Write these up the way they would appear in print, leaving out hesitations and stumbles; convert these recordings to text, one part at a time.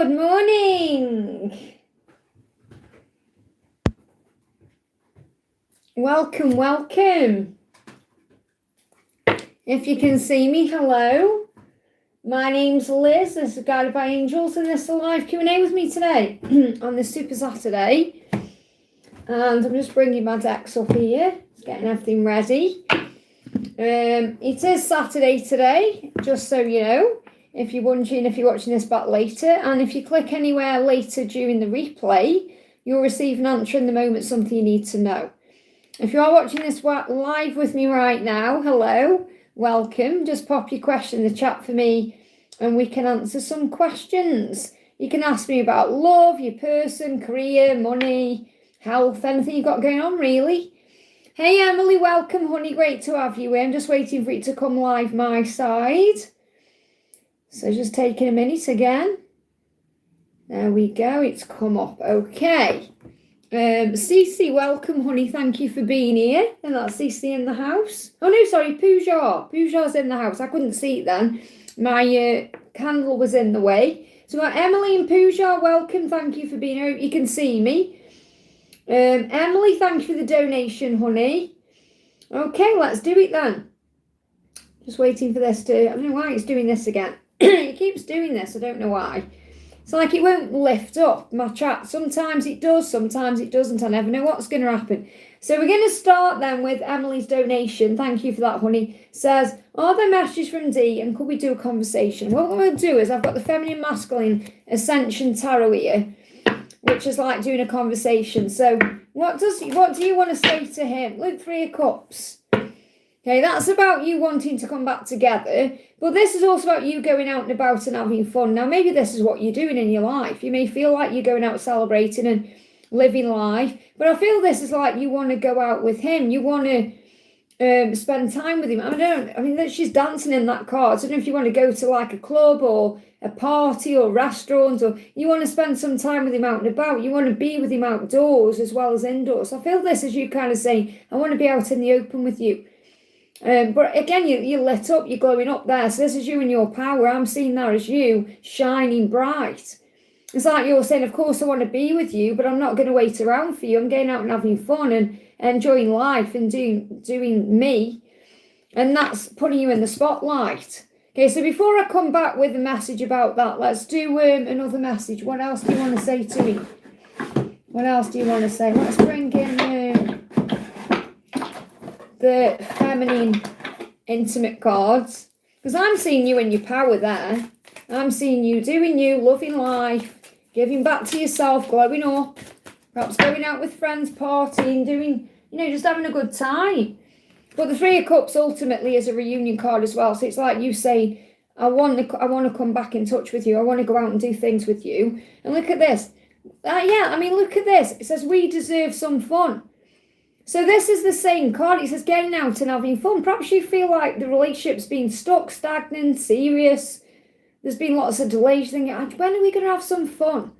Good morning. Welcome, welcome. If you can see me, hello. My name's Liz. This is Guided by Angels, and this is a live Q&A with me today on this Super Saturday. And I'm just bringing my decks up here, just getting everything ready. It is Saturday today, just so you know. If you're wondering if you're watching this back later, and if you click anywhere later during the replay, you'll receive an answer in the moment, something you need to know. If you are watching this live with me right now, hello, welcome. Just pop your question in the chat for me and we can answer some questions. You can ask me about love, your person, career, money, health, anything you've got going on really. Hey Emily, welcome honey, great to have you here. I'm just waiting for it to come live my side. So just taking a minute again. There we go, it's come up. Okay. Cece, welcome, honey. Thank you for being here. And that's Cece in the house. Oh, no, sorry, Pooja. Pooja's in the house. I couldn't see it then. My candle was in the way. So Emily and Pooja, welcome. Thank you for being here. You can see me. Emily, thank you for the donation, honey. Okay, let's do it then. Just waiting for this to... I don't know why it's doing this again. It keeps doing this. I don't know why. It's like it won't lift up my chat. Sometimes it does, sometimes it doesn't. I never know what's going to happen. So we're going to start then with Emily's donation. Thank you for that, honey. Says, are there messages from D and could we do a conversation? What I'm going to do is I've got the Feminine Masculine Ascension Tarot here, which is like doing a conversation. So what do you want to say to him? Look, 3 of Cups. Okay, that's about you wanting to come back together. But this is also about you going out and about and having fun. Now, maybe this is what you're doing in your life. You may feel like you're going out celebrating and living life. But I feel this is like you want to go out with him. You want to spend time with him. I mean, she's dancing in that card. I don't know if you want to go to like a club or a party or restaurant, or you want to spend some time with him out and about. You want to be with him outdoors as well as indoors. I feel this is you kind of saying, I want to be out in the open with you. But again, you're lit up, you're glowing up there. So this is you and your power. I'm seeing that as you shining bright. It's like you're saying, of course I want to be with you, but I'm not going to wait around for you. I'm going out and having fun and enjoying life and doing me. And that's putting you in the spotlight. Okay, so before I come back with a message about that, let's do another message. What else do you want to say to me? What else do you want to say? Let's bring in... the feminine intimate cards, because I'm seeing you in your power there. I'm seeing you doing you, loving life, giving back to yourself, glowing up, perhaps going out with friends, partying, doing, just having a good time. But the 3 of Cups ultimately is a reunion card as well. So it's like you saying, I want to come back in touch with you. I want to go out and do things with you. And look at this. Look at this. It says we deserve some fun. So this is the same card. It says getting out and having fun. Perhaps you feel like the relationship's been stuck, stagnant, serious. There's been lots of delays. Thinking, when are we going to have some fun?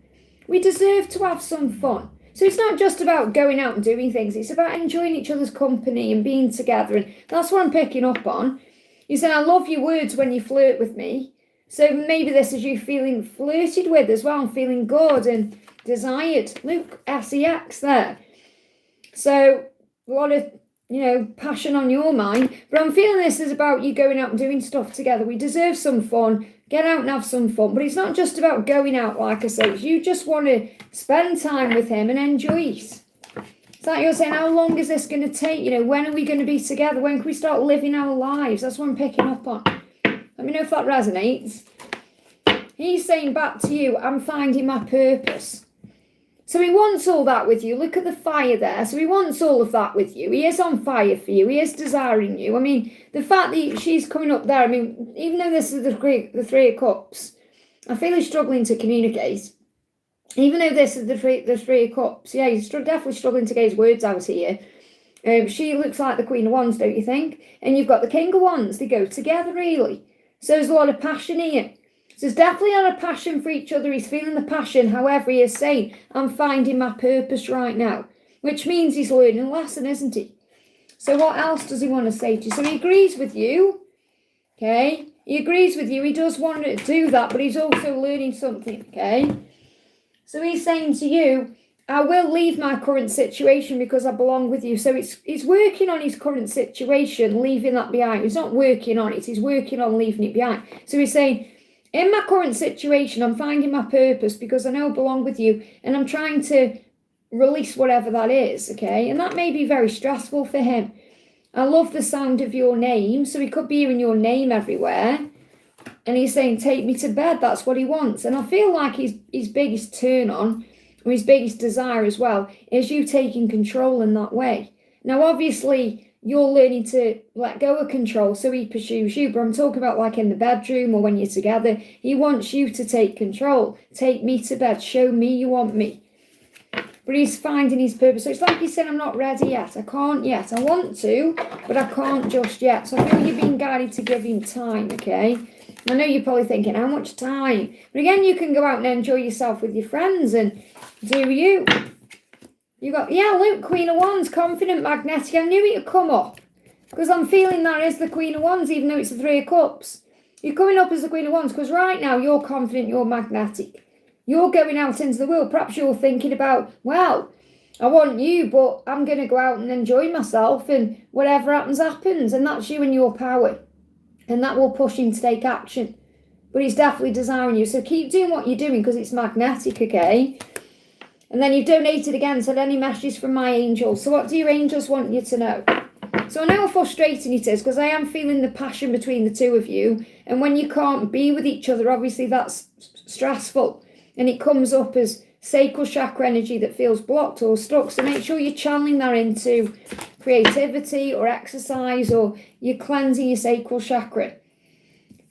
We deserve to have some fun. So it's not just about going out and doing things. It's about enjoying each other's company and being together. And that's what I'm picking up on. You said, I love your words when you flirt with me. So maybe this is you feeling flirted with as well and feeling good and desired. Look, SEX there. So... a lot of, passion on your mind. But I'm feeling this is about you going out and doing stuff together. We deserve some fun. Get out and have some fun. But it's not just about going out, like I say. You just want to spend time with him and enjoy it. It's like you're saying, how long is this going to take? When are we going to be together? When can we start living our lives? That's what I'm picking up on. Let me know if that resonates. He's saying back to you, I'm finding my purpose. So he wants all that with you. Look at the fire there. So he wants all of that with you. He is on fire for you. He is desiring you. I mean, the fact that she's coming up there, even though this is the 3 of Cups, I feel he's struggling to communicate. Even though this is the 3 of Cups, yeah, he's definitely struggling to get his words out here. She looks like the Queen of Wands, don't you think? And you've got the King of Wands. They go together, really. So there's a lot of passion here. So there's definitely not a passion for each other. He's feeling the passion. However, he is saying, I'm finding my purpose right now. Which means he's learning a lesson, isn't he? So what else does he want to say to you? So he agrees with you. Okay. He agrees with you. He does want to do that, but he's also learning something, okay? So he's saying to you, I will leave my current situation because I belong with you. So he's working on his current situation, leaving that behind. He's not working on it. He's working on leaving it behind. So he's saying, in my current situation, I'm finding my purpose because I know I belong with you. And I'm trying to release whatever that is, okay? And that may be very stressful for him. I love the sound of your name. So he could be hearing your name everywhere. And he's saying, take me to bed. That's what he wants. And I feel like his biggest turn on, or his biggest desire as well, is you taking control in that way. Now, obviously, you're learning to let go of control, so he pursues you. But I'm talking about like in the bedroom or when you're together. He wants you to take control. Take me to bed. Show me you want me. But he's finding his purpose. So it's like he's saying, I'm not ready yet. I can't yet. I want to, but I can't just yet. So I feel you're being guided to give him time, okay? I know you're probably thinking, how much time? But again, you can go out and enjoy yourself with your friends and do you. You got, yeah, look, Queen of Wands, confident, magnetic. I knew it would come up because I'm feeling that is the Queen of Wands, even though it's the Three of Cups. You're coming up as the Queen of Wands because right now you're confident, you're magnetic. You're going out into the world. Perhaps you're thinking about, well, I want you, but I'm going to go out and enjoy myself and whatever happens, happens. And that's you and your power. And that will push him to take action. But he's definitely desiring you. So keep doing what you're doing because it's magnetic, okay? And then you've donated again, said any messages from my angels. So what do your angels want you to know? So I know how frustrating it is because I am feeling the passion between the two of you. And when you can't be with each other, obviously that's stressful. And it comes up as sacral chakra energy that feels blocked or stuck. So make sure you're channeling that into creativity or exercise, or you're cleansing your sacral chakra.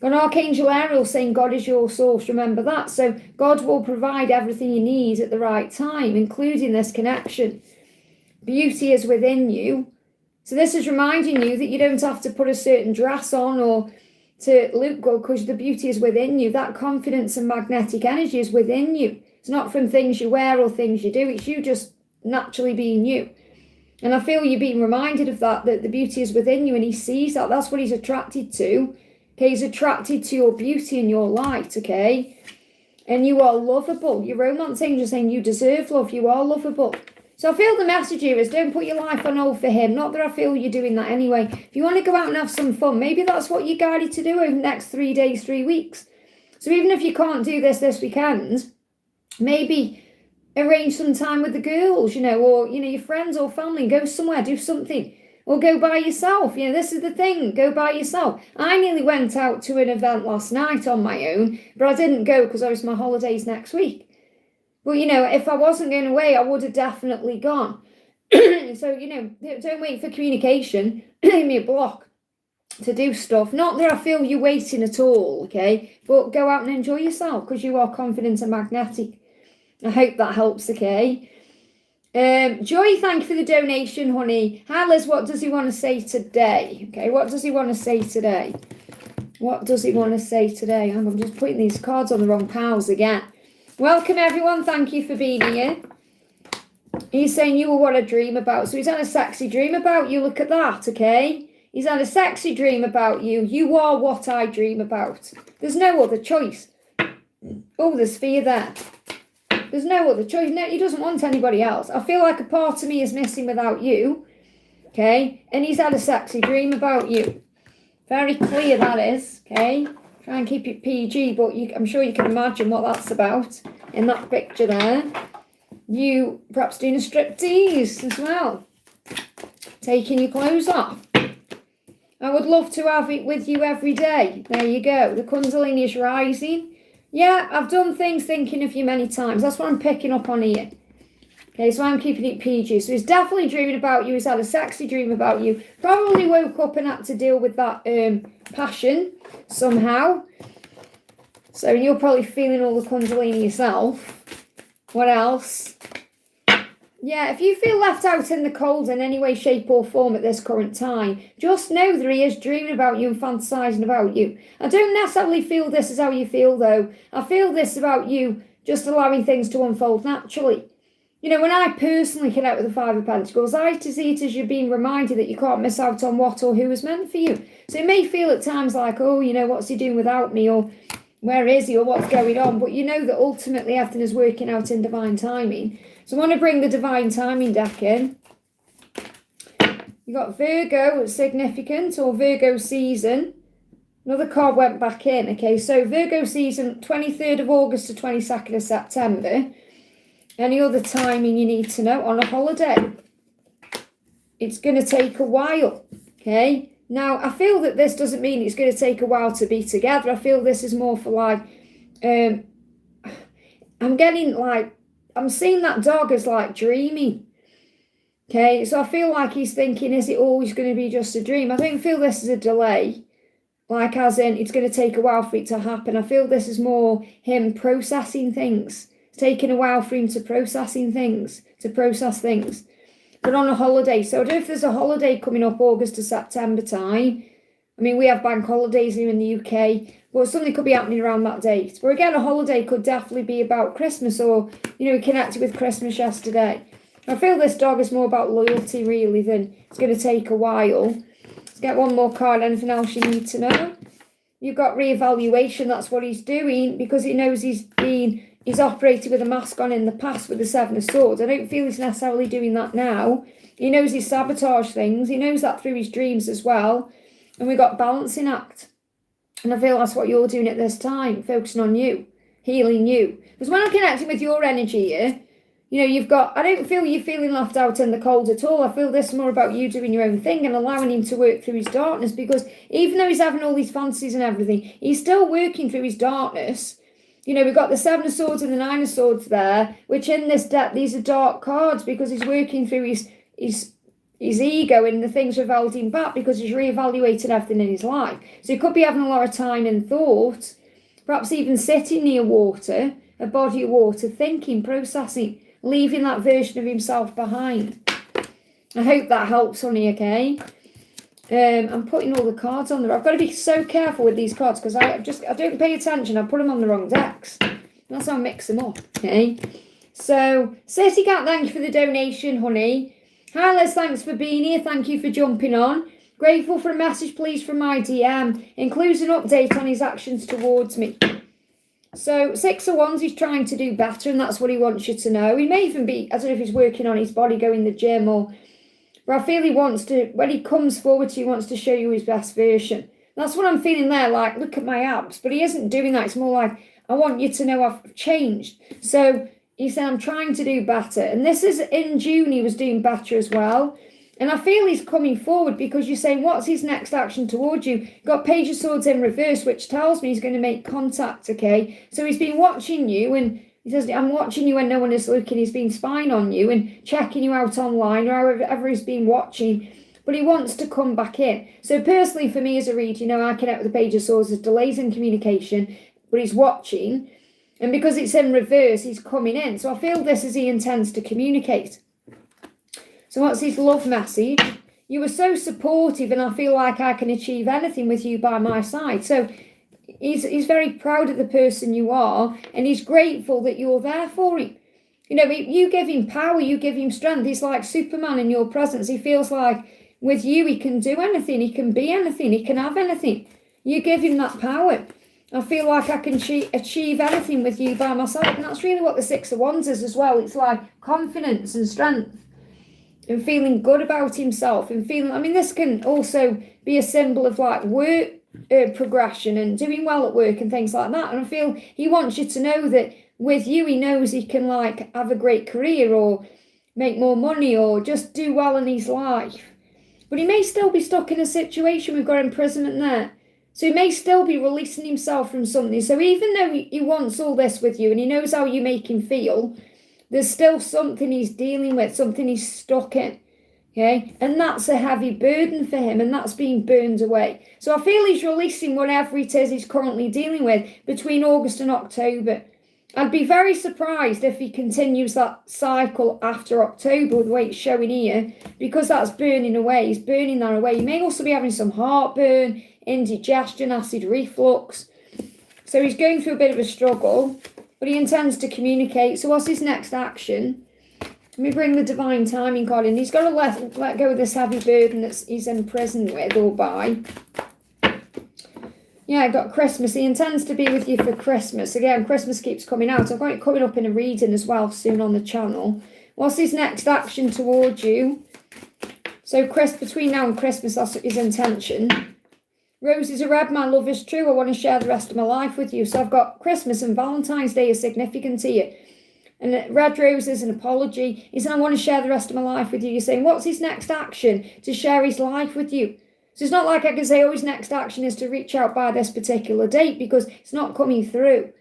Got Archangel Ariel saying God is your source. Remember that. So God will provide everything you need at the right time, including this connection. Beauty is within you. So this is reminding you that you don't have to put a certain dress on or to look good because the beauty is within you. That confidence and magnetic energy is within you. It's not from things you wear or things you do. It's you just naturally being you. And I feel you're being reminded of that the beauty is within you, and he sees that. That's what he's attracted to. Okay, he's attracted to your beauty and your light, okay? And you are lovable. Your romance angel is saying you deserve love. You are lovable. So I feel the message here is don't put your life on hold for him. Not that I feel you're doing that anyway. If you want to go out and have some fun, maybe that's what you're guided to do over the next 3 days, 3 weeks. So even if you can't do this weekend, maybe arrange some time with the girls, or, your friends or family. Go somewhere, do something. Or go by yourself. This is the thing. Go by yourself. I nearly went out to an event last night on my own, but I didn't go because it was my holidays next week. But, if I wasn't going away, I would have definitely gone. So, don't wait for communication. Give me a block to do stuff. Not that I feel you're waiting at all, okay? But go out and enjoy yourself because you are confident and magnetic. I hope that helps, okay? Joy, thank you for the donation, honey. Hi, Liz, what does he want to say today? Okay, what does he want to say today? What does he want to say today? I'm just putting these cards on the wrong piles again. Welcome, everyone. Thank you for being here. He's saying you were what I dream about. So he's had a sexy dream about you. Look at that, okay? He's had a sexy dream about you. You are what I dream about. There's no other choice. Oh, there's fear there. There's no other choice. No, he doesn't want anybody else. I feel like a part of me is missing without you. Okay? And he's had a sexy dream about you. Very clear that is. Okay? Try and keep it PG, but I'm sure you can imagine what that's about in that picture there. You perhaps doing a striptease as well. Taking your clothes off. I would love to have it with you every day. There you go. The Kundalini is rising. Yeah, I've done things thinking of you many times. That's what I'm picking up on here. Okay, so I'm keeping it PG. So he's definitely dreaming about you. He's had a sexy dream about you. Probably woke up and had to deal with that passion somehow. So you're probably feeling all the Kundalini yourself. What else? Yeah, if you feel left out in the cold in any way, shape or form at this current time, just know that he is dreaming about you and fantasising about you. I don't necessarily feel this is how you feel, though. I feel this about you just allowing things to unfold naturally. You know, when I personally connect with the Five of Pentacles, I like to see it as you're being reminded that you can't miss out on what or who is meant for you. So it may feel at times like, oh, you know, what's he doing without me? Or where is he? Or what's going on? But you know that ultimately everything is working out in divine timing. So I want to bring the divine timing deck in. You've got Virgo, significant, or Virgo season. Another card went back in. Okay, so Virgo season, 23rd of August to 22nd of September. Any other timing you need to know? On a holiday. It's going to take a while. Okay. Now, I feel that this doesn't mean it's going to take a while to be together. I feel this is more for like, I'm seeing that dog as like dreaming. Okay. So I feel like he's thinking, is it always going to be just a dream? I don't feel this is a delay. Like as in, it's going to take a while for it to happen. I feel this is more him processing things. Taking a while for him to process things, but on a holiday. So I don't know if there's a holiday coming up August to September time. I mean, we have bank holidays here in the UK, but something could be happening around that date. But again, a holiday could definitely be about Christmas, or, you know, we connected with Christmas yesterday. I feel this dog is more about loyalty really than it's going to take a while. Let's get one more card. Anything else you need to know? You've got reevaluation. That's what he's doing because he knows he's operated with a mask on in the past with the Seven of Swords. I don't feel he's necessarily doing that now. He knows he sabotage things. He knows that through his dreams as well. And we've got balancing act. And I feel that's what you're doing at this time, focusing on you, healing you. Because when I'm connecting with your energy here, you know, I don't feel you feeling left out in the cold at all. I feel this is more about you doing your own thing and allowing him to work through his darkness, because even though he's having all these fantasies and everything, he's still working through his darkness. You know, we've got the Seven of Swords and the Nine of Swords there, which in this deck, these are dark cards because he's working through his ego and the things that have held him back because he's reevaluating everything in his life. So he could be having a lot of time and thought, perhaps even sitting near water, a body of water, thinking, processing, leaving that version of himself behind. I hope that helps, honey, okay? I'm putting all the cards on there. I've got to be so careful with these cards because I don't pay attention. I put them on the wrong decks. That's how I mix them up, okay? So, City Cat, thank you for the donation, honey. Hi, Liz, thanks for being here. Thank you for jumping on. Grateful for a message, please, from my DM. Includes an update on his actions towards me. So, Six of Wands, he's trying to do better, and that's what he wants you to know. He may even be, I don't know if he's working on his body, going to the gym, or... But I feel he wants to, when he comes forward to you, he wants to show you his best version. That's what I'm feeling there, like, look at my abs. But he isn't doing that. It's more like, I want you to know I've changed. So he said, I'm trying to do better. And this is in June, he was doing better as well. And I feel he's coming forward because you're saying, what's his next action towards you? Got Page of Swords in reverse, which tells me he's going to make contact, okay? So he's been watching you, and he says, I'm watching you when no one is looking. He's been spying on you and checking you out online, or however he's been watching. But he wants to come back in. So personally, for me as a reader, you know, I connect with the Page of Swords. There's delays in communication, but he's watching. And because it's in reverse, he's coming in. So I feel this is he intends to communicate. So what's his love message? You were so supportive, and I feel like I can achieve anything with you by my side. So he's very proud of the person you are, and he's grateful that you're there for him. You know, you give him power, you give him strength. He's like Superman in your presence. He feels like with you, he can do anything. He can be anything. He can have anything. You give him that power. I feel like I can achieve anything with you by my side. And that's really what the Six of Wands is as well. It's like confidence and strength and feeling good about himself and feeling, I mean, this can also be a symbol of like work progression and doing well at work and things like that. And I feel he wants you to know that with you, he knows he can like have a great career or make more money or just do well in his life. But he may still be stuck in a situation. We've got imprisonment there. So he may still be releasing himself from something. So even though he wants all this with you and he knows how you make him feel, there's still something he's dealing with, something he's stuck in. Okay, and that's a heavy burden for him, and that's being burned away. So I feel he's releasing whatever it is he's currently dealing with between August and October. I'd be very surprised if he continues that cycle after October, the way it's showing here, because that's burning away. He's burning that away. He may also be having some heartburn, indigestion, acid reflux. So he's going through a bit of a struggle, but he intends to communicate. So what's his next action? Let me bring the divine timing card in. He's got to let go of this heavy burden that he's imprisoned with or by. Yeah, I got Christmas. He intends to be with you for Christmas. Again, Christmas keeps coming out. I've got it coming up in a reading as well soon on the channel. What's his next action towards you? So between now and Christmas, that's his intention. Roses are red, my love is true. I want to share the rest of my life with you. So I've got Christmas and Valentine's Day is significant here. And red rose is an apology. He said, I want to share the rest of my life with you. You're saying, what's his next action? To share his life with you. So it's not like I can say, oh, his next action is to reach out by this particular date, because it's not coming through.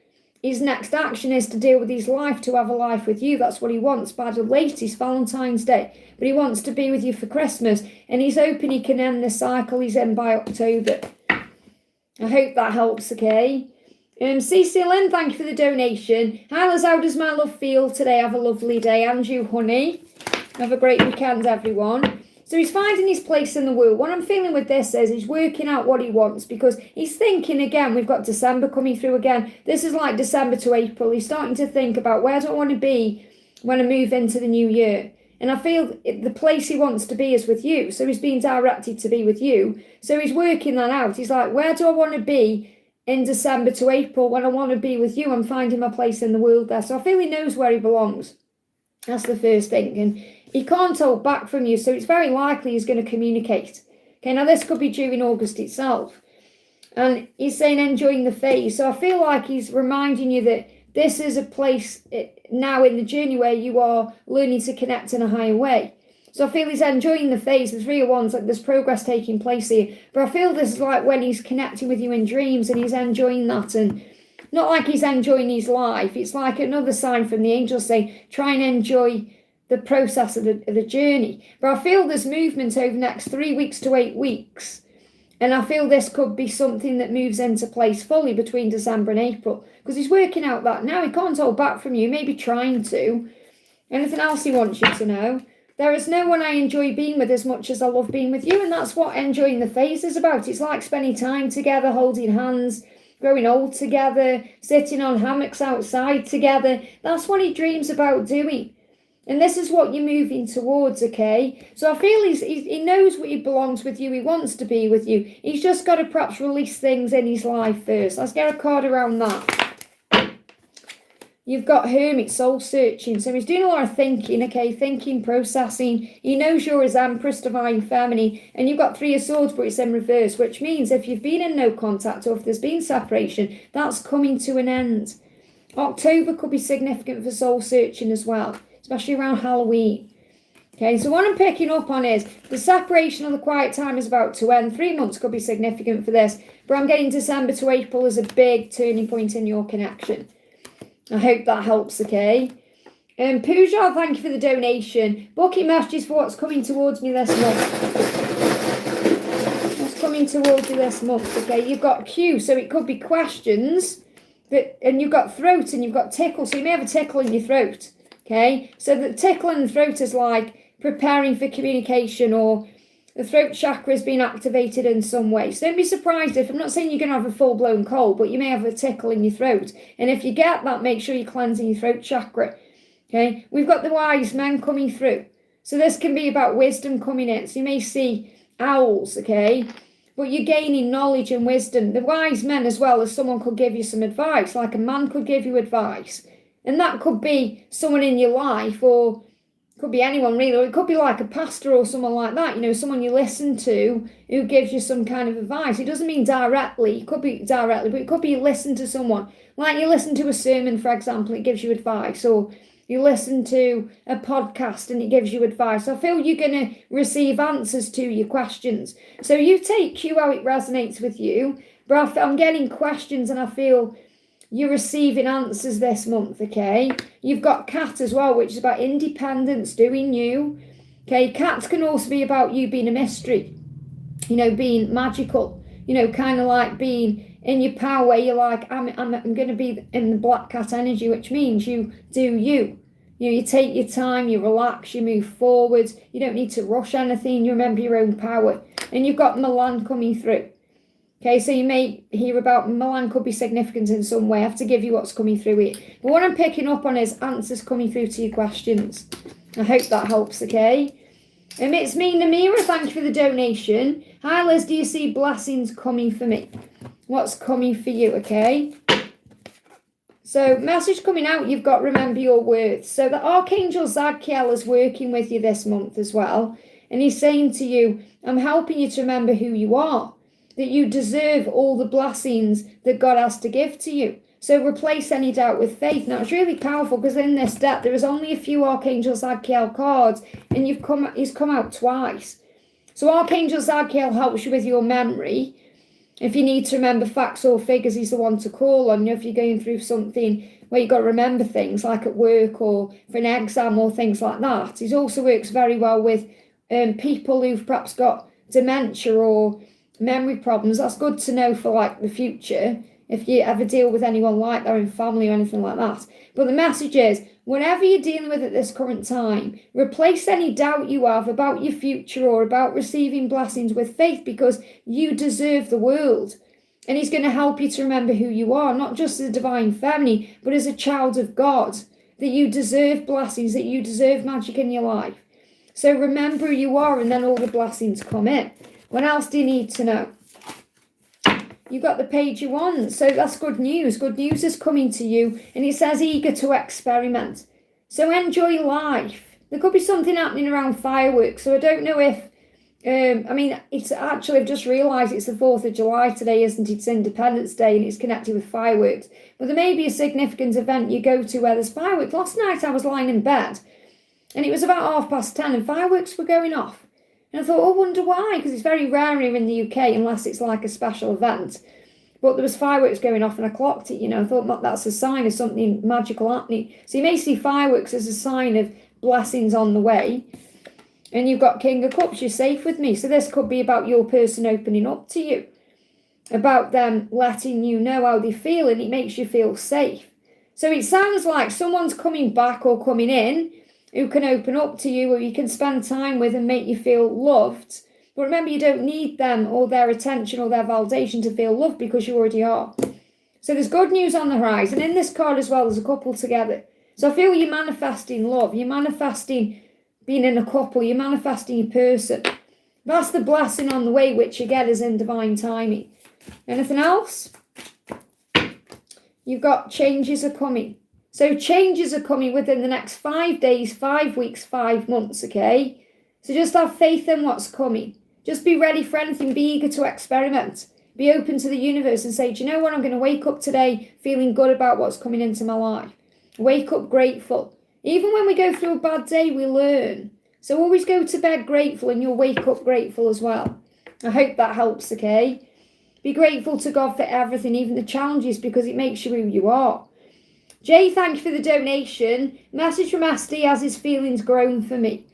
His next action is to deal with his life, to have a life with you. That's what he wants by the latest Valentine's Day. But he wants to be with you for Christmas. And he's hoping he can end the cycle he's in by October. I hope that helps, okay? Cecil Lynn, thank you for the donation. Hi Liz, how does my love feel today? Have a lovely day. And you, honey. Have a great weekend, everyone. So he's finding his place in the world. What I'm feeling with this is he's working out what he wants, because he's thinking again, we've got December coming through again. This is like December to April. He's starting to think about, where do I want to be when I move into the new year? And I feel the place he wants to be is with you. So he's being directed to be with you. So he's working that out. He's like, where do I want to be in December to April when I want to be with you? I'm finding my place in the world there. So I feel he knows where he belongs. That's the first thing. And he can't hold back from you. So it's very likely he's going to communicate. Okay, now this could be during August itself. And he's saying enjoying the phase. So I feel like he's reminding you that this is a place now in the journey where you are learning to connect in a higher way. So I feel he's enjoying the phase. The 3 of Wands, like there's progress taking place here. But I feel this is like when he's connecting with you in dreams and he's enjoying that. And not like he's enjoying his life. It's like another sign from the angels saying, try and enjoy the process of the journey. But I feel there's movement over the next 3 weeks to 8 weeks. And I feel this could be something that moves into place fully between December and April. Because he's working out that now he can't hold back from you, maybe trying to. Anything else he wants you to know? There is no one I enjoy being with as much as I love being with you. And that's what enjoying the phase is about. It's like spending time together, holding hands, growing old together, sitting on hammocks outside together. That's what he dreams about doing. And this is what you're moving towards, okay? So I feel he knows what he belongs with you. He wants to be with you. He's just got to perhaps release things in his life first. Let's get a card around that. You've got Hermit, soul searching. So he's doing a lot of thinking, okay? Thinking, processing. He knows you're his Empress, Divine Feminine. And you've got 3 of Swords, but it's in reverse, which means if you've been in no contact or if there's been separation, that's coming to an end. October could be significant for soul searching as well, especially around Halloween. Okay, so what I'm picking up on is the separation of the quiet time is about to end. 3 months could be significant for this, but I'm getting December to April as a big turning point in your connection. I hope that helps, okay? Pooja, thank you for the donation. Booking messages for what's coming towards me this month. What's coming towards you this month, okay? You've got Q, so it could be questions, and you've got throat and you've got tickle, so you may have a tickle in your throat. Okay, so the tickle in the throat is like preparing for communication, or the throat chakra is being activated in some way. So don't be surprised if, I'm not saying you're going to have a full-blown cold, but you may have a tickle in your throat. And if you get that, make sure you're cleansing your throat chakra. Okay, we've got the wise men coming through. So this can be about wisdom coming in. So you may see owls, okay, but you're gaining knowledge and wisdom. The wise men as well as someone could give you some advice, like a man could give you advice. And that could be someone in your life, or could be anyone really, or it could be like a pastor or someone like that, you know, someone you listen to who gives you some kind of advice. It doesn't mean directly, it could be directly, but it could be you listen to someone. Like you listen to a sermon, for example, it gives you advice, or you listen to a podcast and it gives you advice. I feel you're going to receive answers to your questions. So you take Q how it resonates with you, but I'm getting questions and I feel you're receiving answers this month, okay? You've got Cat as well, which is about independence, doing you. Okay, Cat can also be about you being a mystery, you know, being magical, you know, kind of like being in your power where you're like, I'm going to be in the Black Cat energy, which means you do you. You know, you take your time, you relax, you move forward. You don't need to rush anything. You remember your own power. And you've got Milan coming through. Okay, so you may hear about Milan could be significant in some way. I have to give you what's coming through it. But what I'm picking up on is answers coming through to your questions. I hope that helps, okay? It's me, Namira. Thank you for the donation. Hi, Liz. Do you see blessings coming for me? What's coming for you, okay? So, message coming out, you've got remember your worth. So, the Archangel Zadkiel is working with you this month as well. And he's saying to you, I'm helping you to remember who you are. That you deserve all the blessings that God has to give to you. So, replace any doubt with faith. Now, it's really powerful because in this deck, there is only a few Archangel Zadkiel cards. And he's come out twice. So, Archangel Zadkiel helps you with your memory. If you need to remember facts or figures, he's the one to call on. You know, if you're going through something where you've got to remember things, like at work or for an exam or things like that. He also works very well with people who've perhaps got dementia or memory problems. That's good to know for, like, the future, if you ever deal with anyone like that in family or anything like that. But the message is, whatever you're dealing with at this current time, replace any doubt you have about your future or about receiving blessings with faith, because you deserve the world. And he's going to help you to remember who you are, not just as a divine feminine, but as a child of God, that you deserve blessings, that you deserve magic in your life. So remember who you are, and then all the blessings come in. What else do you need to know? You got the page you want, so that's good news. Good news is coming to you, and it says eager to experiment. So enjoy life. There could be something happening around fireworks, so I don't know if, it's actually, I've just realised it's the 4th of July today, isn't it? It's Independence Day, and it's connected with fireworks. But there may be a significant event you go to where there's fireworks. Last night I was lying in bed, and it was about 10:30, and fireworks were going off. And I thought, I wonder why, because it's very rare here in the UK unless it's like a special event. But there was fireworks going off and I clocked it, I thought that's a sign of something magical happening. So you may see fireworks as a sign of blessings on the way. And you've got King of Cups, you're safe with me. So this could be about your person opening up to you, about them letting you know how they feel, and it makes you feel safe. So it sounds like someone's coming back or coming in who can open up to you, or you can spend time with and make you feel loved. But remember, you don't need them or their attention or their validation to feel loved, because you already are. So there's good news on the horizon. In this card as well, there's a couple together. So I feel you're manifesting love. You're manifesting being in a couple. You're manifesting your person. That's the blessing on the way, which again is in divine timing. Anything else? You've got changes are coming. So changes are coming within the next 5 days, 5 weeks, 5 months, okay? So just have faith in what's coming. Just be ready for anything. Be eager to experiment. Be open to the universe and say, do you know what? I'm going to wake up today feeling good about what's coming into my life. Wake up grateful. Even when we go through a bad day, we learn. So always go to bed grateful, and you'll wake up grateful as well. I hope that helps, okay? Be grateful to God for everything, even the challenges, because it makes you who you are. Jay, thank you for the donation. Message from SD, has his feelings grown for me?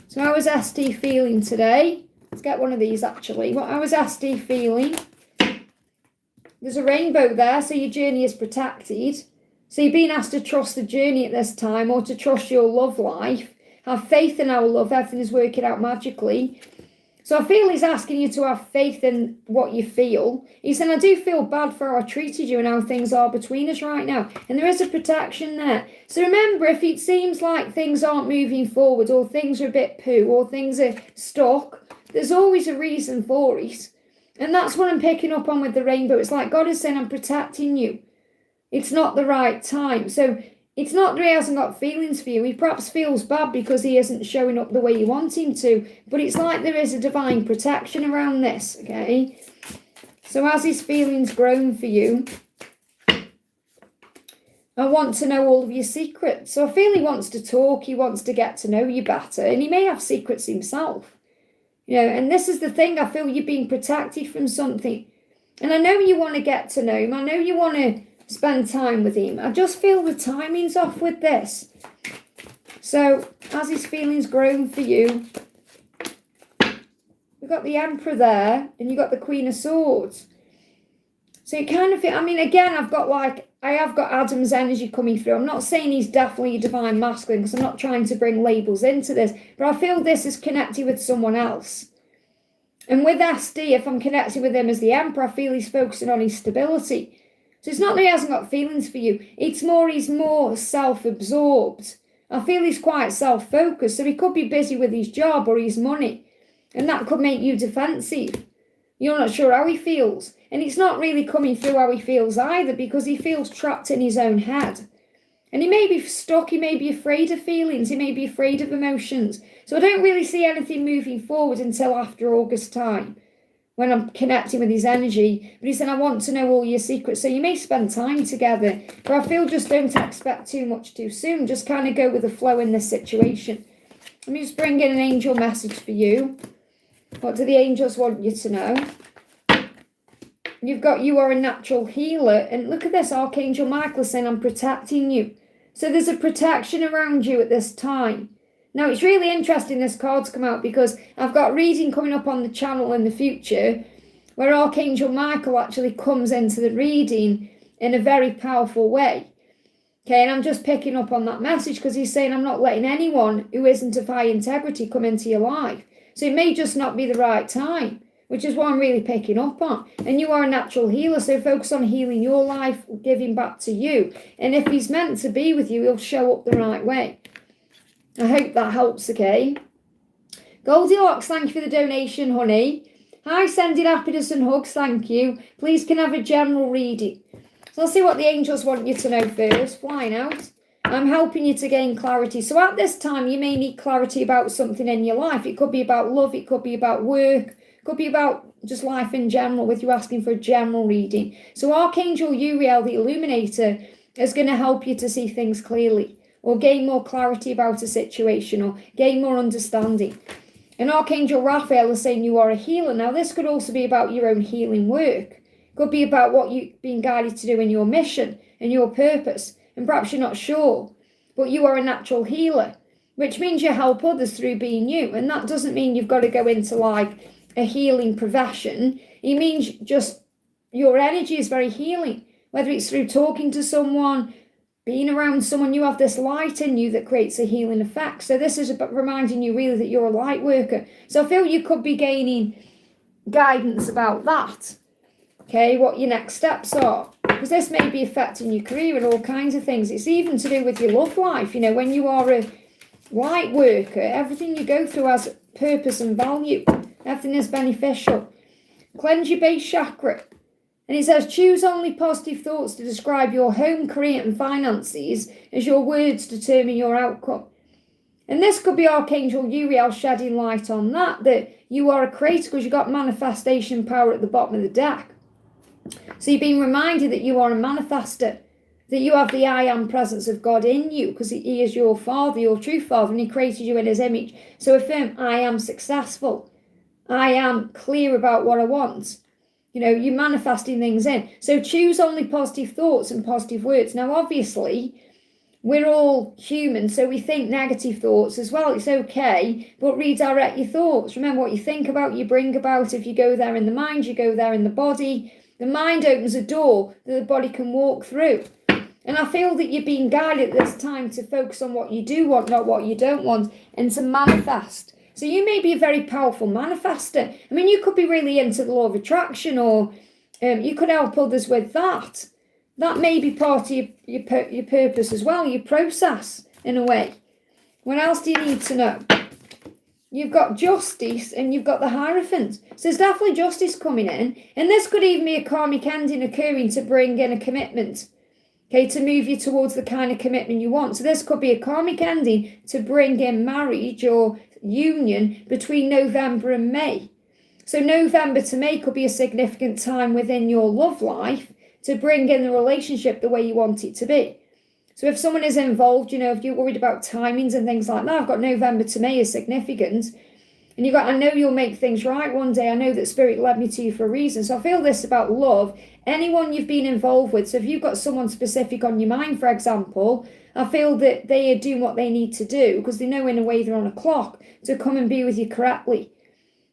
So how is SD feeling today? Let's get one of these actually. How is SD feeling? There's a rainbow there, so your journey is protected. So you're being asked to trust the journey at this time, or to trust your love life. Have faith in our love. Everything is working out magically. So I feel he's asking you to have faith in what you feel. He's saying, I do feel bad for how I treated you and how things are between us right now. And there is a protection there. So remember, if it seems like things aren't moving forward, or things are a bit poo, or things are stuck, there's always a reason for it. And that's what I'm picking up on with the rainbow. It's like God is saying, I'm protecting you. It's not the right time. So it's not that he hasn't got feelings for you. He perhaps feels bad because he isn't showing up the way you want him to. But it's like there is a divine protection around this, okay? So has his feelings grown for you? I want to know all of your secrets. So I feel he wants to talk. He wants to get to know you better. And he may have secrets himself. And this is the thing. I feel you're being protected from something. And I know you want to get to know him. I know you want to spend time with him. I just feel the timing's off with this. So, has his feelings grown for you? We've got the Emperor there, and you've got the Queen of Swords. So you kind of feel, again, I have got Adam's energy coming through. I'm not saying he's definitely a divine masculine, because I'm not trying to bring labels into this, but I feel this is connected with someone else. And with SD, if I'm connected with him as the Emperor, I feel he's focusing on his stability. So it's not that he hasn't got feelings for you. It's more he's more self-absorbed. I feel he's quite self-focused, so he could be busy with his job or his money, and that could make you defensive. You're not sure how he feels, and it's not really coming through how he feels either, because he feels trapped in his own head. And he may be stuck, he may be afraid of feelings, he may be afraid of emotions. So I don't really see anything moving forward until after August time, when I'm connecting with his energy. But he said, I want to know all your secrets. So you may spend time together, but I feel just don't expect too much too soon. Just kind of go with the flow in this situation. Let me just bring in an angel message for you. What do the angels want you to know? You are a natural healer. And look at this, Archangel Michael is saying, I'm protecting you. So there's a protection around you at this time. Now, it's really interesting this card's come out, because I've got reading coming up on the channel in the future where Archangel Michael actually comes into the reading in a very powerful way. Okay, and I'm just picking up on that message because he's saying, I'm not letting anyone who isn't of high integrity come into your life. So it may just not be the right time, which is what I'm really picking up on. And you are a natural healer, so focus on healing your life, giving back to you. And if he's meant to be with you, he'll show up the right way. I hope that helps, okay? Goldilocks, thank you for the donation, honey. Hi, sending happiness and hugs, thank you. Please can I have a general reading. So I'll see what the angels want you to know first. Flying out. I'm helping you to gain clarity. So at this time, you may need clarity about something in your life. It could be about love. It could be about work. It could be about just life in general, with you asking for a general reading. So Archangel Uriel, the Illuminator, is going to help you to see things clearly, or gain more clarity about a situation, or gain more understanding. And Archangel Raphael is saying you are a healer. Now, this could also be about your own healing work. It could be about what you've been guided to do in your mission and your purpose. And perhaps you're not sure, but you are a natural healer, which means you help others through being you. And that doesn't mean you've got to go into like a healing profession. It means just your energy is very healing, whether it's through talking to someone, being around someone. You have this light in you that creates a healing effect. So this is about reminding you really that you're a light worker. So I feel you could be gaining guidance about that. Okay, what your next steps are. Because this may be affecting your career and all kinds of things. It's even to do with your love life. You know, when you are a light worker, everything you go through has purpose and value. Everything is beneficial. Cleanse your base chakra. And it says, choose only positive thoughts to describe your home, career and finances, as your words determine your outcome. And this could be Archangel Uriel shedding light on that you are a creator, because you've got manifestation power at the bottom of the deck. So you're being reminded that you are a manifester, that you have the I am presence of God in you, because he is your father, your true father, and he created you in his image. So affirm, I am successful. I am clear about what I want. You know, you're manifesting things in. So choose only positive thoughts and positive words. Now, obviously, we're all human, so we think negative thoughts as well. It's okay, but redirect your thoughts. Remember, what you think about, you bring about. If you go there in the mind, you go there in the body. The mind opens a door that the body can walk through. And I feel that you're being guided at this time to focus on what you do want, not what you don't want, and to manifest. So you may be a very powerful manifester. I mean, you could be really into the law of attraction, or you could help others with that. That may be part of your purpose as well, your process in a way. What else do you need to know? You've got justice and you've got the Hierophant. So there's definitely justice coming in. And this could even be a karmic ending occurring to bring in a commitment. Okay, to move you towards the kind of commitment you want. So this could be a karmic ending to bring in marriage or union between November and May. So November to May could be a significant time within your love life to bring in the relationship the way you want it to be. So if someone is involved, you know, if you're worried about timings and things like that, I've got November to May is significant. And you've got, I know you'll make things right one day. I know that Spirit led me to you for a reason. So I feel this about love. Anyone you've been involved with. So if you've got someone specific on your mind, for example, I feel that they are doing what they need to do because they know in a way they're on a clock to come and be with you correctly.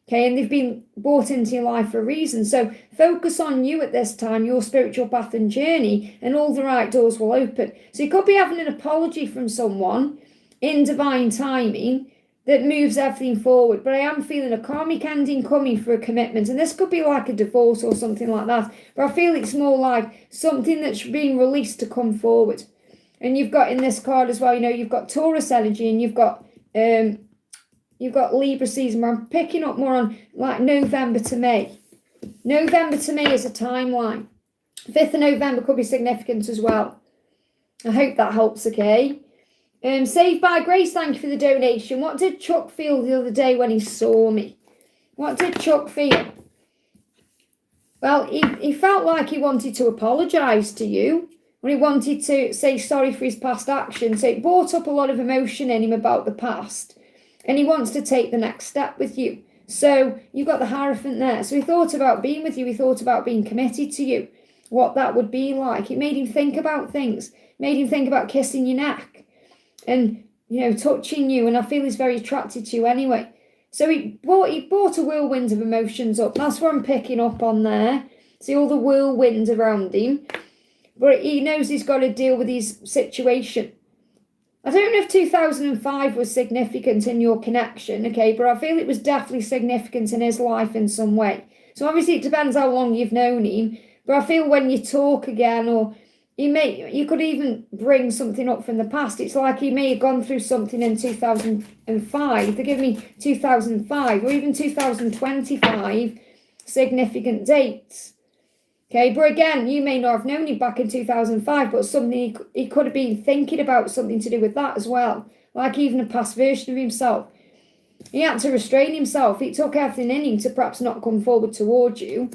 Okay, and they've been brought into your life for a reason. So focus on you at this time, your spiritual path and journey, and all the right doors will open. So you could be having an apology from someone in divine timing that moves everything forward. But I am feeling a karmic ending coming for a commitment. And this could be like a divorce or something like that. But I feel it's more like something that's being released to come forward. And you've got in this card as well, you've got Taurus energy, and you've got Libra season, where I'm picking up more on like November to May. November to May is a timeline. 5th of November could be significant as well. I hope that helps, okay? Saved by Grace, thank you for the donation. What did Chuck feel the other day when he saw me? What did Chuck feel? Well, he felt like he wanted to apologise to you, or he wanted to say sorry for his past actions. So it brought up a lot of emotion in him about the past, and he wants to take the next step with you. So you've got the Hierophant there. So he thought about being with you. He thought about being committed to you, what that would be like. It made him think about things. It made him think about kissing your neck and, touching you. And I feel he's very attracted to you anyway. So he brought a whirlwind of emotions up. That's what I'm picking up on there. See all the whirlwind around him. But he knows he's got to deal with his situation. I don't know if 2005 was significant in your connection, okay, but I feel it was definitely significant in his life in some way. So obviously it depends how long you've known him, but I feel when you talk again, or you could even bring something up from the past. It's like he may have gone through something in 2005. They give me 2005 or even 2025 significant dates. Okay, but again, you may not have known him back in 2005, but something he could have been thinking about, something to do with that as well. Like even a past version of himself. He had to restrain himself. It took everything in him to perhaps not come forward towards you.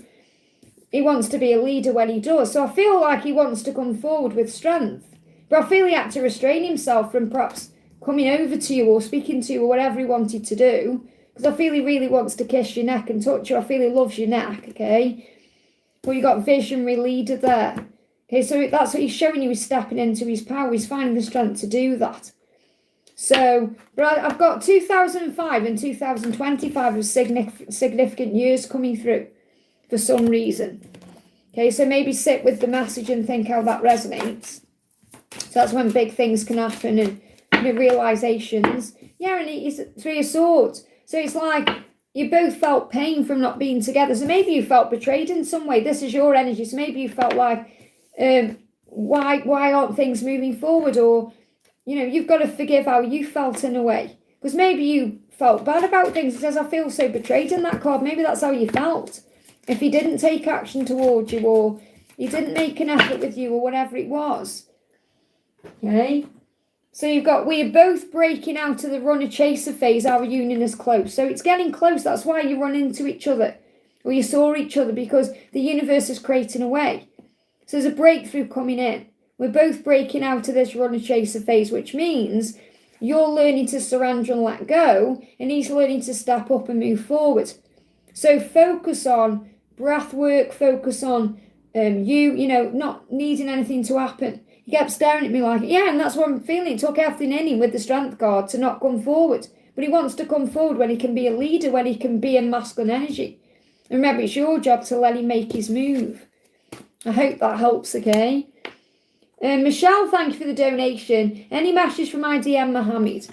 He wants to be a leader when he does. So I feel like he wants to come forward with strength. But I feel he had to restrain himself from perhaps coming over to you or speaking to you or whatever he wanted to do. Because I feel he really wants to kiss your neck and touch you. I feel he loves your neck, okay? Well, you got visionary leader there. Okay, so that's what he's showing you. He's stepping into his power. He's finding the strength to do that. So, but I've got 2005 and 2025 as significant years coming through for some reason. Okay, so maybe sit with the message and think how that resonates. So that's when big things can happen and realizations. Yeah, and he's 3 of Swords. So it's like you both felt pain from not being together. So maybe you felt betrayed in some way. This is your energy. So maybe you felt like, why aren't things moving forward? Or, you've got to forgive how you felt in a way. Because maybe you felt bad about things. It says, I feel so betrayed in that card. Maybe that's how you felt. If he didn't take action towards you, or he didn't make an effort with you, or whatever it was. Okay? So you've got, we're both breaking out of the runner-chaser phase. Our union is close. So it's getting close. That's why you run into each other. Or you saw each other, because the universe is creating a way. So there's a breakthrough coming in. We're both breaking out of this runner-chaser phase, which means you're learning to surrender and let go, and he's learning to step up and move forward. So focus on breath work, focus on not needing anything to happen. He kept staring at me like, yeah, and that's what I'm feeling. It took everything in him with the strength card to not come forward. But he wants to come forward when he can be a leader, when he can be in masculine energy. And remember, it's your job to let him make his move. I hope that helps, okay? Michelle, thank you for the donation. Any message from my DM, Mohammed?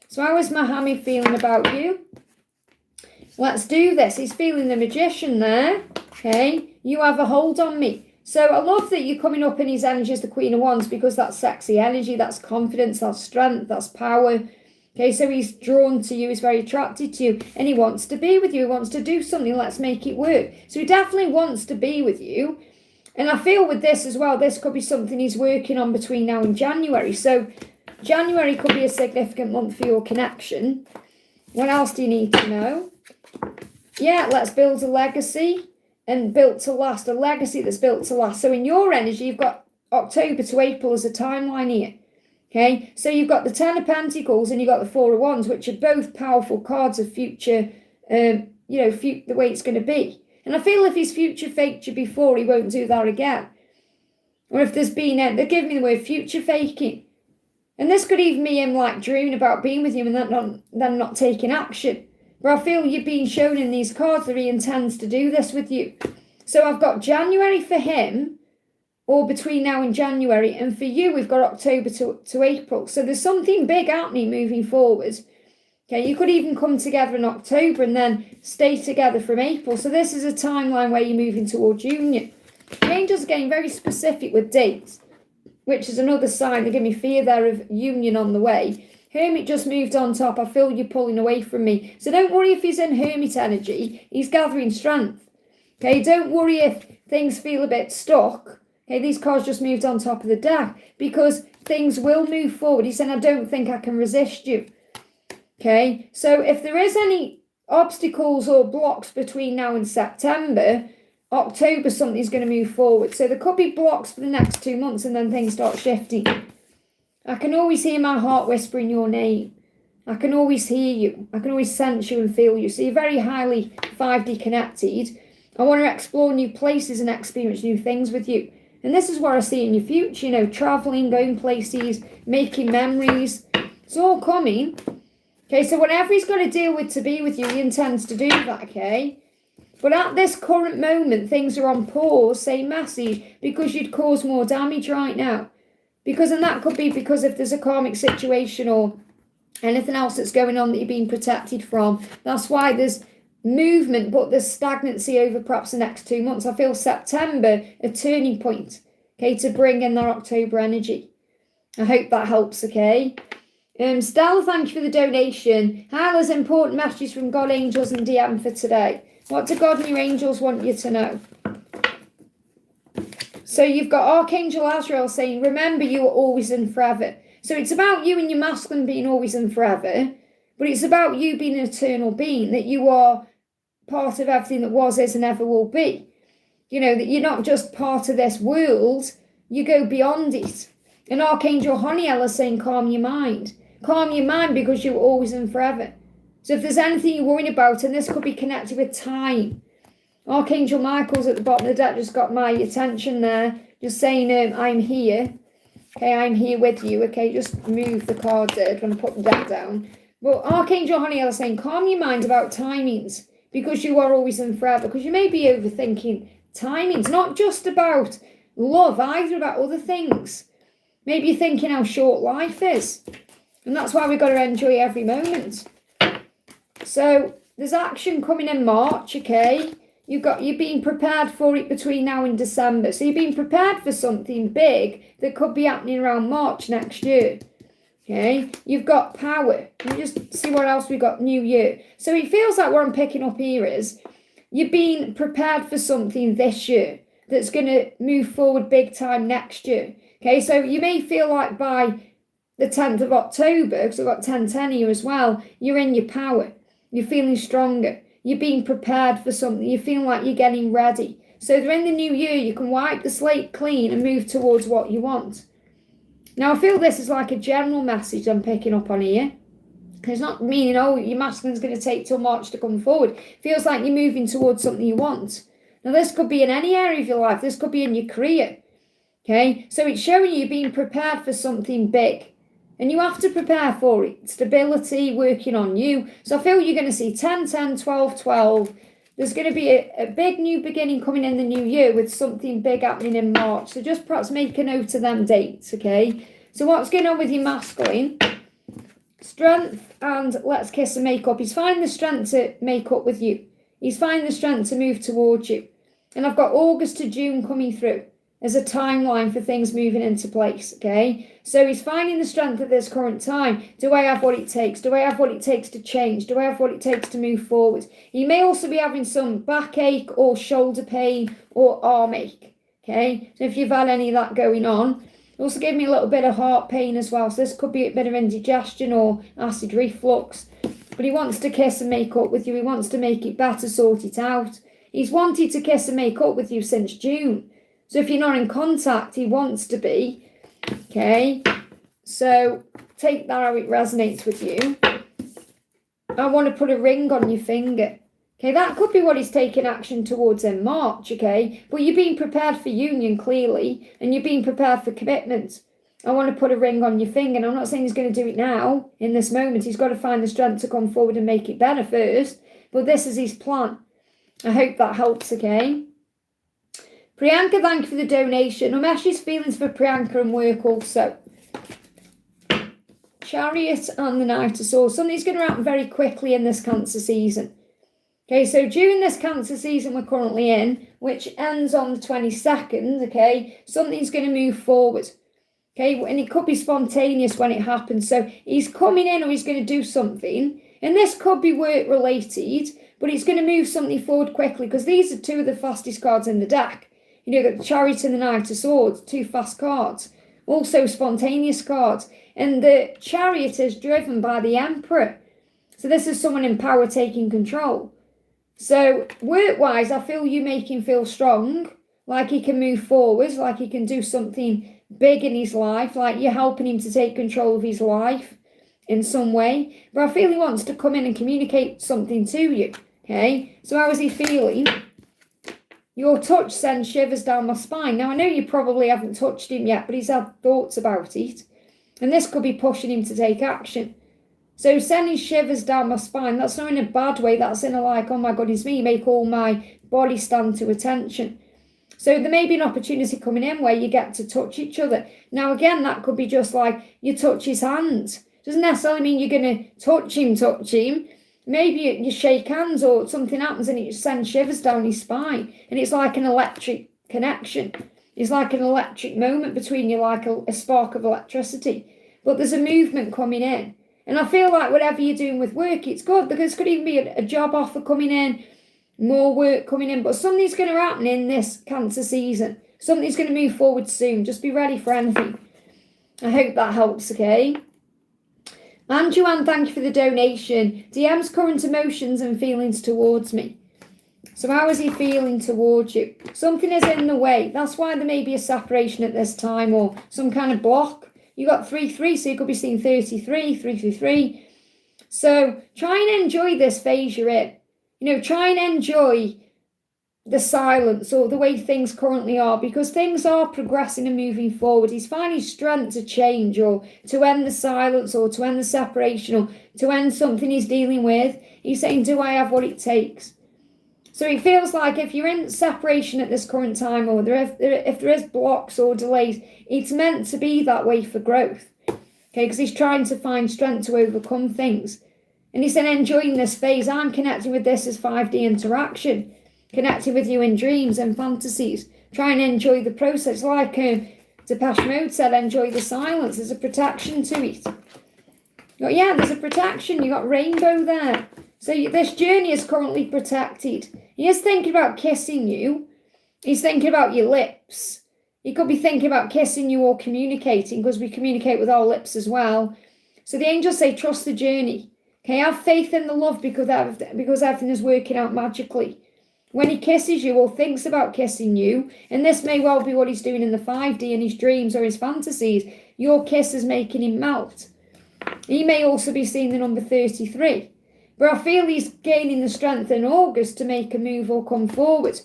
So how is Mohammed feeling about you? Let's do this. He's feeling the Magician there. Okay, you have a hold on me. So I love that you're coming up in his energy as the Queen of Wands, because that's sexy energy, that's confidence, that's strength, that's power. Okay, so he's drawn to you, he's very attracted to you, and he wants to be with you, he wants to do something, let's make it work. So he definitely wants to be with you. And I feel with this as well, this could be something he's working on between now and January. So January could be a significant month for your connection. What else do you need to know? Yeah, let's build a legacy. And built to last, a legacy that's built to last. So in your energy, you've got October to April as a timeline here. Okay, so you've got the 10 of Pentacles and you've got the 4 of Wands, which are both powerful cards of future, the way it's going to be. And I feel if he's future faked you before, he won't do that again. Or if there's been, they give me the word future faking. And this could even be him like dreaming about being with you and then not taking action. But I feel you're being shown in these cards that he intends to do this with you. So I've got January for him, or between now and January. And for you, we've got October to April. So there's something big happening moving forward. Okay, you could even come together in October and then stay together from April. So this is a timeline where you're moving towards union. The angels are getting very specific with dates. which is another sign they give me fear there of union on the way. Hermit just moved on top. I feel you pulling away from me. So don't worry if he's in Hermit energy. He's gathering strength. Okay, don't worry if things feel a bit stuck. Okay, these cards just moved on top of the deck because things will move forward. He's saying, I don't think I can resist you. Okay, so if there is any obstacles or blocks between now and September, October, something's going to move forward. So there could be blocks for the next 2 months and then things start shifting. I can always hear my heart whispering your name. I can always hear you. I can always sense you and feel you. So you're very highly 5D connected. I want to explore new places and experience new things with you. And this is what I see in your future, you know, traveling, going places, making memories. It's all coming. Okay, so whatever he's got to deal with to be with you, he intends to do that, okay? But at this current moment, things are on pause, same message, because you'd cause more damage right now. Because, and that could be because if there's a karmic situation or anything else that's going on that you're being protected from. That's why there's movement, but there's stagnancy over perhaps the next 2 months. I feel September, a turning point, okay, to bring in that October energy. I hope that helps, okay? Stella, thank you for the donation. Hi, there's important messages from God, angels, and DM for today. What do God and your angels want you to know? So you've got Archangel Azrael saying, remember you are always and forever. So it's about you and your masculine being always and forever, but it's about you being an eternal being, that you are part of everything that was, is, and ever will be. You know, that you're not just part of this world, you go beyond it. And Archangel Honiel is saying, calm your mind. Calm your mind because you're always and forever. So if there's anything you're worrying about, and this could be connected with time. Archangel Michael's at the bottom of the deck, just got my attention there, just saying, I'm here. Okay, I'm here with you. Okay, just move the cards there. I'm going to put the deck down. But Archangel Honiel is saying, calm your mind about timings because you are always and forever. Because you may be overthinking timings, not just about love, either about other things. Maybe you're thinking how short life is. And that's why we've got to enjoy every moment. So there's action coming in March, okay? You're being prepared for it between now and December. So you're being prepared for something big that could be happening around March next year. Okay, you've got power. Let me just see what else we've got. New year. So it feels like what I'm picking up here is you're being prepared for something this year that's going to move forward big time next year. Okay, so you may feel like by the 10th of October, because I've got 1010 here as well, you're in your power. You're feeling stronger. You're being prepared for something. You're feeling like you're getting ready. So during the new year, you can wipe the slate clean and move towards what you want. Now, I feel this is like a general message I'm picking up on here. It's not meaning, oh, your masculine's going to take till March to come forward. It feels like you're moving towards something you want. Now, this could be in any area of your life. This could be in your career. Okay? So it's showing you being prepared for something big. And you have to prepare for it. Stability, working on you. So I feel you're going to see 10, 10, 12, 12. There's going to be a big new beginning coming in the new year with something big happening in March. So just perhaps make a note of them dates, okay? So what's going on with your masculine? Strength and let's kiss and make up. He's finding the strength to make up with you. He's finding the strength to move towards you. And I've got August to June coming through as a timeline for things moving into place, okay? So he's finding the strength at this current time. Do I have what it takes? Do I have what it takes to change? Do I have what it takes to move forward? He may also be having some backache or shoulder pain or arm ache, okay? So if you've had any of that going on, also gave me a little bit of heart pain as well. So this could be a bit of indigestion or acid reflux. But he wants to kiss and make up with you. He wants to make it better, sort it out. He's wanted to kiss and make up with you since June. So if you're not in contact, he wants to be, okay? So take that how it resonates with you. I want to put a ring on your finger. Okay, that could be what he's taking action towards in March, okay? But you're being prepared for union, clearly, and you're being prepared for commitment. I want to put a ring on your finger, and I'm not saying he's going to do it now, in this moment. He's got to find the strength to come forward and make it better first. But this is his plan. I hope that helps, okay? Priyanka, thank you for the donation. Umesh's feelings for Priyanka and work also. Chariot and the Knight of Swords. Something's going to happen very quickly in this Cancer season. Okay, so during this Cancer season we're currently in, which ends on the 22nd, okay, something's going to move forward. Okay, and it could be spontaneous when it happens. So he's coming in or he's going to do something. And this could be work related, but it's going to move something forward quickly because these are two of the fastest cards in the deck. You know, the Chariot and the Knight of Swords, two fast cards. Also spontaneous cards. And the Chariot is driven by the Emperor. So this is someone in power taking control. So work-wise, I feel you make him feel strong, like he can move forward, like he can do something big in his life, like you're helping him to take control of his life in some way. But I feel he wants to come in and communicate something to you, okay? So how is he feeling? Your touch sends shivers down my spine. Now, I know you probably haven't touched him yet, but he's had thoughts about it. And this could be pushing him to take action. So sending shivers down my spine, that's not in a bad way. That's in a like, oh my God, it's me. Make all my body stand to attention. So there may be an opportunity coming in where you get to touch each other. Now, again, that could be just like you touch his hand. Doesn't necessarily mean you're going to touch him. Maybe you shake hands or something happens and it sends shivers down his spine. And it's like an electric connection. It's like an electric moment between you, like a spark of electricity. But there's a movement coming in. And I feel like whatever you're doing with work, it's good because it could even be a job offer coming in, more work coming in. But something's going to happen in this Cancer season. Something's going to move forward soon. Just be ready for anything. I hope that helps, okay? And Joanne, thank you for the donation. DM's current emotions and feelings towards me. So how is he feeling towards you? Something is in the way. That's why there may be a separation at this time or some kind of block. You got 3-3, so you could be seeing 33, 3-3. So try and enjoy this phase you're in. You know, try and enjoy the silence or the way things currently are because things are progressing and moving forward. He's finding strength to change or to end the silence or to end the separation or to end something he's dealing with. He's saying, do I have what it takes? So it feels like if you're in separation at this current time or if there is blocks or delays, it's meant to be that way for growth. Okay, because he's trying to find strength to overcome things. And he's saying, enjoying this phase. I'm connecting with this as 5D interaction. Connecting with you in dreams and fantasies. Try and enjoy the process. Like Depeche Mode said, enjoy the silence. There's a protection to it. Yeah, there's a protection. You got rainbow there. So this journey is currently protected. He is thinking about kissing you. He's thinking about your lips. He could be thinking about kissing you or communicating because we communicate with our lips as well. So the angels say, trust the journey. Okay, have faith in the love because everything is working out magically. When he kisses you or thinks about kissing you, and this may well be what he's doing in the 5D in his dreams or his fantasies, your kiss is making him melt. He may also be seeing the number 33. But I feel he's gaining the strength in August to make a move or come forward.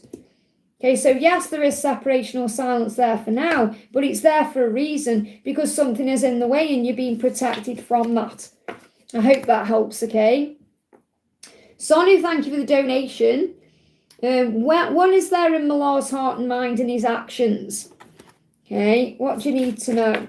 Okay, so yes, there is separation or silence there for now, but it's there for a reason because something is in the way and you're being protected from that. I hope that helps, okay? Sonu, thank you for the donation. What is there in Malar's heart and mind and his actions? Okay, what do you need to know?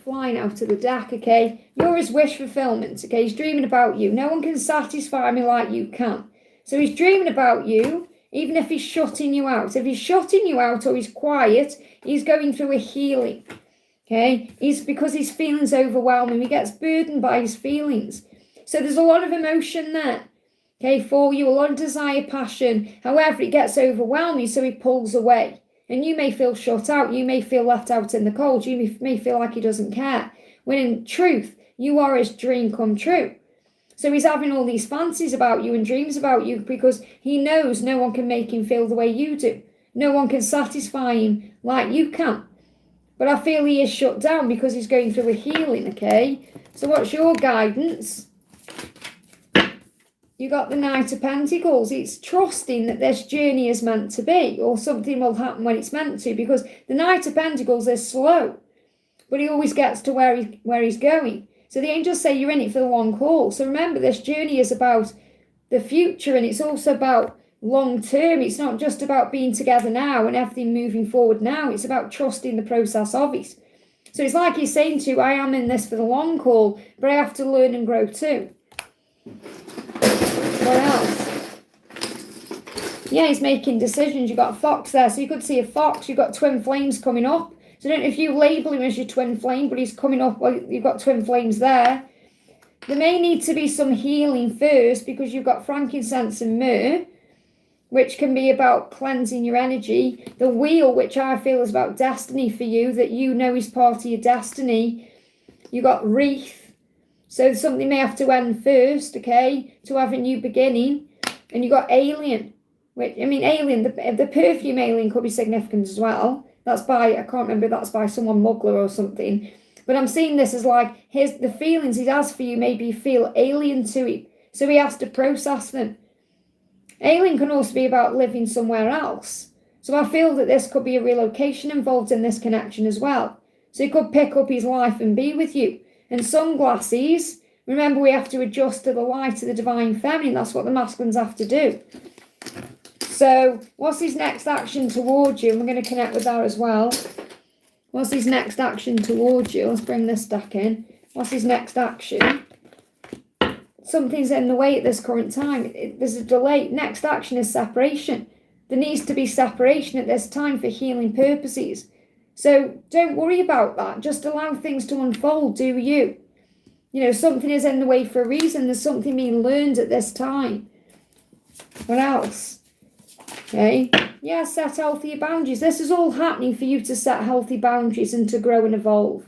Flying out of the deck, okay? You're his wish fulfillment, okay? He's dreaming about you. No one can satisfy me like you can. So he's dreaming about you, even if he's shutting you out. If he's shutting you out or he's quiet, he's going through a healing, okay? Because his feelings overwhelm him. He gets burdened by his feelings. So there's a lot of emotion there, okay, for you, a lot of desire, passion. However, it gets overwhelming, so he pulls away. And you may feel shut out. You may feel left out in the cold. You may feel like he doesn't care. When in truth, you are his dream come true. So he's having all these fancies about you and dreams about you because he knows no one can make him feel the way you do. No one can satisfy him like you can. But I feel he is shut down because he's going through a healing, okay? So what's your guidance? You got the Knight of Pentacles. It's trusting that this journey is meant to be or something will happen when it's meant to because the Knight of Pentacles is slow, but he always gets to where he's going. So the angels say you're in it for the long haul. So remember, this journey is about the future and it's also about long term. It's not just about being together now and everything moving forward now. It's about trusting the process of it. So it's like he's saying to you, I am in this for the long haul, but I have to learn and grow too. What else? Yeah, he's making decisions. You've got a fox there. So you could see a fox. You've got twin flames coming up. So I don't know if you label him as your twin flame, but he's coming up, well, you've got twin flames there. There may need to be some healing first because you've got frankincense and myrrh, which can be about cleansing your energy. The wheel, which I feel is about destiny for you, that you know is part of your destiny. You got wreath. So something may have to end first, okay, to have a new beginning. And you got alien, which, I mean, alien, the perfume alien could be significant as well. That's by, I can't remember, that's by someone Muggler or something. But I'm seeing this as like, the feelings he has for you, maybe you feel alien to him. So he has to process them. Alien can also be about living somewhere else. So I feel that this could be a relocation involved in this connection as well. So he could pick up his life and be with you. And sunglasses, remember we have to adjust to the light of the divine feminine. That's what the masculines have to do. So what's his next action towards you? And we're going to connect with that as well. What's his next action towards you? Let's bring this deck in. What's his next action? Something's in the way at this current time. There's a delay. Next action is separation. There needs to be separation at this time for healing purposes. So don't worry about that. Just allow things to unfold, do you? You know, something is in the way for a reason. There's something being learned at this time. What else? Okay. Yeah, set healthier boundaries. This is all happening for you to set healthy boundaries and to grow and evolve.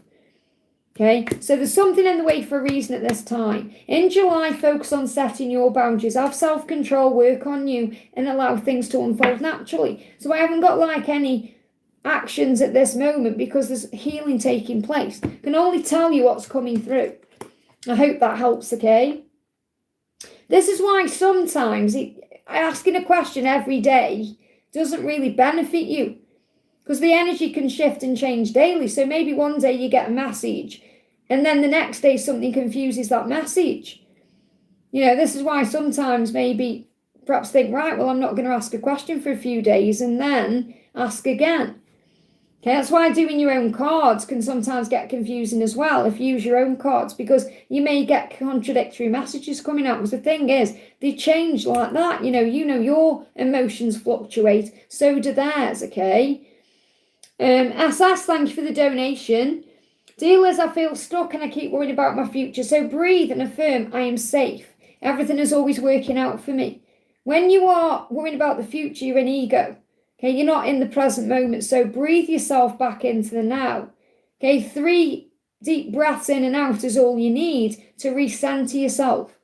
Okay, so there's something in the way for a reason at this time. In July, focus on setting your boundaries. Have self-control, work on you, and allow things to unfold naturally. So I haven't got like any actions at this moment because there's healing taking place. I can only tell you what's coming through. I hope that helps, okay? This is why sometimes asking a question every day doesn't really benefit you. Because the energy can shift and change daily. So maybe one day you get a message and then the next day something confuses that message. You know, this is why sometimes maybe perhaps think, right, well, I'm not going to ask a question for a few days and then ask again. Okay, that's why doing your own cards can sometimes get confusing as well if you use your own cards, because you may get contradictory messages coming out. Because the thing is, they change like that. You know your emotions fluctuate, so do theirs, okay? SS, thank you for the donation. Dear Liz, I feel stuck and I keep worrying about my future. So breathe and affirm, I am safe. Everything is always working out for me. When you are worrying about the future, you're in ego. Okay, you're not in the present moment. So breathe yourself back into the now. Okay, 3 deep breaths in and out is all you need to recenter yourself.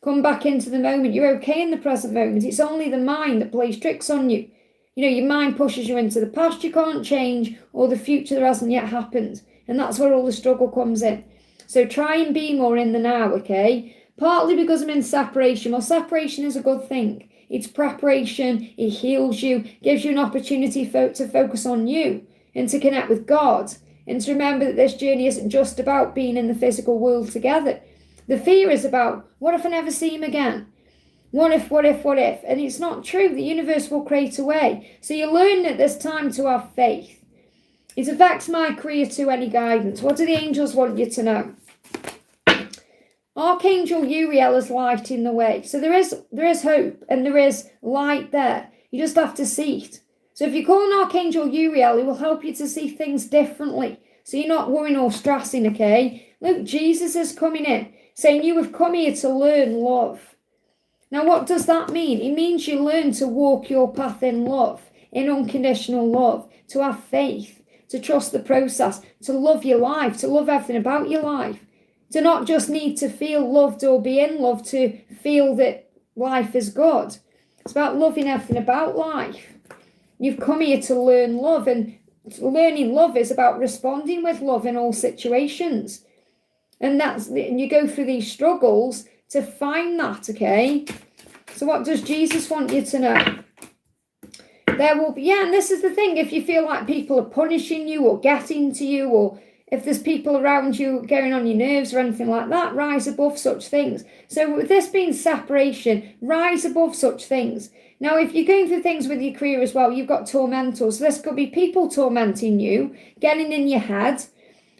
Come back into the moment. You're okay in the present moment. It's only the mind that plays tricks on you. You know, your mind pushes you into the past you can't change or the future that hasn't yet happened. And that's where all the struggle comes in. So try and be more in the now, okay? Partly because I'm in separation. Well, separation is a good thing. It's preparation. It heals you. Gives you an opportunity to focus on you and to connect with God. And to remember that this journey isn't just about being in the physical world together. The fear is about, what if I never see him again? What if? And it's not true. The universe will create a way. So you learn at this time to have faith. It affects my career too, any guidance. What do the angels want you to know? Archangel Uriel is lighting the way. So there is hope and there is light there. You just have to see it. So if you call an Archangel Uriel, it will help you to see things differently. So you're not worrying or stressing, okay? Look, Jesus is coming in, saying you have come here to learn love. Now, what does that mean? It means you learn to walk your path in love, in unconditional love, to have faith, to trust the process, to love your life, to love everything about your life, to not just need to feel loved or be in love to feel that life is good. It's about loving everything about life. You've come here to learn love, and learning love is about responding with love in all situations. And you go through these struggles to find that, okay? So what does Jesus want you to know? There will be, and this is the thing, if you feel like people are punishing you or getting to you, or if there's people around you getting on your nerves or anything like that, rise above such things. So with this being separation, rise above such things. Now, if you're going through things with your career as well, you've got tormentors. So this could be people tormenting you, getting in your head,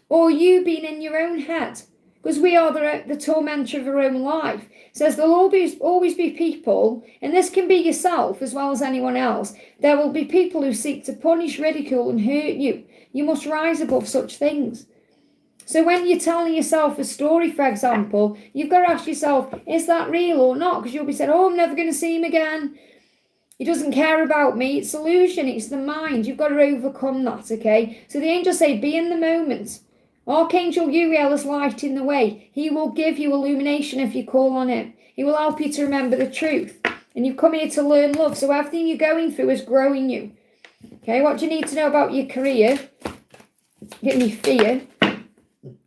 or you being in your own head. Because we are the tormentor of our own life. It says there'll always be people, and this can be yourself as well as anyone else. There will be people who seek to punish, ridicule, and hurt you. You must rise above such things. So when you're telling yourself a story, for example, you've got to ask yourself, is that real or not? Because you'll be saying, oh, I'm never going to see him again. He doesn't care about me. It's illusion. It's the mind. You've got to overcome that, okay? So the angels say, be in the moment. Archangel Uriel is lighting the way. He will give you illumination if you call on him. He will help you to remember the truth. And you've come here to learn love. So everything you're going through is growing you. Okay, what do you need to know about your career? Give me fear.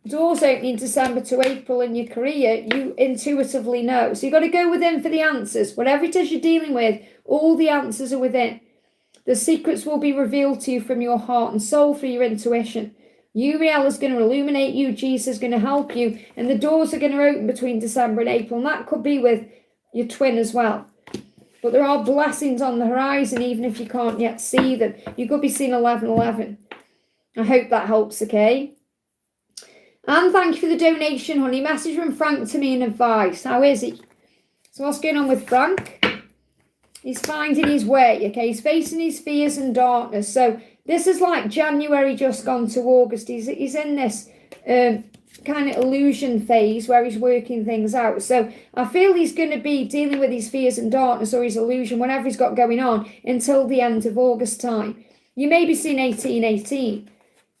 Doors opening December to April in your career, you intuitively know. So you've got to go within for the answers. Whatever it is you're dealing with, all the answers are within. The secrets will be revealed to you from your heart and soul through your intuition. Uriel is going to illuminate you. Jesus is going to help you. And the doors are going to open between December and April. And that could be with your twin as well. But there are blessings on the horizon, even if you can't yet see them. You could be seeing 1111. I hope that helps, okay? And thank you for the donation, honey. Message from Frank to me and advice. How is he? So what's going on with Frank? He's finding his way, okay? He's facing his fears and darkness. So this is like January just gone to August. He's in this kind of illusion phase where he's working things out. So I feel he's going to be dealing with his fears and darkness or his illusion, whatever he's got going on, until the end of August time. You may be seeing 1818.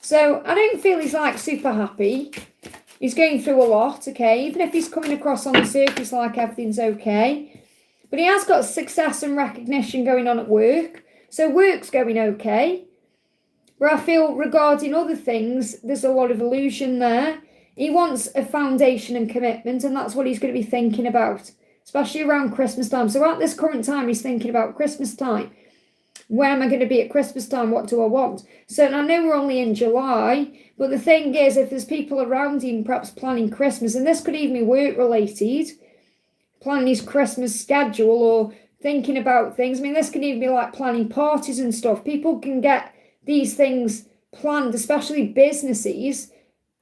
So I don't feel he's like super happy. He's going through a lot, okay? Even if he's coming across on the surface like everything's okay. But he has got success and recognition going on at work. So work's going okay. But I feel regarding other things, there's a lot of illusion there. He wants a foundation and commitment, and that's what he's going to be thinking about, especially around Christmas time. So at this current time, he's thinking about Christmas time. Where am I going to be at Christmas time? What do I want? So I know we're only in July, but the thing is, if there's people around him perhaps planning Christmas, and this could even be work related, planning his Christmas schedule or thinking about things. I mean, this can even be like planning parties and stuff. People can get these things planned, especially businesses,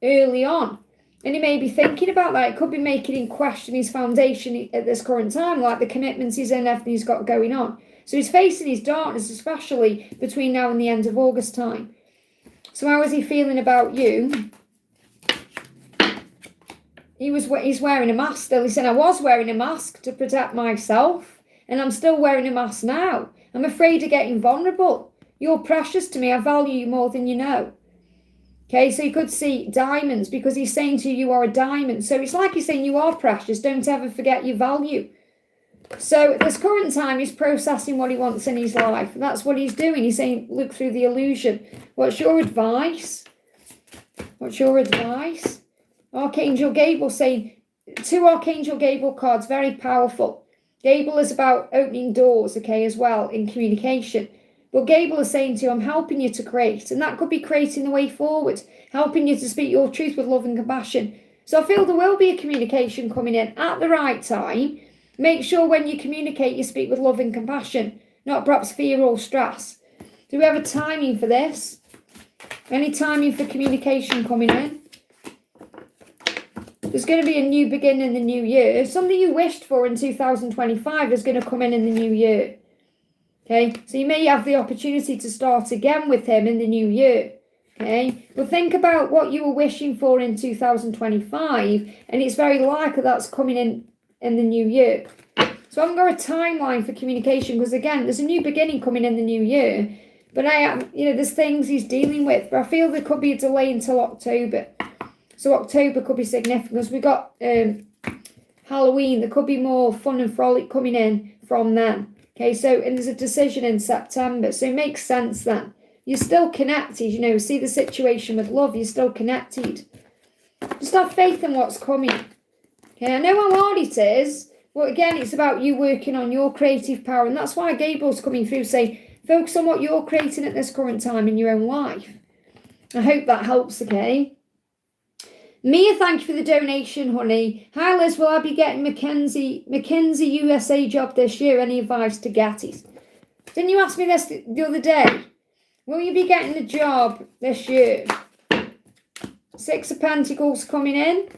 early on. And he may be thinking about that. It could be making him question his foundation at this current time, like the commitments he's in, everything he's got going on. So he's facing his darkness, especially between now and the end of August time. So how is he feeling about you? He's wearing a mask still. He said, I was wearing a mask to protect myself, and I'm still wearing a mask now. I'm afraid of getting vulnerable. You're precious to me. I value you more than you know. Okay, so you could see diamonds, because he's saying to you, you are a diamond. So it's like he's saying you are precious. Don't ever forget your value. So at this current time, he's processing what he wants in his life. That's what he's doing. He's saying, look through the illusion. What's your advice? What's your advice? Archangel Gable saying, 2 Archangel Gable cards, very powerful. Gable is about opening doors, okay, as well, in communication. But Gable is saying to you, I'm helping you to create. And that could be creating the way forward, helping you to speak your truth with love and compassion. So I feel there will be a communication coming in at the right time. Make sure when you communicate, you speak with love and compassion, not perhaps fear or stress. Do we have a timing for this? Any timing for communication coming in? There's going to be a new beginning in the new year. Something you wished for in 2025 is going to come in the new year. Okay, so you may have the opportunity to start again with him in the new year. Okay, but think about what you were wishing for in 2025, and it's very likely that's coming in the new year. So I haven't got a timeline for communication, because again, there's a new beginning coming in the new year. But there's things he's dealing with. But I feel there could be a delay until October. So October could be significant, because we got Halloween. There could be more fun and frolic coming in from then. Okay, so, and there's a decision in September. So it makes sense then. You're still connected, see the situation with love. You're still connected. Just have faith in what's coming. Okay, I know how hard it is, but again, it's about you working on your creative power. And that's why Gabriel's coming through saying, focus on what you're creating at this current time in your own life. I hope that helps, okay? Mia, thank you for the donation, honey. Hi, Liz, will I be getting McKinsey USA job this year? Any advice to get it? Didn't you ask me this the other day? Will you be getting the job this year? 6 of Pentacles coming in.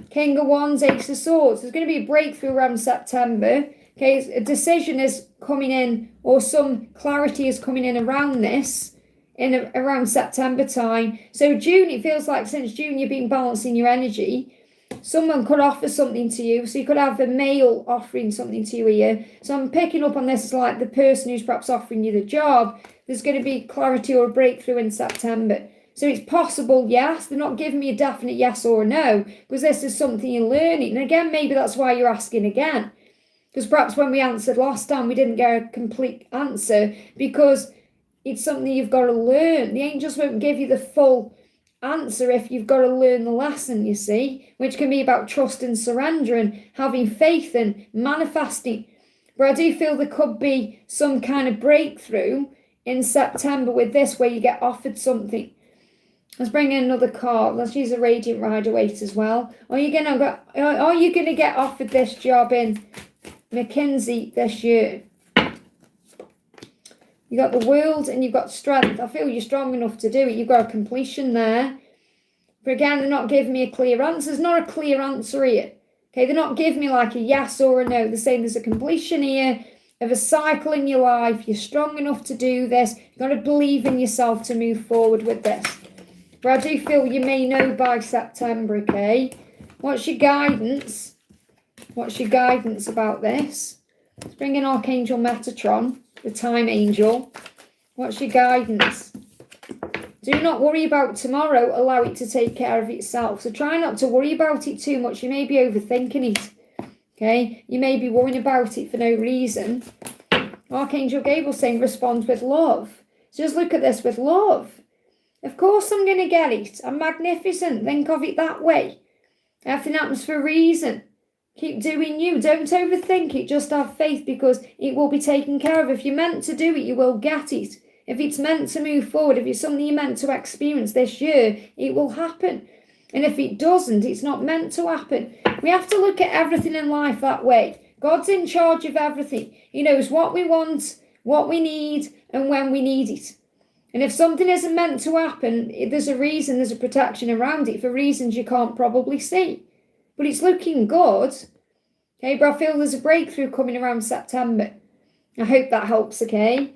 King of Wands, Ace of Swords. There's going to be a breakthrough around September. Okay, a decision is coming in, or some clarity is coming in around this in around September time. So June, it feels like since June you've been balancing your energy. Someone could offer something to you. So you could have a male offering something to you here. So I'm picking up on this as like the person who's perhaps offering you the job. There's going to be clarity or a breakthrough in September. So it's possible, yes. They're not giving me a definite yes or a no, because this is something you're learning. And again, maybe that's why you're asking again. Because perhaps when we answered last time, we didn't get a complete answer, because it's something you've got to learn. The angels won't give you the full answer if you've got to learn the lesson, you see, which can be about trust and surrender and having faith and manifesting. But I do feel there could be some kind of breakthrough in September with this, where you get offered something. Let's bring in another card. Let's use a Radiant Rider-Waite as well. Are you gonna get offered this job in McKinsey this year? You got the World and you've got Strength. I feel you're strong enough to do it. You've got a completion there. But again, they're not giving me a clear answer. There's not a clear answer here. Okay, they're not giving me like a yes or a no. They're saying there's a completion here of a cycle in your life. You're strong enough to do this. You've got to believe in yourself to move forward with this. But I do feel you may know by September, okay? What's your guidance? What's your guidance about this? Let's bring in Archangel Metatron, the time angel. What's your guidance? Do not worry about tomorrow. Allow it to take care of itself. So try not to worry about it too much. You may be overthinking it, okay? You may be worrying about it for no reason. Archangel Gabriel saying respond with love. So just look at this with love. Of course I'm going to get it. I'm magnificent. Think of it that way. Everything happens for a reason. Keep doing you. Don't overthink it. Just have faith, because it will be taken care of. If you're meant to do it, you will get it. If it's meant to move forward, if it's something you're meant to experience this year, it will happen. And if it doesn't, it's not meant to happen. We have to look at everything in life that way. God's in charge of everything. He knows what we want, what we need, and when we need it. And if something isn't meant to happen, there's a reason, there's a protection around it for reasons you can't probably see. But it's looking good. Okay, but I feel there's a breakthrough coming around September. I hope that helps, okay?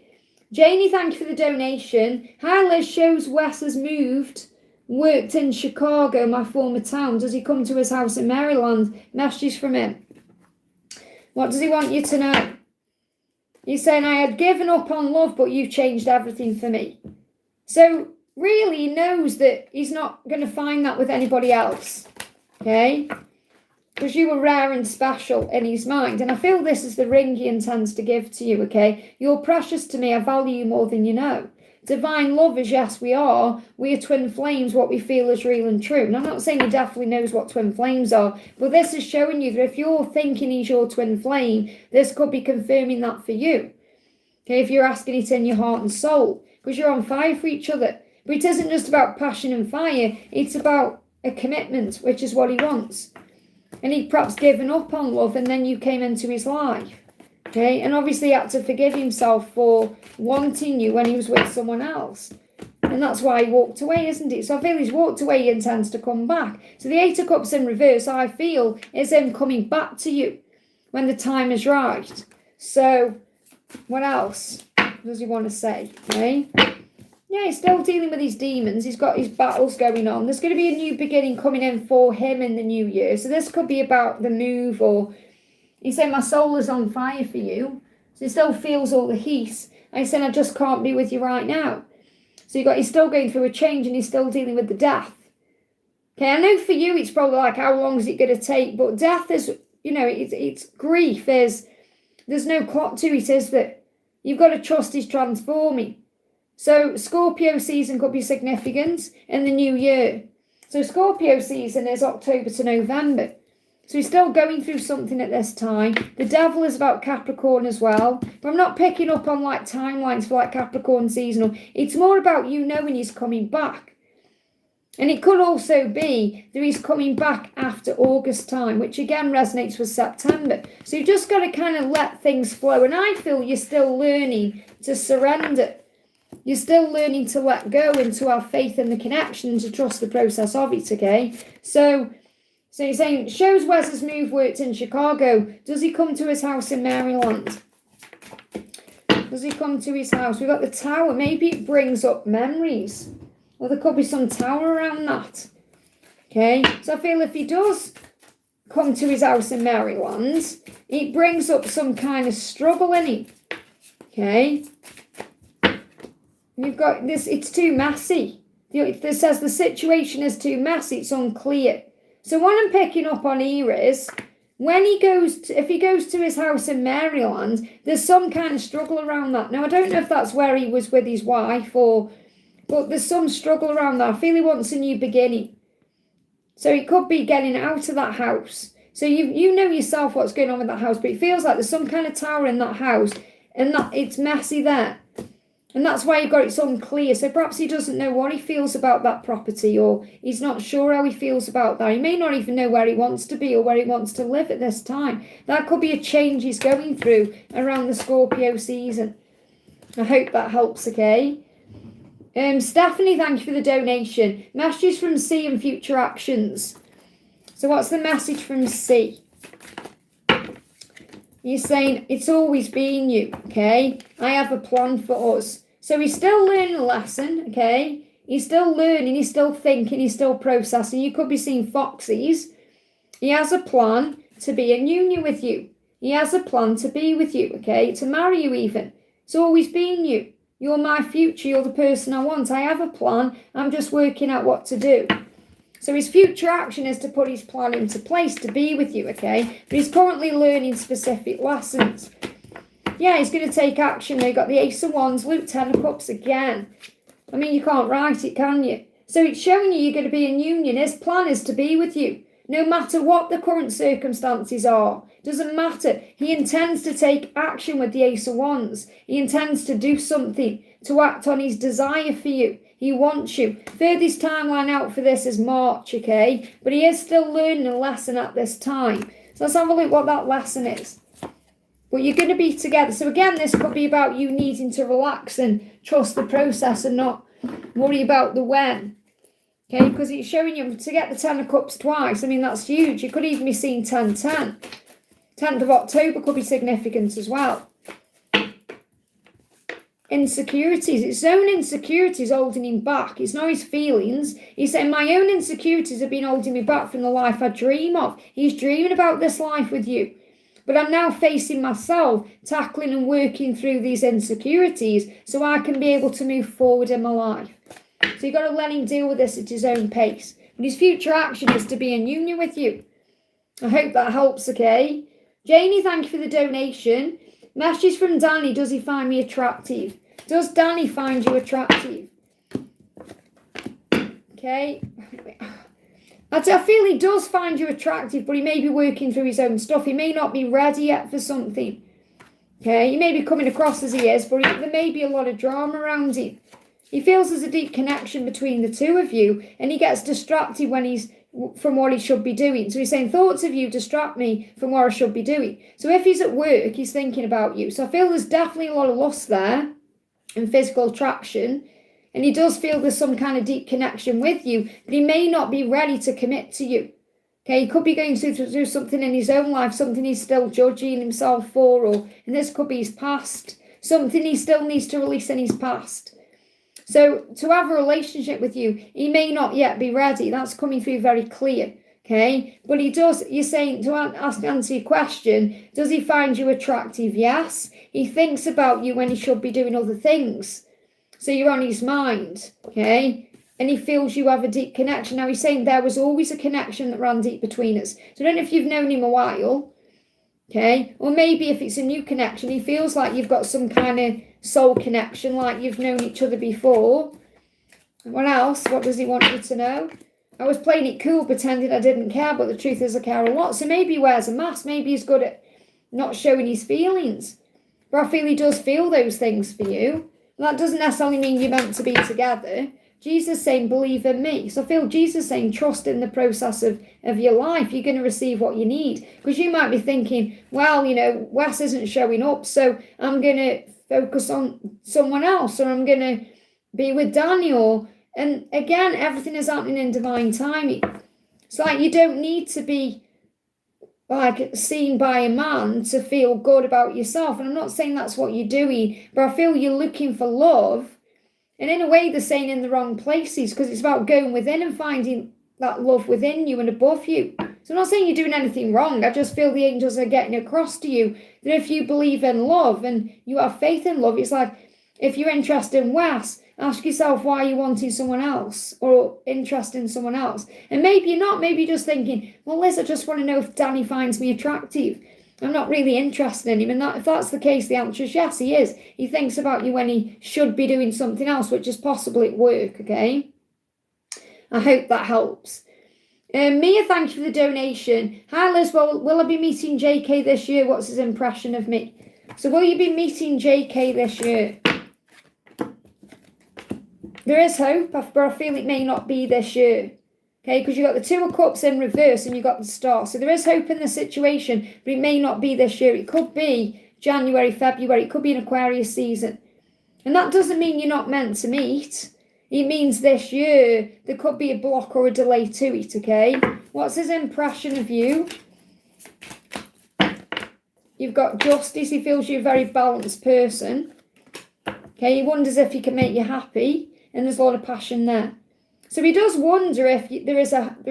Janie, thank you for the donation. Hi, Liz. Shows Wes has moved, worked in Chicago, my former town. Does he come to his house in Maryland? Messages from him. What does he want you to know? He's saying, I had given up on love, but you've changed everything for me. So really he knows that he's not going to find that with anybody else. Okay? Because you were rare and special in his mind. And I feel this is the ring he intends to give to you, okay? You're precious to me. I value you more than you know. Divine love is, yes, we are. We are twin flames, what we feel is real and true. And I'm not saying he definitely knows what twin flames are, but this is showing you that if you're thinking he's your twin flame, this could be confirming that for you. Okay, if you're asking it in your heart and soul, because you're on fire for each other. But it isn't just about passion and fire, it's about a commitment, which is what he wants. And he'd perhaps given up on love, and then you came into his life. Okay, and obviously he had to forgive himself for wanting you when he was with someone else. And that's why he walked away, isn't it? So I feel he's walked away, he intends to come back. So the Eight of Cups in reverse, I feel, is him coming back to you when the time is right. So what else does he want to say? Okay. Yeah, he's still dealing with his demons. He's got his battles going on. There's going to be a new beginning coming in for him in the new year. So this could be about the move, or he's saying, my soul is on fire for you. So he still feels all the heat. And he's saying, I just can't be with you right now. So he's still going through a change, and he's still dealing with the death. Okay, I know for you it's probably like, how long is it going to take? But death is, it's grief. There's no clock to it, is that you've got to trust he's transforming. So Scorpio season could be significant in the new year. So Scorpio season is October to November. So he's still going through something at this time. The devil is about Capricorn as well. But I'm not picking up on like timelines for like Capricorn seasonal. It's more about you knowing he's coming back. And it could also be that he's coming back after August time, which again resonates with September. So you've just got to kind of let things flow. And I feel you're still learning to surrender. You're still learning to let go and to have faith in the connection and to trust the process of it, okay? So you're saying, shows Wes's move, worked in Chicago. Does he come to his house in Maryland? Does Does he come to his house? We've got the Tower. Maybe it brings up memories. Or there could be some tower around that. Okay, so I feel if he does come to his house in Maryland, it brings up some kind of struggle in him. Okay. You've got this, it's too messy. It says the situation is too messy, it's unclear. So what I'm picking up on here is, when he goes, if he goes to his house in Maryland, there's some kind of struggle around that. Now, I don't know if that's where he was with his wife but there's some struggle around that. I feel he wants a new beginning. So it could be getting out of that house. So you know yourself what's going on with that house, but it feels like there's some kind of tower in that house and that it's messy there. And that's why you've got it so unclear. So perhaps he doesn't know what he feels about that property, or he's not sure how he feels about that. He may not even know where he wants to be or where he wants to live at this time. That could be a change he's going through around the Scorpio season. I hope that helps, okay? Stephanie, thank you for the donation. Messages from C and future actions. So what's the message from C? You're saying, it's always been you, okay? I have a plan for us. So he's still learning a lesson, okay? He's still learning, he's still thinking, he's still processing. You could be seeing foxes. He has a plan to be in union with you. He has a plan to be with you, okay? To marry you even. It's always been you. You're my future, you're the person I want. I have a plan, I'm just working out what to do. So his future action is to put his plan into place to be with you, okay? But he's currently learning specific lessons. Yeah, he's going to take action. They've got the Ace of Wands, Luke 10 of Cups again. I mean, you can't write it, can you? So it's showing you're going to be in union. His plan is to be with you, no matter what the current circumstances are. Doesn't matter. He intends to take action with the Ace of Wands. He intends to do something, to act on his desire for you. He wants you. Furthest timeline out for this is March, okay? But he is still learning a lesson at this time. So let's have a look what that lesson is. But you're going to be together. So again, this could be about you needing to relax and trust the process and not worry about the when. Okay, because it's showing you to get the 10 of Cups twice. I mean, that's huge. You could even be seeing 10-10. 10th of October could be significant as well. Insecurities. It's his own insecurities holding him back. It's not his feelings. He's saying, my own insecurities have been holding me back from the life I dream of. He's dreaming about this life with you. But I'm now facing myself, tackling and working through these insecurities so I can be able to move forward in my life. So you've got to let him deal with this at his own pace. But his future action is to be in union with you. I hope that helps, okay? Janie, thank you for the donation. Message from Danny, does he find me attractive? Does Danny find you attractive? Okay. I feel he does find you attractive, but he may be working through his own stuff. He may not be ready yet for something. Okay, he may be coming across as he is, but there may be a lot of drama around him. He feels there's a deep connection between the two of you, and he gets distracted when he's from what he should be doing. So he's saying, thoughts of you distract me from what I should be doing. So if he's at work, he's thinking about you. So I feel there's definitely a lot of lust there and physical attraction. And he does feel there's some kind of deep connection with you, but he may not be ready to commit to you. Okay, he could be going through something in his own life, something he's still judging himself for, and this could be his past, something he still needs to release in his past. So to have a relationship with you, he may not yet be ready. That's coming through very clear, okay? But he does, you're saying, to answer your question, does he find you attractive? Yes. He thinks about you when he should be doing other things. So you're on his mind, okay? And he feels you have a deep connection. Now he's saying there was always a connection that ran deep between us. So I don't know if you've known him a while, okay? Or maybe if it's a new connection, he feels like you've got some kind of soul connection, like you've known each other before. What else? What does he want you to know? I was playing it cool, pretending I didn't care, but the truth is I care a lot. So maybe he wears a mask. Maybe he's good at not showing his feelings. But I feel he does feel those things for you. That doesn't necessarily mean you're meant to be together. Jesus saying, believe in me. So I feel Jesus saying, trust in the process of your life. You're going to receive what you need. Because you might be thinking, well, you know, Wes isn't showing up, so I'm going to focus on someone else, or I'm going to be with Daniel. And again, everything is happening in divine timing. It's like you don't need to be like seen by a man to feel good about yourself. And I'm not saying that's what you're doing, but I feel you're looking for love. And in a way, they're saying in the wrong places, because it's about going within and finding that love within you and above you. So I'm not saying you're doing anything wrong. I just feel the angels are getting across to you that if you believe in love and you have faith in love, it's like if you're interested in Wes, ask yourself why you're wanting someone else or interested in someone else. And maybe you're not. Maybe you're just thinking, well, Liz, I just want to know if Danny finds me attractive. I'm not really interested in him. And if that's the case, the answer is yes, he is. He thinks about you when he should be doing something else, which is possibly at work, okay? I hope that helps. Mia, thank you for the donation. Hi, Liz. Well, will I be meeting JK this year? What's his impression of me? So will you be meeting JK this year? There is hope, but I feel it may not be this year. Okay, because you've got the Two of Cups in reverse and you've got the Star. So there is hope in the situation, but it may not be this year. It could be January, February. It could be an Aquarius season. And that doesn't mean you're not meant to meet. It means this year there could be a block or a delay to it, okay? What's his impression of you? You've got Justice. He feels you're a very balanced person. Okay, he wonders if he can make you happy. And there's a lot of passion there. So he does wonder if there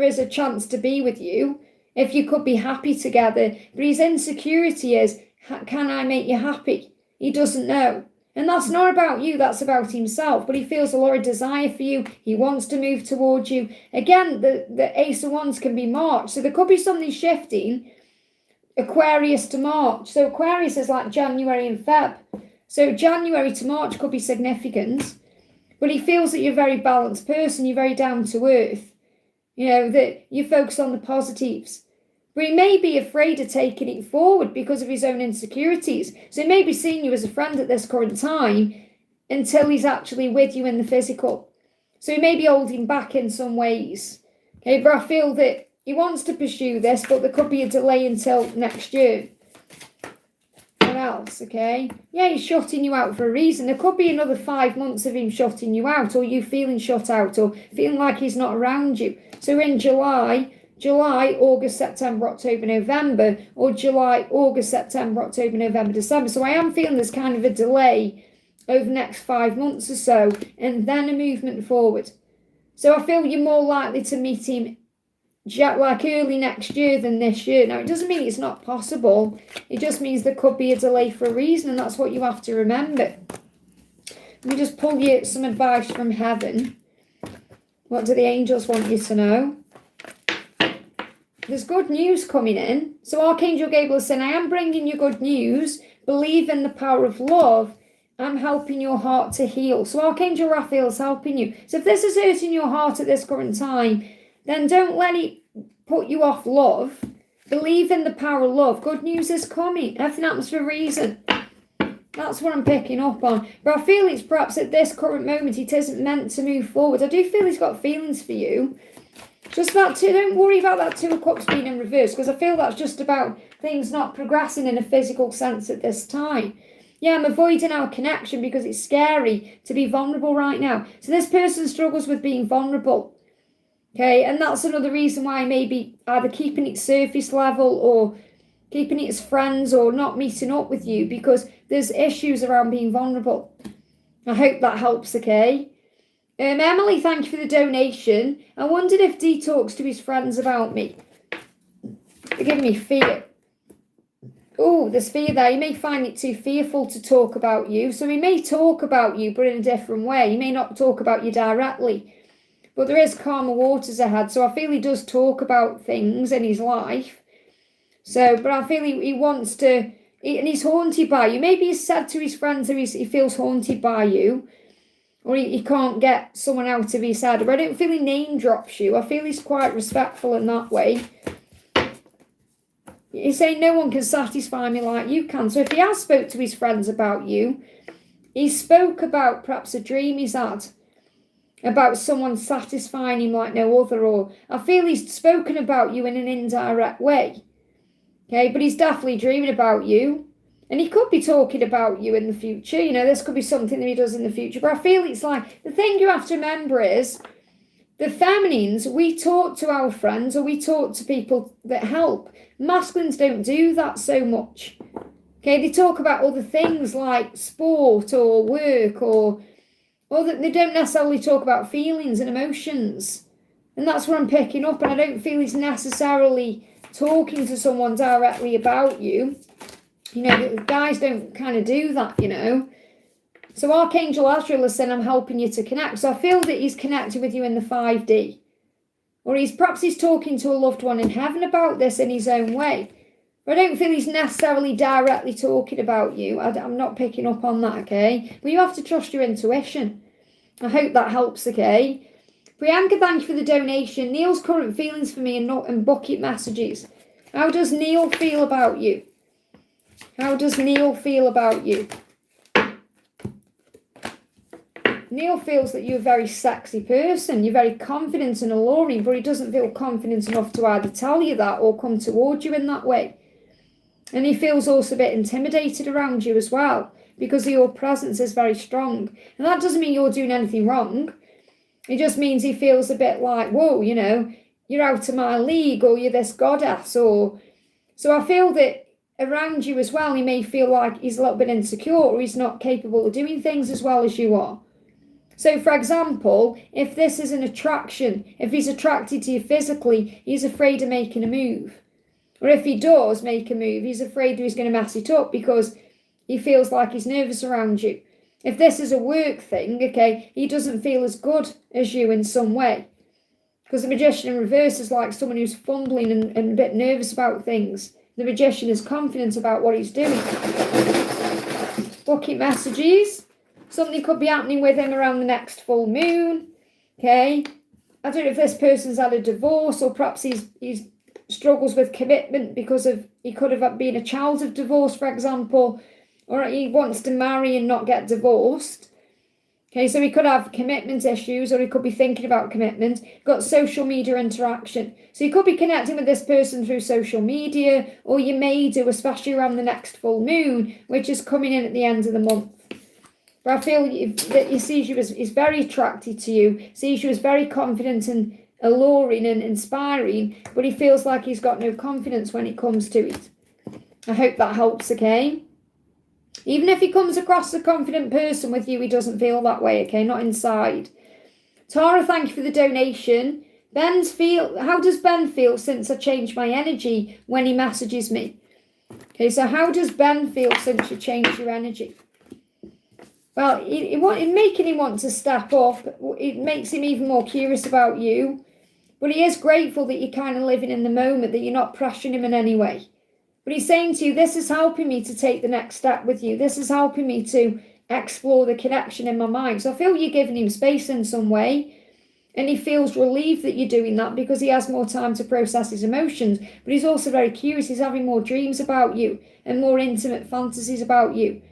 is a chance to be with you, if you could be happy together. But his insecurity is, can I make you happy? He doesn't know. And that's not about you, that's about himself. But he feels a lot of desire for you. He wants to move towards you. Again, the Ace of Wands can be March. So there could be something shifting Aquarius to March. So Aquarius is like January and Feb. So January to March could be significant. But he feels that you're a very balanced person. You're very down to earth. You know, that you focus on the positives. But he may be afraid of taking it forward because of his own insecurities. So he may be seeing you as a friend at this current time until he's actually with you in the physical. So he may be holding back in some ways. Okay, but I feel that he wants to pursue this, but there could be a delay until next year. What else, okay? Yeah, he's shutting you out for a reason. There could be another 5 months of him shutting you out, or you feeling shut out, or feeling like he's not around you. So we're in July, August, September, October, November, or July, August, September, October, November, December. So I am feeling there's kind of a delay over the next 5 months or so, and then a movement forward. So I feel you're more likely to meet him like early next year than this year. Now, it doesn't mean it's not possible. It just means there could be a delay for a reason, and that's what you have to remember. Let me just pull you some advice from heaven. What do the angels want you to know? There's good news coming in. So Archangel Gabriel is saying, I am bringing you good news. Believe in the power of love. I'm helping your heart to heal. So Archangel Raphael is helping you. So if this is hurting your heart at this current time, then don't let it put you off love. Believe in the power of love. Good news is coming. Everything happens for a reason. That's what I'm picking up on. But I feel it's perhaps at this current moment it isn't meant to move forward. I do feel he's got feelings for you. Just that too. Don't worry about that Two of Cups being in reverse, because I feel that's just about things not progressing in a physical sense at this time. Yeah, I'm avoiding our connection because it's scary to be vulnerable right now. So this person struggles with being vulnerable. Okay, and that's another reason why maybe either keeping it surface level or keeping it as friends or not meeting up with you because there's issues around being vulnerable. I hope that helps, okay? Emily, thank you for the donation. I wondered if Dee talks to his friends about me. They're giving me fear. Oh, there's fear there. He may find it too fearful to talk about you. So he may talk about you, but in a different way. He may not talk about you directly. But there is calmer waters ahead. So I feel he does talk about things in his life. So, but I feel he wants to, and he's haunted by you. Maybe he's said to his friends that he feels haunted by you. Or he can't get someone out of his head. But I don't feel he name drops you. I feel he's quite respectful in that way. He's saying no one can satisfy me like you can. So if he has spoke to his friends about you, he spoke about perhaps a dream he's had. About someone satisfying him like no other. Or I feel he's spoken about you in an indirect way. Okay, but he's definitely dreaming about you. And he could be talking about you in the future. You know, this could be something that he does in the future. But I feel it's like, the thing you have to remember is, The feminines, we talk to our friends or we talk to people that help. Masculines don't do that so much. Okay, they talk about other things like sport or work or that they don't necessarily talk about feelings and emotions. And that's what I'm picking up, and I don't feel he's necessarily talking to someone directly about you. You know, guys don't kind of do that, you know. So Archangel Azrael is saying, I'm helping you to connect. So I feel that he's connected with you in the 5D. Or perhaps he's talking to a loved one in heaven about this in his own way. But I don't feel he's necessarily directly talking about you. I'm not picking up on that, okay? But you have to trust your intuition. I hope that helps, okay? Priyanka, thank you for the donation. Neil's current feelings for me and bucket messages. How does Neil feel about you? How does Neil feel about you? Neil feels that you're a very sexy person. You're very confident and alluring, but he doesn't feel confident enough to either tell you that or come towards you in that way. And he feels also a bit intimidated around you as well because your presence is very strong. And that doesn't mean you're doing anything wrong. It just means he feels a bit like, whoa, you know, you're out of my league or you're this goddess. So I feel that around you as well, he may feel like he's a little bit insecure or he's not capable of doing things as well as you are. So, for example, if this is an attraction, if he's attracted to you physically, he's afraid of making a move. Or if he does make a move, he's afraid that he's going to mess it up because he feels like he's nervous around you. If this is a work thing, okay, he doesn't feel as good as you in some way. Because the Magician in reverse is like someone who's fumbling and a bit nervous about things. The Magician is confident about what he's doing. Bucket messages. Something could be happening with him around the next full moon. Okay. I don't know if this person's had a divorce or perhaps he's struggles with commitment because he could have been a child of divorce, for example, or he wants to marry and not get divorced. Okay, so he could have commitment issues or he could be thinking about commitment. Got social media interaction. So you could be connecting with this person through social media, or you may do, especially around the next full moon, which is coming in at the end of the month. But I feel that he sees you as, he's very attracted to you, sees you as very confident and alluring and inspiring, but he feels like he's got no confidence when it comes to it. I hope that helps, okay? Even if he comes across a confident person with you, he doesn't feel that way, okay? Not inside. Tara, thank you for the donation. How does Ben feel since I changed my energy when he messages me? Okay, so how does Ben feel since you changed your energy? Well, it making him want to step up. It makes him even more curious about you. But he is grateful that you're kind of living in the moment, that you're not pressuring him in any way. But he's saying to you, this is helping me to take the next step with you. This is helping me to explore the connection in my mind. So I feel you're giving him space in some way. And he feels relieved that you're doing that because he has more time to process his emotions. But he's also very curious. He's having more dreams about you and more intimate fantasies about you.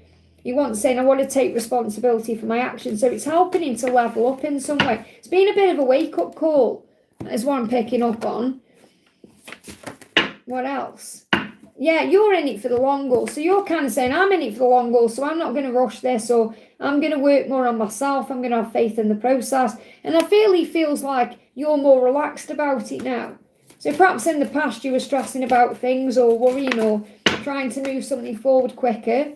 He wants saying, I want to take responsibility for my actions. So it's helping him to level up in some way. It's been a bit of a wake-up call, is what I'm picking up on. What else? Yeah, you're in it for the long haul. So you're kind of saying, I'm in it for the long haul, so I'm not going to rush this, or I'm going to work more on myself. I'm going to have faith in the process. And I feel he feels like you're more relaxed about it now. So perhaps in the past you were stressing about things or worrying or trying to move something forward quicker.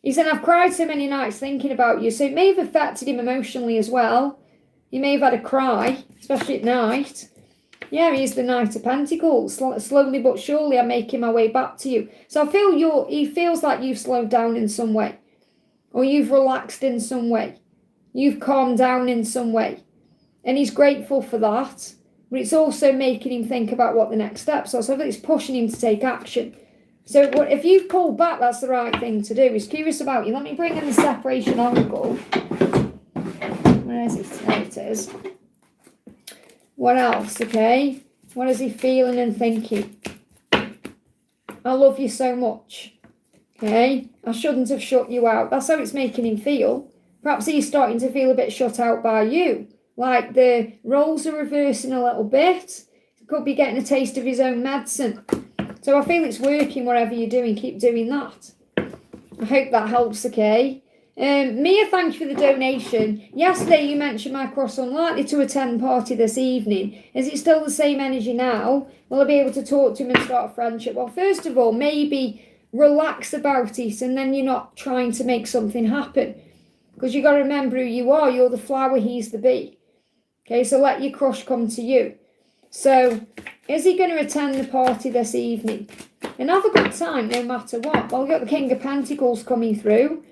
He said, I've cried so many nights thinking about you. So it may have affected him emotionally as well. He may have had a cry, especially at night. Yeah, he's the Knight of Pentacles. Slowly but surely I'm making my way back to you. So I feel he feels like you've slowed down in some way. Or you've relaxed in some way. You've calmed down in some way. And he's grateful for that. But it's also making him think about what the next steps are. So I feel it's pushing him to take action. So if you've pulled back, that's the right thing to do. He's curious about you. Let me bring in the separation angle. Where is it? There it is. What else, okay? What is he feeling and thinking? I love you so much. Okay? I shouldn't have shut you out. That's how it's making him feel. Perhaps he's starting to feel a bit shut out by you. Like the roles are reversing a little bit. He could be getting a taste of his own medicine. So I feel it's working whatever you're doing. Keep doing that. I hope that helps, okay? Mia, thank you for the donation. Yesterday you mentioned my cross unlikely to attend party this evening. Is it still the same energy now? Will I be able to talk to him and start a friendship? Well, first of all, maybe relax about it, and then you're not trying to make something happen. Because you've got to remember who you are. You're the flower, he's the bee. Okay, so let your crush come to you. So, is he going to attend the party this evening? And have a good time no matter what. Well, we've got the King of Pentacles coming through,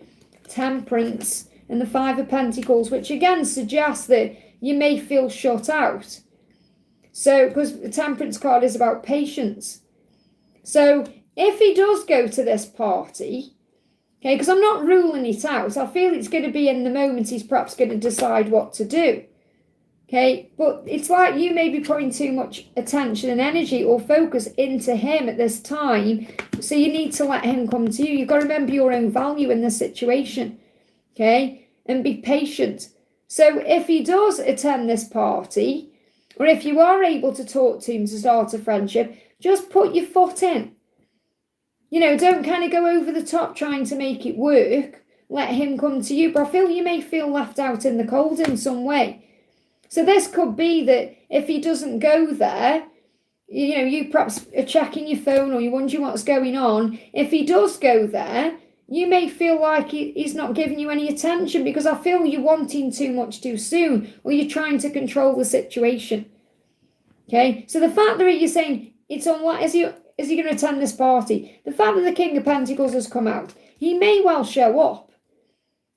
Temperance, and the Five of Pentacles, which again suggests that you may feel shut out. So, because the Temperance card is about patience. So, if he does go to this party, okay, because I'm not ruling it out, I feel it's going to be in the moment he's perhaps going to decide what to do. Okay, but it's like you may be putting too much attention and energy or focus into him at this time. So you need to let him come to you. You've got to remember your own value in this situation. Okay, and be patient. So if he does attend this party, or if you are able to talk to him to start a friendship, just put your foot in. You know, don't kind of go over the top trying to make it work. Let him come to you. But I feel you may feel left out in the cold in some way. So this could be that if he doesn't go there, you know, you perhaps are checking your phone or you're wondering what's going on. If he does go there, you may feel like he's not giving you any attention because I feel you're wanting too much too soon or you're trying to control the situation. Okay, so the fact that you're saying it's unlikely, is he going to attend this party? The fact that the King of Pentacles has come out, he may well show up.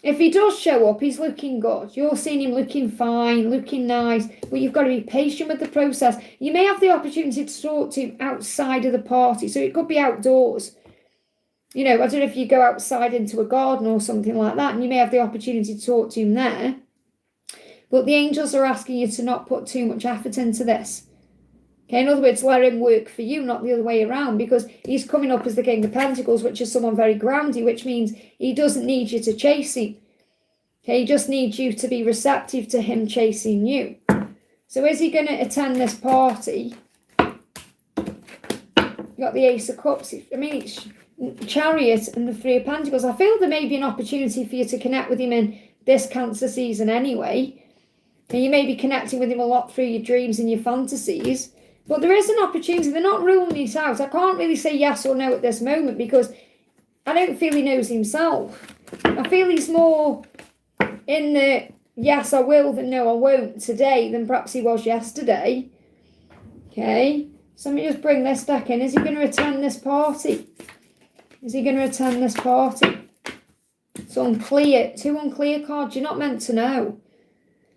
If he does show up, he's looking good. You're seeing him looking fine, looking nice, but you've got to be patient with the process. You may have the opportunity to talk to him outside of the party, so it could be outdoors. You know, I don't know if you go outside into a garden or something like that, and you may have the opportunity to talk to him there. But the angels are asking you to not put too much effort into this. Okay, in other words, let him work for you, not the other way around, because he's coming up as the King of Pentacles, which is someone very groundy, which means he doesn't need you to chase him. Okay, he just needs you to be receptive to him chasing you. So is he going to attend this party? You've got the Ace of Cups. I mean, it's Chariot and the Three of Pentacles. I feel there may be an opportunity for you to connect with him in this Cancer season anyway. And you may be connecting with him a lot through your dreams and your fantasies. But there is an opportunity. They're not ruling it out. I can't really say yes or no at this moment because I don't feel he knows himself. I feel he's more in the yes, I will, than no, I won't today than perhaps he was yesterday. Okay. So let me just bring this deck in. Is he going to attend this party? Is he going to attend this party? It's unclear. Two unclear cards. You're not meant to know.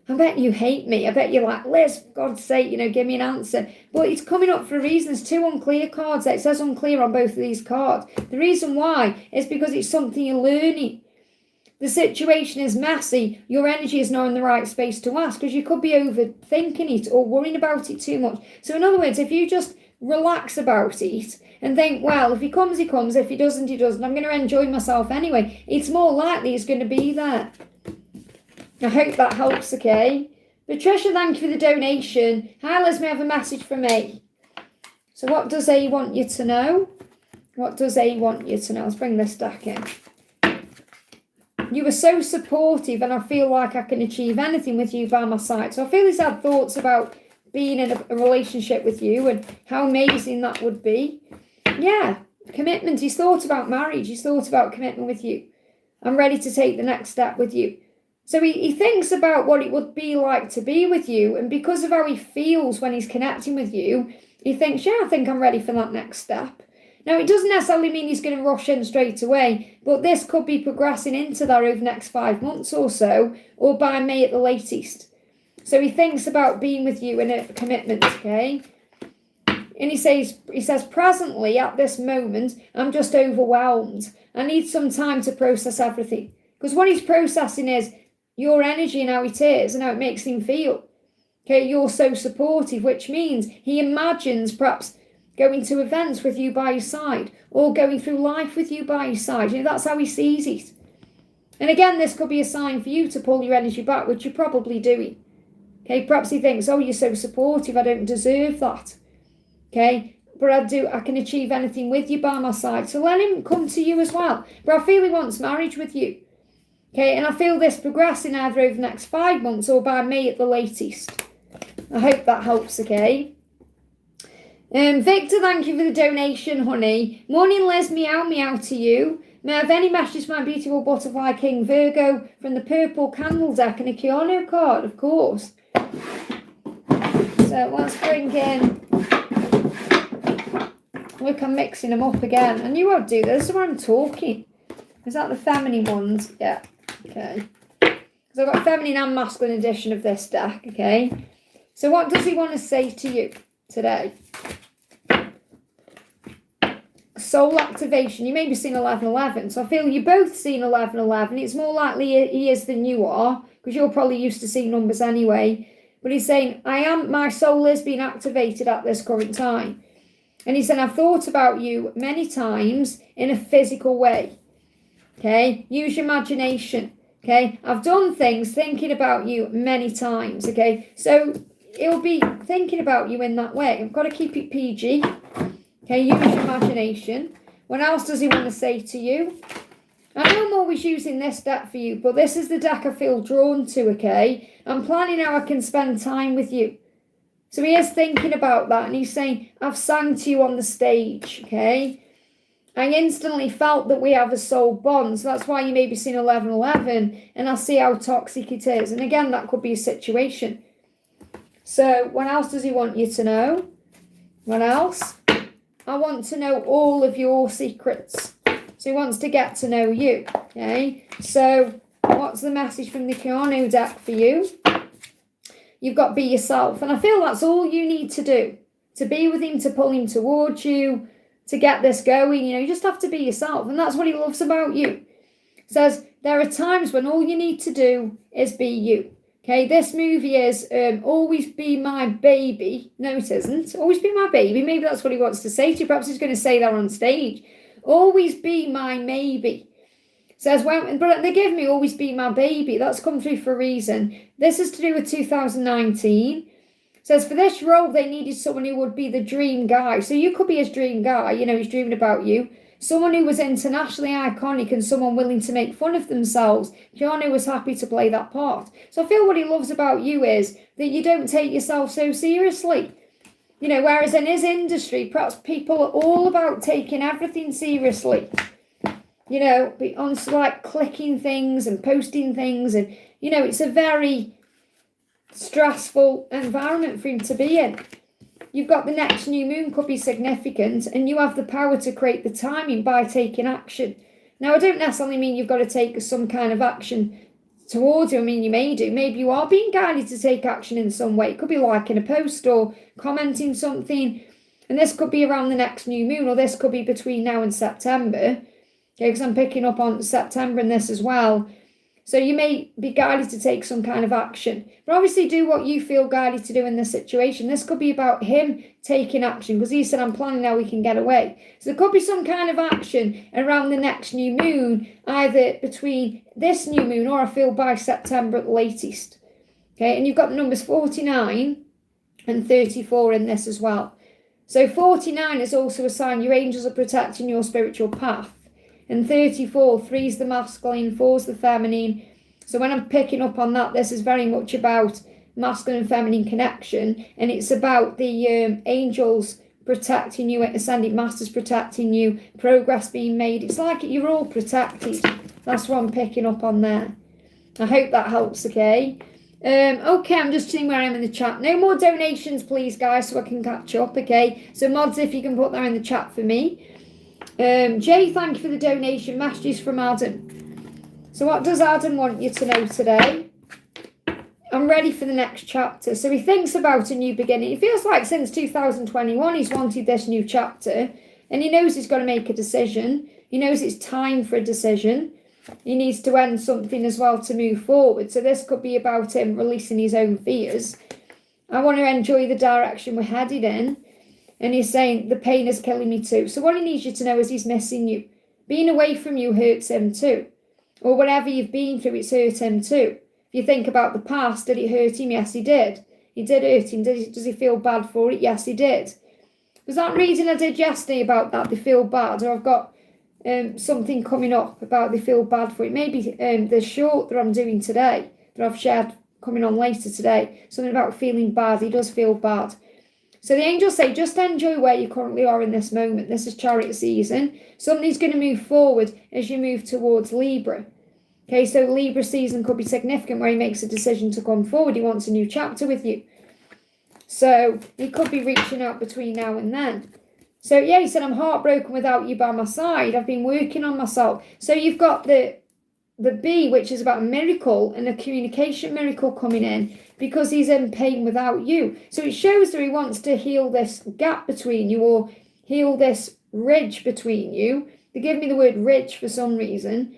I bet you hate me. I bet you're like, Liz, for God's sake, you know, give me an answer. But it's coming up for a reason. There's two unclear cards. It says unclear on both of these cards. The reason why is because it's something you're learning. The situation is messy. Your energy is not in the right space to ask because you could be overthinking it or worrying about it too much. So in other words, if you just relax about it and think, well, if he comes, he comes. If he doesn't, he doesn't. I'm going to enjoy myself anyway. It's more likely he's going to be there. I hope that helps, okay? Patricia, thank you for the donation. Hi, Liz, may I have a message from A? So what does A want you to know? What does A want you to know? Let's bring this deck in. You were so supportive and I feel like I can achieve anything with you by my side. So I feel he's had thoughts about being in a relationship with you and how amazing that would be. Yeah, commitment. He's thought about marriage. He's thought about commitment with you. I'm ready to take the next step with you. So he thinks about what it would be like to be with you. And because of how he feels when he's connecting with you, he thinks, yeah, I think I'm ready for that next step. Now, it doesn't necessarily mean he's going to rush in straight away, but this could be progressing into that over the next 5 months or so, or by May at the latest. So he thinks about being with you in a commitment, okay? And he says, presently, at this moment, I'm just overwhelmed. I need some time to process everything. Because what he's processing is your energy and how it is and how it makes him feel. Okay, you're so supportive, which means he imagines perhaps going to events with you by his side or going through life with you by his side. You know, that's how he sees it. And again, this could be a sign for you to pull your energy back, which you're probably doing. Okay, perhaps he thinks, oh, you're so supportive, I don't deserve that. Okay, but I can achieve anything with you by my side. So let him come to you as well. But I feel he wants marriage with you. Okay, and I feel this progressing either over the next 5 months or by May at the latest. I hope that helps, okay? Victor, thank you for the donation, honey. Morning, Liz, meow, meow to you. May I have any messages for my beautiful butterfly king Virgo from the purple candle deck and a Keanu card, of course. So let's bring in... Look, I'm mixing them up again. I knew I'd do this. This is where I'm talking. Is that the feminine ones? Yeah. Okay. So I've got a feminine and masculine edition of this deck, okay? So what does he want to say to you today? Soul activation. You may be seeing 1111. So I feel you're both seeing 1111. It's more likely he is than you are, because you're probably used to seeing numbers anyway. But he's saying, my soul is being activated at this current time. And he said, I've thought about you many times in a physical way. Okay? Use your imagination. Okay? I've done things thinking about you many times. Okay? So it'll be thinking about you in that way. I've got to keep it PG. Okay? Use your imagination. What else does he want to say to you? I know I'm always using this deck for you, but this is the deck I feel drawn to, okay? I'm planning how I can spend time with you. So he is thinking about that, and he's saying, I've sang to you on the stage, okay? I instantly felt that we have a soul bond, so that's why you may be seeing 1111, and I see how toxic it is. And again, that could be a situation. So what else does he want you to know? What else? I want to know all of your secrets. So he wants to get to know you, okay? So what's the message from the Keanu deck for you? You've got to be yourself. And I feel that's all you need to do. To be with him, to pull him towards you, to get this going. You know, you just have to be yourself. And that's what he loves about you. He says, there are times when all you need to do is be you. Okay, this movie is Always Be My Baby. No, it isn't. Always Be My Baby. Maybe that's what he wants to say to you. Perhaps he's going to say that on stage. Always be my maybe. Says, well, but they give me always be my baby. That's come through for a reason. This is to do with 2019. Says, for this role, they needed someone who would be the dream guy. So you could be his dream guy. You know, he's dreaming about you. Someone who was internationally iconic and someone willing to make fun of themselves. Keanu was happy to play that part. So I feel what he loves about you is that you don't take yourself so seriously. You know, whereas in his industry, perhaps people are all about taking everything seriously. You know, on like clicking things and posting things. And, you know, it's a very stressful environment for him to be in. You've got the next new moon could be significant, and you have the power to create the timing by taking action. Now, I don't necessarily mean you've got to take some kind of action towards him. I mean, you may do. Maybe you are being guided to take action in some way. It could be liking a post or commenting something. And this could be around the next new moon, or this could be between now and September. Okay, because I'm picking up on September in this as well. So you may be guided to take some kind of action. But obviously do what you feel guided to do in this situation. This could be about him taking action, because he said, I'm planning how we can get away. So there could be some kind of action around the next new moon, either between this new moon or I feel by September at the latest. Okay, and you've got the numbers 49 and 34 in this as well. So 49 is also a sign your angels are protecting your spiritual path. And 34, 3 is the masculine, 4 is the feminine. So when I'm picking up on that, this is very much about masculine and feminine connection. And it's about the angels protecting you, ascended masters protecting you, progress being made. It's like you're all protected. That's what I'm picking up on there. I hope that helps, okay? Okay, I'm just seeing where I am in the chat. No more donations, please, guys, so I can catch up, okay? So mods, if you can put that in the chat for me. Jay, thank you for the donation. Messages from Adam. So what does Adam want you to know today? I'm ready for the next chapter. So he thinks about a new beginning. It feels like since 2021 he's wanted this new chapter, and he knows he's got to make a decision. He knows it's time for a decision. He needs to end something as well to move forward. So this could be about him releasing his own fears. I want to enjoy the direction we're headed in. And he's saying, the pain is killing me too. So what he needs you to know is he's missing you. Being away from you hurts him too. Or whatever you've been through, it's hurt him too. If you think about the past, did it hurt him? Yes, he did. It did hurt him. Does he feel bad for it? Yes, he did. Was that reading I did yesterday about that? They feel bad. Or I've got something coming up about they feel bad for it. Maybe the short that I'm doing today, that I've shared coming on later today, something about feeling bad. He does feel bad. So the angels say, just enjoy where you currently are in this moment. This is Chariot season. Something's going to move forward as you move towards Libra. Okay, so Libra season could be significant where he makes a decision to come forward. He wants a new chapter with you. So he could be reaching out between now and then. So yeah, he said, I'm heartbroken without you by my side. I've been working on myself. So you've got the B, which is about a miracle and a communication miracle coming in because he's in pain without you. So it shows that he wants to heal this gap between you or heal this ridge between you. They give me the word ridge for some reason.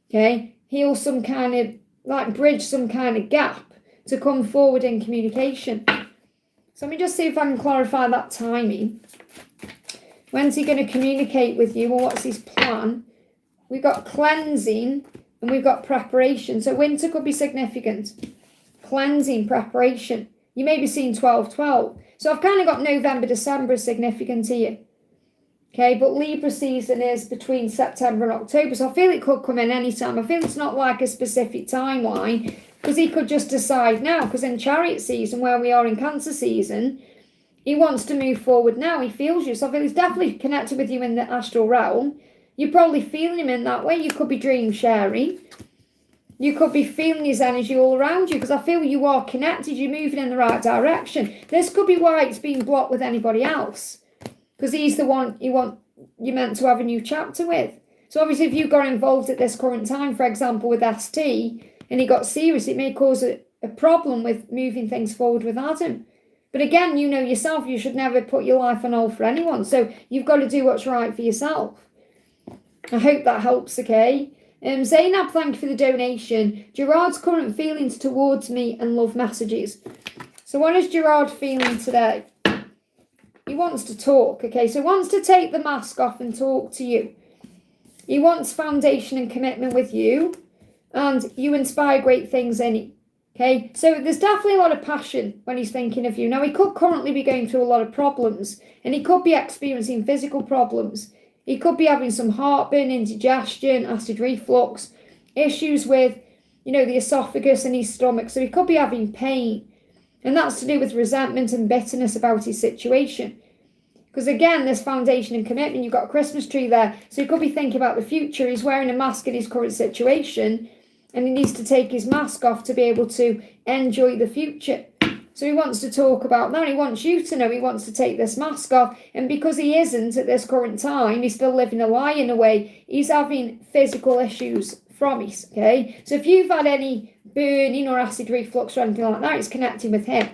Okay, heal some kind of, like bridge some kind of gap to come forward in communication. So let me just see if I can clarify that timing. When's he going to communicate with you or what's his plan? We've got cleansing and we've got preparation. So winter could be significant. Cleansing, preparation. You may be seeing 12-12. So I've kind of got November, December as significant here. Okay, but Libra season is between September and October. So I feel it could come in any time. I feel it's not like a specific timeline because he could just decide now. Because in Chariot season, where we are in Cancer season, he wants to move forward now. He feels you. So I feel he's definitely connected with you in the astral realm. You're probably feeling him in that way. You could be dream sharing. You could be feeling his energy all around you because I feel you are connected. You're moving in the right direction. This could be why it's being blocked with anybody else because he's the one you're meant to have a new chapter with. So obviously if you got involved at this current time, for example, with ST and he got serious, it may cause a problem with moving things forward with Adam. But again, you know yourself, you should never put your life on hold for anyone. So you've got to do what's right for yourself. I hope that helps, okay? Zainab, thank you for the donation. Gerard's current feelings towards me and love messages. So what is Gerard feeling today? He wants to talk, okay? So he wants to take the mask off and talk to you. He wants foundation and commitment with you. And you inspire great things in him. Okay, so there's definitely a lot of passion when he's thinking of you. Now, he could currently be going through a lot of problems and he could be experiencing physical problems. He could be having some heartburn, indigestion, acid reflux, issues with, the esophagus and his stomach. So he could be having pain. And that's to do with resentment and bitterness about his situation. Because again, this foundation and commitment, you've got a Christmas tree there. So he could be thinking about the future. He's wearing a mask in his current situation. And he needs to take his mask off to be able to enjoy the future. So he wants to talk about that. He wants you to know he wants to take this mask off. And because he isn't at this current time, he's still living a lie in a way. He's having physical issues from it, okay? So if you've had any burning or acid reflux or anything like that, it's connecting with him.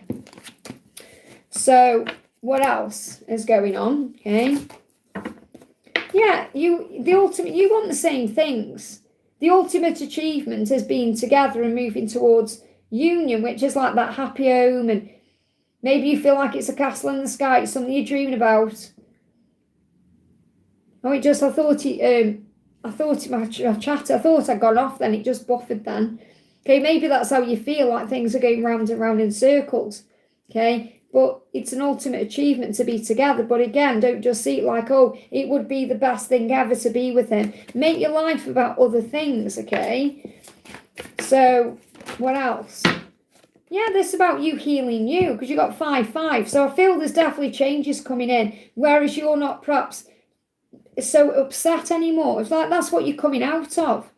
So what else is going on, okay? Yeah, you want the same things. The ultimate achievement is being together and moving towards union, which is like that happy home, and maybe you feel like it's a castle in the sky, it's something you're dreaming about. Oh, I thought I'd gone off then, it just buffered then. Okay, maybe that's how you feel, like things are going round and round in circles. Okay, but it's an ultimate achievement to be together. But again, don't just see it like, oh, it would be the best thing ever to be with him. Make your life about other things, okay? So, what else? Yeah, this is about you healing you, because you got 5-5. So I feel there's definitely changes coming in, whereas you're not perhaps so upset anymore. It's like that's what you're coming out of.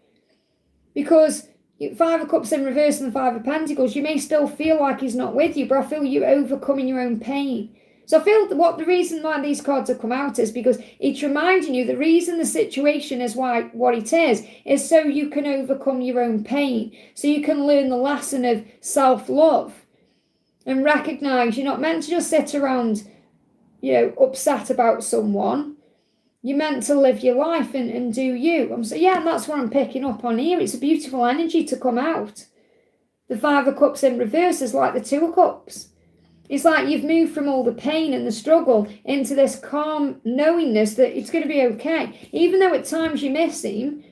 Because 5 of Cups in reverse and the 5 of Pentacles, you may still feel like he's not with you, but I feel you're overcoming your own pain. So I feel that the reason why these cards have come out is because it's reminding you the reason the situation is what it is so you can overcome your own pain. So you can learn the lesson of self-love and recognise you're not meant to just sit around, upset about someone. You're meant to live your life and do you. And that's what I'm picking up on here. It's a beautiful energy to come out. The 5 of Cups in reverse is like the 2 of Cups. It's like you've moved from all the pain and the struggle into this calm knowingness that it's going to be okay. Even though at times you miss him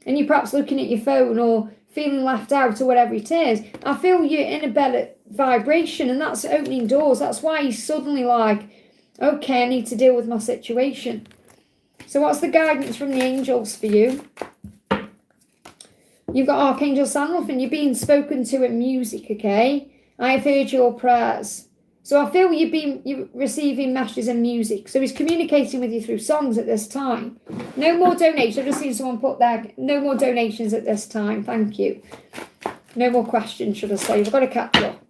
and you're perhaps looking at your phone or feeling left out or whatever it is, I feel you're in a better vibration and that's opening doors. That's why he's suddenly like, okay, I need to deal with my situation. So what's the guidance from the angels for you? You've got Archangel Sandalphon. You're being spoken to in music, okay? I have heard your prayers. So I feel you're receiving messages in music. So he's communicating with you through songs at this time. No more donations. I've just seen someone put there, no more donations at this time. Thank you. No more questions, should I say. We've got to catch up.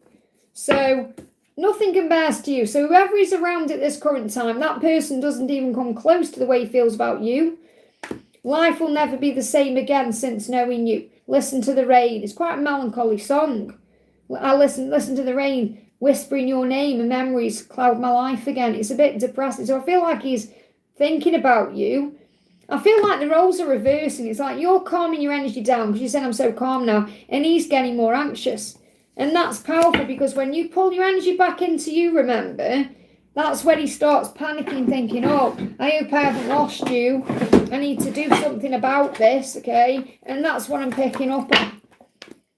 So nothing compares to you. So whoever is around at this current time, that person doesn't even come close to the way he feels about you. Life will never be the same again since knowing you. Listen to the rain. It's quite a melancholy song. I listen to the rain whispering your name and memories cloud my life again. It's a bit depressing. So I feel like he's thinking about you. I feel like the roles are reversing. It's like you're calming your energy down because you said I'm so calm now, and he's getting more anxious. And that's powerful because when you pull your energy back into you, remember, that's when he starts panicking, thinking, oh, I hope I haven't lost you. I need to do something about this, okay? And that's what I'm picking up on.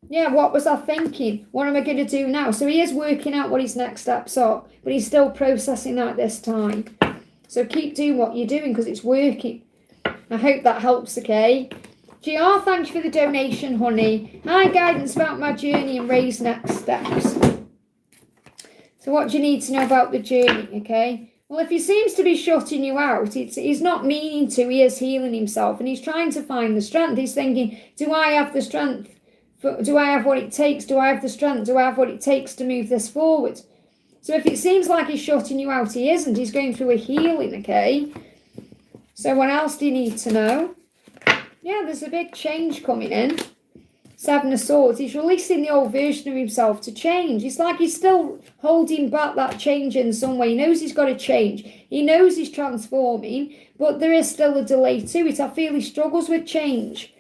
Yeah, what was I thinking? What am I going to do now? So he is working out what his next steps are, but he's still processing that this time. So keep doing what you're doing because it's working. I hope that helps, okay? GR, thank you for the donation, honey. Hi, guidance about my journey and Ray's next steps. So what do you need to know about the journey, okay? Well, if he seems to be shutting you out, he's not meaning to. He is healing himself and he's trying to find the strength. He's thinking, do I have the strength? Do I have what it takes? Do I have the strength? Do I have what it takes to move this forward? So if it seems like he's shutting you out, he isn't. He's going through a healing, okay? So what else do you need to know? Yeah, there's a big change coming in. Seven of Swords. He's releasing the old version of himself to change. It's like he's still holding back that change in some way. He knows he's got to change. He knows he's transforming, but there is still a delay to it. I feel he struggles with change.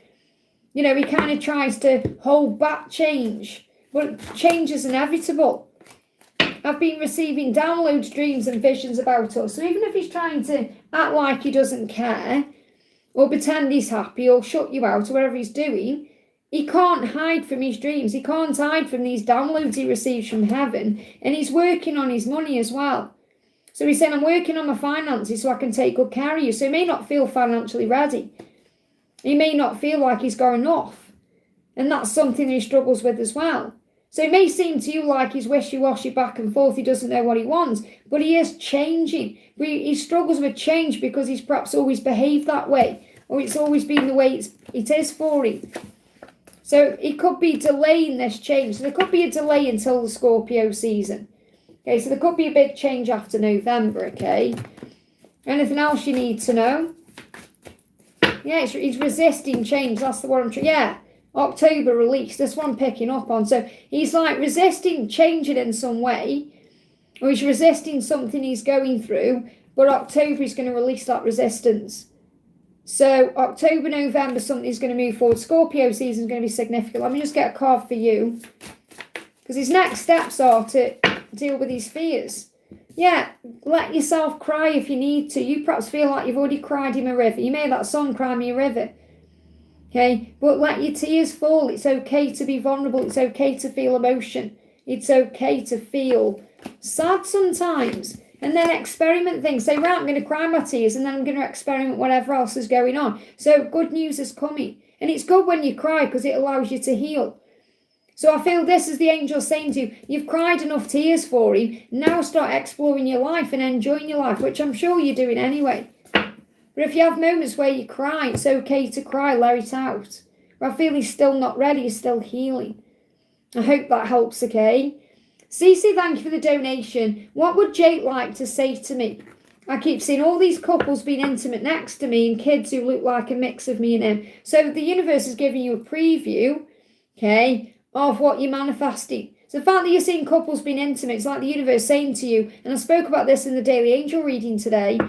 You know, he kind of tries to hold back change, but change is inevitable. I've been receiving downloads, dreams and visions about us. So even if he's trying to act like he doesn't care or pretend he's happy or shut you out or whatever he's doing, he can't hide from his dreams. He can't hide from these downloads he receives from heaven. And he's working on his money as well. So he's saying, I'm working on my finances so I can take good care of you. So he may not feel financially ready. He may not feel like he's going off. And that's something he struggles with as well. So it may seem to you like he's wishy-washy back and forth. He doesn't know what he wants. But he is changing. He struggles with change because he's perhaps always behaved that way. Or it's always been the way it is for him. So he could be delaying this change. So there could be a delay until the Scorpio season. Okay, so there could be a big change after November, okay? Anything else you need to know? Yeah, he's resisting change. That's the one I'm trying. Yeah, October release. That's what I'm picking up on. So he's like resisting changing in some way, or he's resisting something he's going through. But October is going to release that resistance. So October, November, something's going to move forward. Scorpio season is going to be significant. Let me just get a card for you, because his next steps are to deal with his fears. Yeah, let yourself cry if you need to. You perhaps feel like you've already cried him a river. You made that song, Cry Me a River. Okay, but let your tears fall. It's okay to be vulnerable. It's okay to feel emotion. It's okay to feel sad sometimes. And then experiment things. Say, right, I'm going to cry my tears and then I'm going to experiment whatever else is going on. So good news is coming. And it's good when you cry because it allows you to heal. So I feel this is the angel saying to you, you've cried enough tears for him. Now start exploring your life and enjoying your life, which I'm sure you're doing anyway. But if you have moments where you cry, it's okay to cry, let it out. But I feel he's still not ready, he's still healing. I hope that helps, okay? Cece, thank you for the donation. What would Jake like to say to me? I keep seeing all these couples being intimate next to me and kids who look like a mix of me and him. So the universe is giving you a preview, okay, of what you're manifesting. So the fact that you're seeing couples being intimate, it's like the universe saying to you, and I spoke about this in the daily angel reading today,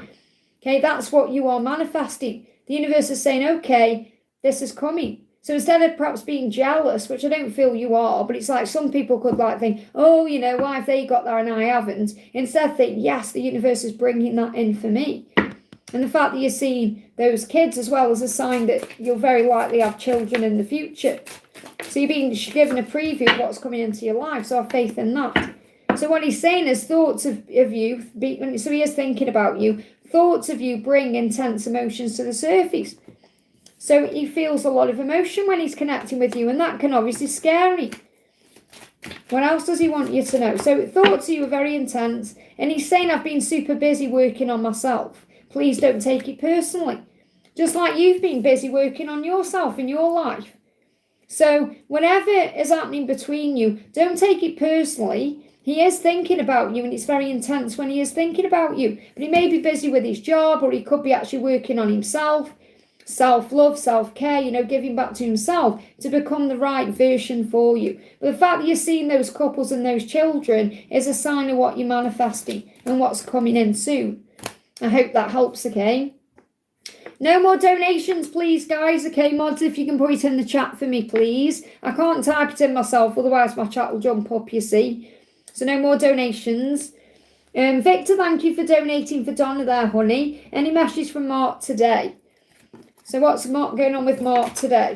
okay, that's what you are manifesting. The universe is saying, okay, this is coming. So instead of perhaps being jealous, which I don't feel you are, but it's like some people could like think, oh, you know, why have they got there and I haven't? Instead think, yes, the universe is bringing that in for me. And the fact that you're seeing those kids as well is a sign that you'll very likely have children in the future. So you're being given a preview of what's coming into your life. So have faith in that. So what he's saying is thoughts of you. So he is thinking about you. thoughts of you bring intense emotions to the surface. So he feels a lot of emotion when he's connecting with you, and that can obviously scare him. What else does he want you to know? So thoughts of you are very intense, and he's saying, I've been super busy working on myself. Please don't take it personally. Just like you've been busy working on yourself in your life. So whatever is happening between you, don't take it personally. He is thinking about you, and it's very intense when he is thinking about you. But he may be busy with his job, or he could be actually working on himself. Self-love, self-care, giving back to himself to become the right version for you. But the fact that you're seeing those couples and those children is a sign of what you're manifesting and what's coming in soon. I hope that helps, okay? No more donations, please, guys. Okay, mods, if you can put it in the chat for me, please. I can't type it in myself, otherwise my chat will jump up, you see. So no more donations. Victor, thank you for donating for Donna there, honey. Any message from Mark today? So what's going on with Mark today?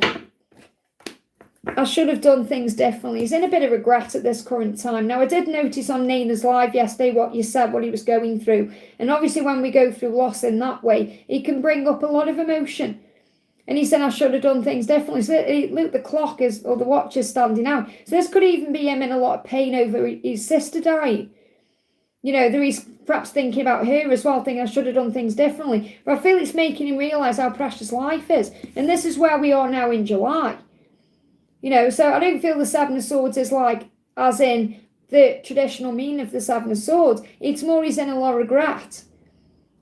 I should have done things differently. He's in a bit of regret at this current time. Now, I did notice on Nina's live yesterday what you said, what he was going through. And obviously when we go through loss in that way, it can bring up a lot of emotion. And he said, I should have done things differently. So look, the clock is, or the watch is standing out. So this could even be him in a lot of pain over his sister dying. There he's perhaps thinking about her as well, thinking I should have done things differently. But I feel it's making him realise how precious life is. And this is where we are now in July. So I don't feel the Seven of Swords is like, as in the traditional meaning of the Seven of Swords. It's more he's in a lot of regret.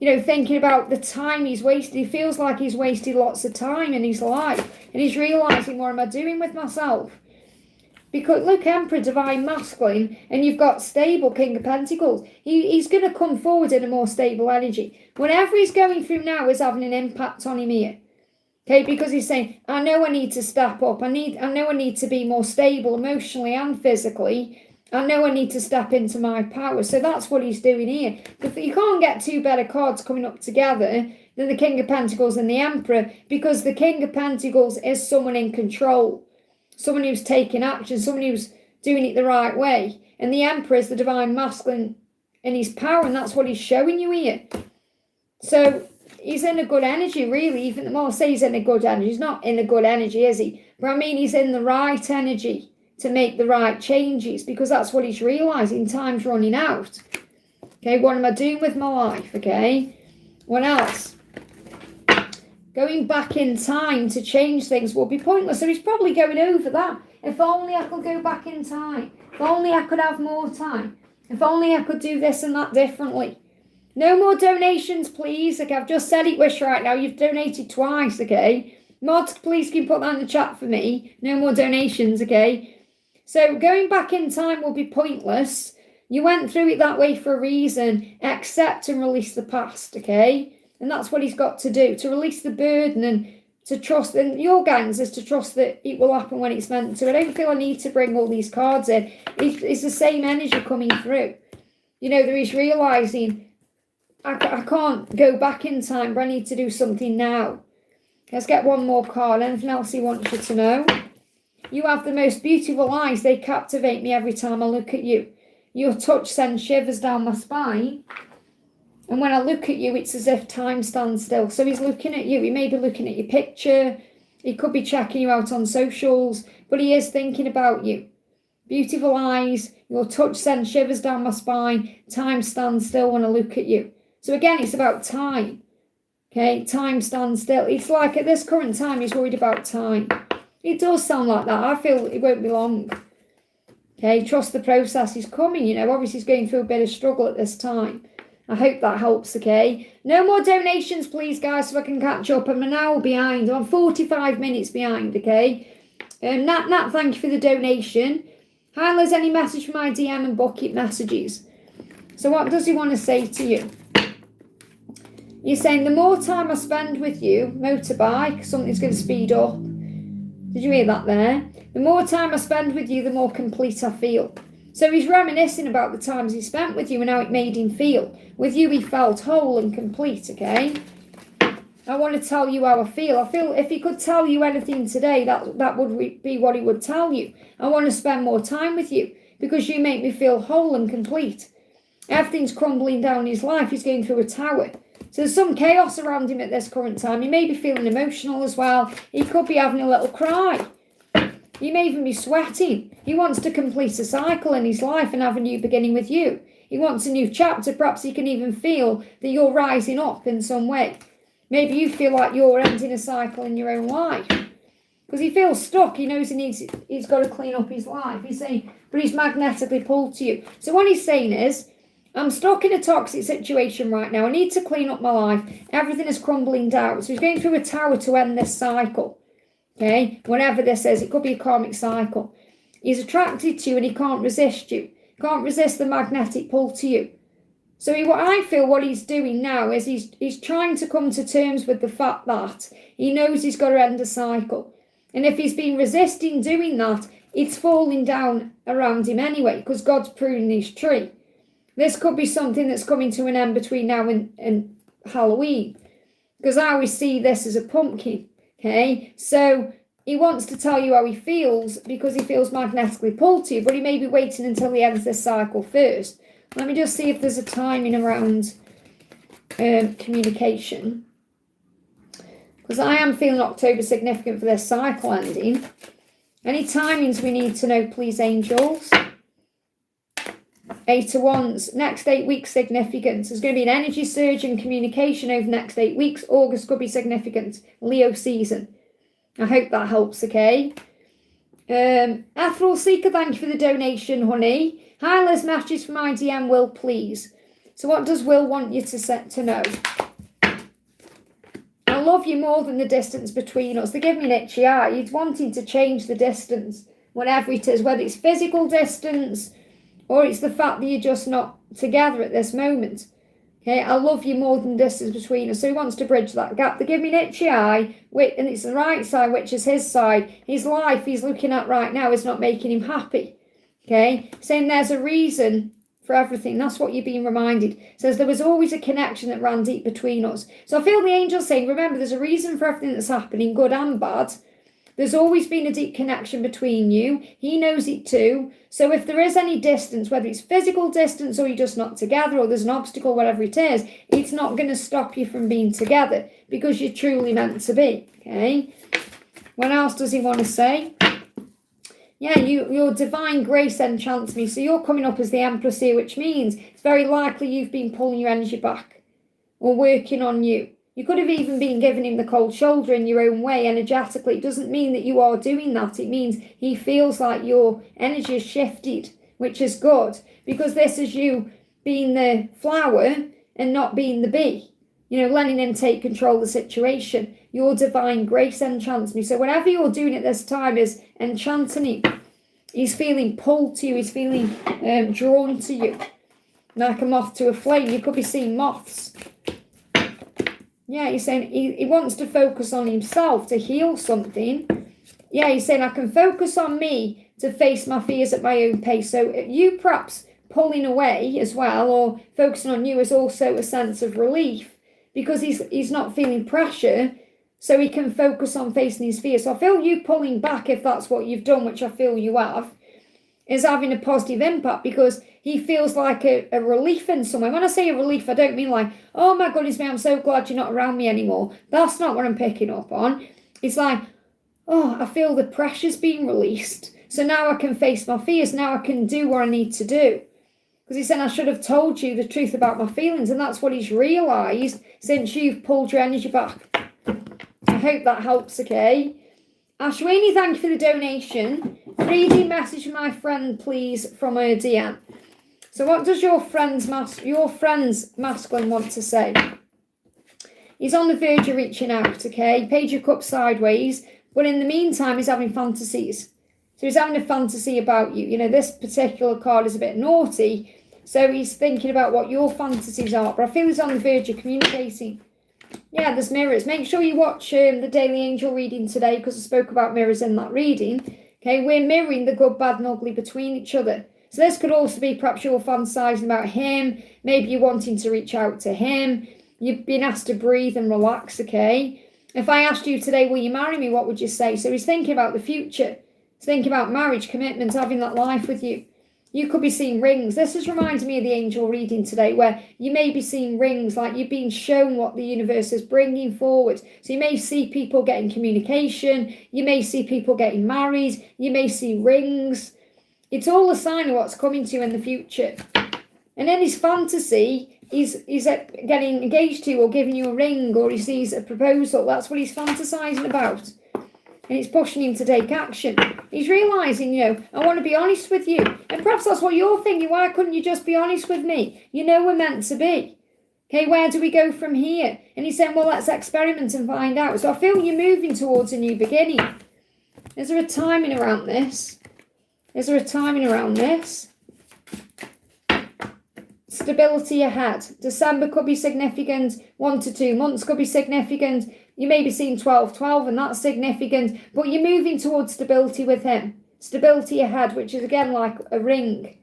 Thinking about the time he's wasted. He feels like he's wasted lots of time in his life. And he's realising, what am I doing with myself? Because look, Emperor, Divine Masculine, and you've got stable King of Pentacles. He's going to come forward in a more stable energy. Whatever he's going through now is having an impact on him here. Okay, because he's saying, I know I need to step up. I know I need to be more stable emotionally and physically. I know I need to step into my power. So that's what he's doing here. You can't get two better cards coming up together than the King of Pentacles and the Emperor, because the King of Pentacles is someone in control. Someone who's taking action, someone who's doing it the right way. And the Emperor is the Divine Masculine in his power, and that's what he's showing you here. So he's in a good energy, really. Even the more I say he's in a good energy, he's not in a good energy, is he? But I mean, he's in the right energy to make the right changes, because that's what he's realising. Time's running out. Okay, what am I doing with my life? Okay, what else? Going back in time to change things will be pointless. So he's probably going over that. If only I could go back in time. If only I could have more time. If only I could do this and that differently. No more donations, please. Okay, I've just said it, Wish, right now. You've donated twice, okay? Mods, please can you put that in the chat for me. No more donations, okay? So going back in time will be pointless. You went through it that way for a reason. Accept and release the past, okay? And that's what he's got to do, to release the burden and to trust. And your guidance is to trust that it will happen when it's meant to. I don't feel I need to bring all these cards in. It's the same energy coming through. There is realising, I can't go back in time, but I need to do something now. Let's get one more card. Anything else he wants you to know? You have the most beautiful eyes. They captivate me every time I look at you. Your touch sends shivers down my spine. And when I look at you, it's as if time stands still. So he's looking at you. He may be looking at your picture. He could be checking you out on socials. But he is thinking about you. Beautiful eyes. Your touch sends shivers down my spine. Time stands still when I look at you. So again, it's about time. Okay, time stands still. It's like at this current time, he's worried about time. It does sound like that. I feel it won't be long. Okay, trust the process. He's coming, Obviously, he's going through a bit of struggle at this time. I hope that helps, okay? No more donations, please, guys, so I can catch up. I'm an hour behind. I'm 45 minutes behind, okay? Nat, thank you for the donation. Hi, Liz, any message from my DM and bucket messages? So what does he want to say to you? You're saying, the more time I spend with you, motorbike, something's going to speed up. Did you hear that there? The more time I spend with you, the more complete I feel. So he's reminiscing about the times he spent with you and how it made him feel. With you, he felt whole and complete, okay? I want to tell you how I feel. I feel if he could tell you anything today, that would be what he would tell you. I want to spend more time with you because you make me feel whole and complete. Everything's crumbling down in his life. He's going through a tower. So there's some chaos around him at this current time. He may be feeling emotional as well. He could be having a little cry. He may even be sweating. He wants to complete a cycle in his life and have a new beginning with you. He wants a new chapter. Perhaps he can even feel that you're rising up in some way. Maybe you feel like you're ending a cycle in your own life. Because he feels stuck. He knows he's got to clean up his life. He's saying, but he's magnetically pulled to you. So what he's saying is, I'm stuck in a toxic situation right now. I need to clean up my life. Everything is crumbling down. So he's going through a tower to end this cycle. Okay? Whatever this is, it could be a karmic cycle. He's attracted to you and he can't resist you. Can't resist the magnetic pull to you. So I feel what he's doing now is he's trying to come to terms with the fact that he knows he's got to end a cycle. And if he's been resisting doing that, it's falling down around him anyway, because God's pruning his tree. This could be something that's coming to an end between now and Halloween, because I always see this as a pumpkin, okay? So he wants to tell you how he feels because he feels magnetically pulled to you, but he may be waiting until he ends this cycle first. Let me just see if there's a timing around communication, because I am feeling October significant for this cycle ending. Any timings we need to know, please, angels? 8 of Wands, next 8 weeks significant. There's going to be an energy surge in communication over the next 8 weeks. August could be significant. Leo season. I hope that helps, okay? Ethereal Seeker, thank you for the donation, honey. Hi, Liz, messages from my DM, Will, please. So what does Will want you to know? I love you more than the distance between us. They give me an itchy eye. He's wanting to change the distance, whatever it is, whether it's physical distance or it's the fact that you're just not together at this moment. Okay, I love you more than distance between us. So he wants to bridge that gap. They give me an itchy eye, and it's the right side, which is his side. His life he's looking at right now is not making him happy. Okay, saying there's a reason for everything. That's what you're being reminded. Says there was always a connection that ran deep between us. So I feel the angels saying, remember, there's a reason for everything that's happening, good and bad. There's always been a deep connection between you. He knows it too. So if there is any distance, whether it's physical distance or you're just not together or there's an obstacle, whatever it is, it's not going to stop you from being together because you're truly meant to be. Okay. What else does he want to say? Yeah, your divine grace enchants me. So you're coming up as the Empress here, which means it's very likely you've been pulling your energy back or working on you. You could have even been giving him the cold shoulder in your own way energetically. It doesn't mean that you are doing that. It means he feels like your energy has shifted, which is good, because this is you being the flower and not being the bee. You know, letting him take control of the situation. Your divine grace enchants me. So whatever you're doing at this time is enchanting him. He's feeling pulled to you. He's feeling drawn to you. Like a moth to a flame. You could be seeing moths. Yeah, he's saying he wants to focus on himself to heal something. Yeah, he's saying I can focus on me to face my fears at my own pace. So you perhaps pulling away as well or focusing on you is also a sense of relief because he's not feeling pressure, so he can focus on facing his fears. So I feel you pulling back, if that's what you've done, which I feel you have, is having a positive impact because he feels like a relief in some way. When I say a relief, I don't mean like, oh my goodness me, I'm so glad you're not around me anymore. That's not what I'm picking up on. It's like, oh, I feel the pressure's being released. So now I can face my fears. Now I can do what I need to do. Because he said, I should have told you the truth about my feelings. And that's what he's realised since you've pulled your energy back. I hope that helps, okay? Ashwini, thank you for the donation. 3D message my friend, please, from her DM. So what does your friend's masculine want to say? He's on the verge of reaching out, okay? Page of Cups sideways. But in the meantime, he's having fantasies. So he's having a fantasy about you. You know, this particular card is a bit naughty. So he's thinking about what your fantasies are. But I feel he's on the verge of communicating. Yeah, there's mirrors. Make sure you watch the Daily Angel reading today because I spoke about mirrors in that reading. Okay, we're mirroring the good, bad and ugly between each other. So this could also be perhaps you're fantasizing about him. Maybe you're wanting to reach out to him. You've been asked to breathe and relax, okay? If I asked you today, will you marry me, what would you say? So he's thinking about the future. He's thinking about marriage, commitment, having that life with you. You could be seeing rings. This is reminding me of the angel reading today, where you may be seeing rings, like you've been shown what the universe is bringing forward. So you may see people getting communication. You may see people getting married. You may see rings. It's all a sign of what's coming to you in the future. And in his fantasy, he's getting engaged to or giving you a ring, or he sees a proposal. That's what he's fantasizing about. And it's pushing him to take action. He's realising, I want to be honest with you. And perhaps that's what you're thinking. Why couldn't you just be honest with me? We're meant to be. Okay, where do we go from here? And he's saying, well, let's experiment and find out. So I feel you're moving towards a new beginning. Is there a timing around this? Stability ahead. December could be significant. 1 to 2 months could be significant. You may be seeing 12-12 and that's significant. But you're moving towards stability with him. Stability ahead, which is again like a ring.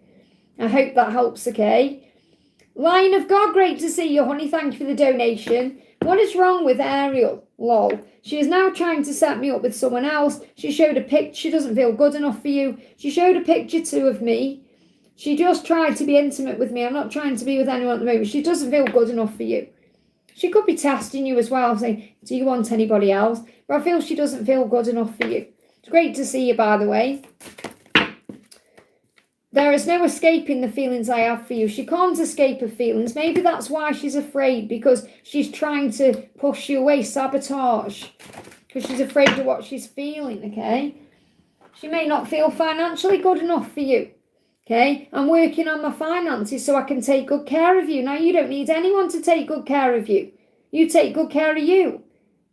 I hope that helps, okay? Lion of God, great to see you, honey. Thank you for the donation. What is wrong with Ariel? Lol. She is now trying to set me up with someone else. She showed a picture. She doesn't feel good enough for you. She showed a picture too of me. She just tried to be intimate with me. I'm not trying to be with anyone at the moment. She doesn't feel good enough for you. She could be testing you as well, saying, do you want anybody else? But I feel she doesn't feel good enough for you. It's great to see you, by the way. There is no escaping the feelings I have for you. She can't escape her feelings. Maybe that's why she's afraid, because she's trying to push you away, sabotage. Because she's afraid of what she's feeling, okay? She may not feel financially good enough for you. Okay, I'm working on my finances so I can take good care of you. Now, you don't need anyone to take good care of you. You take good care of you.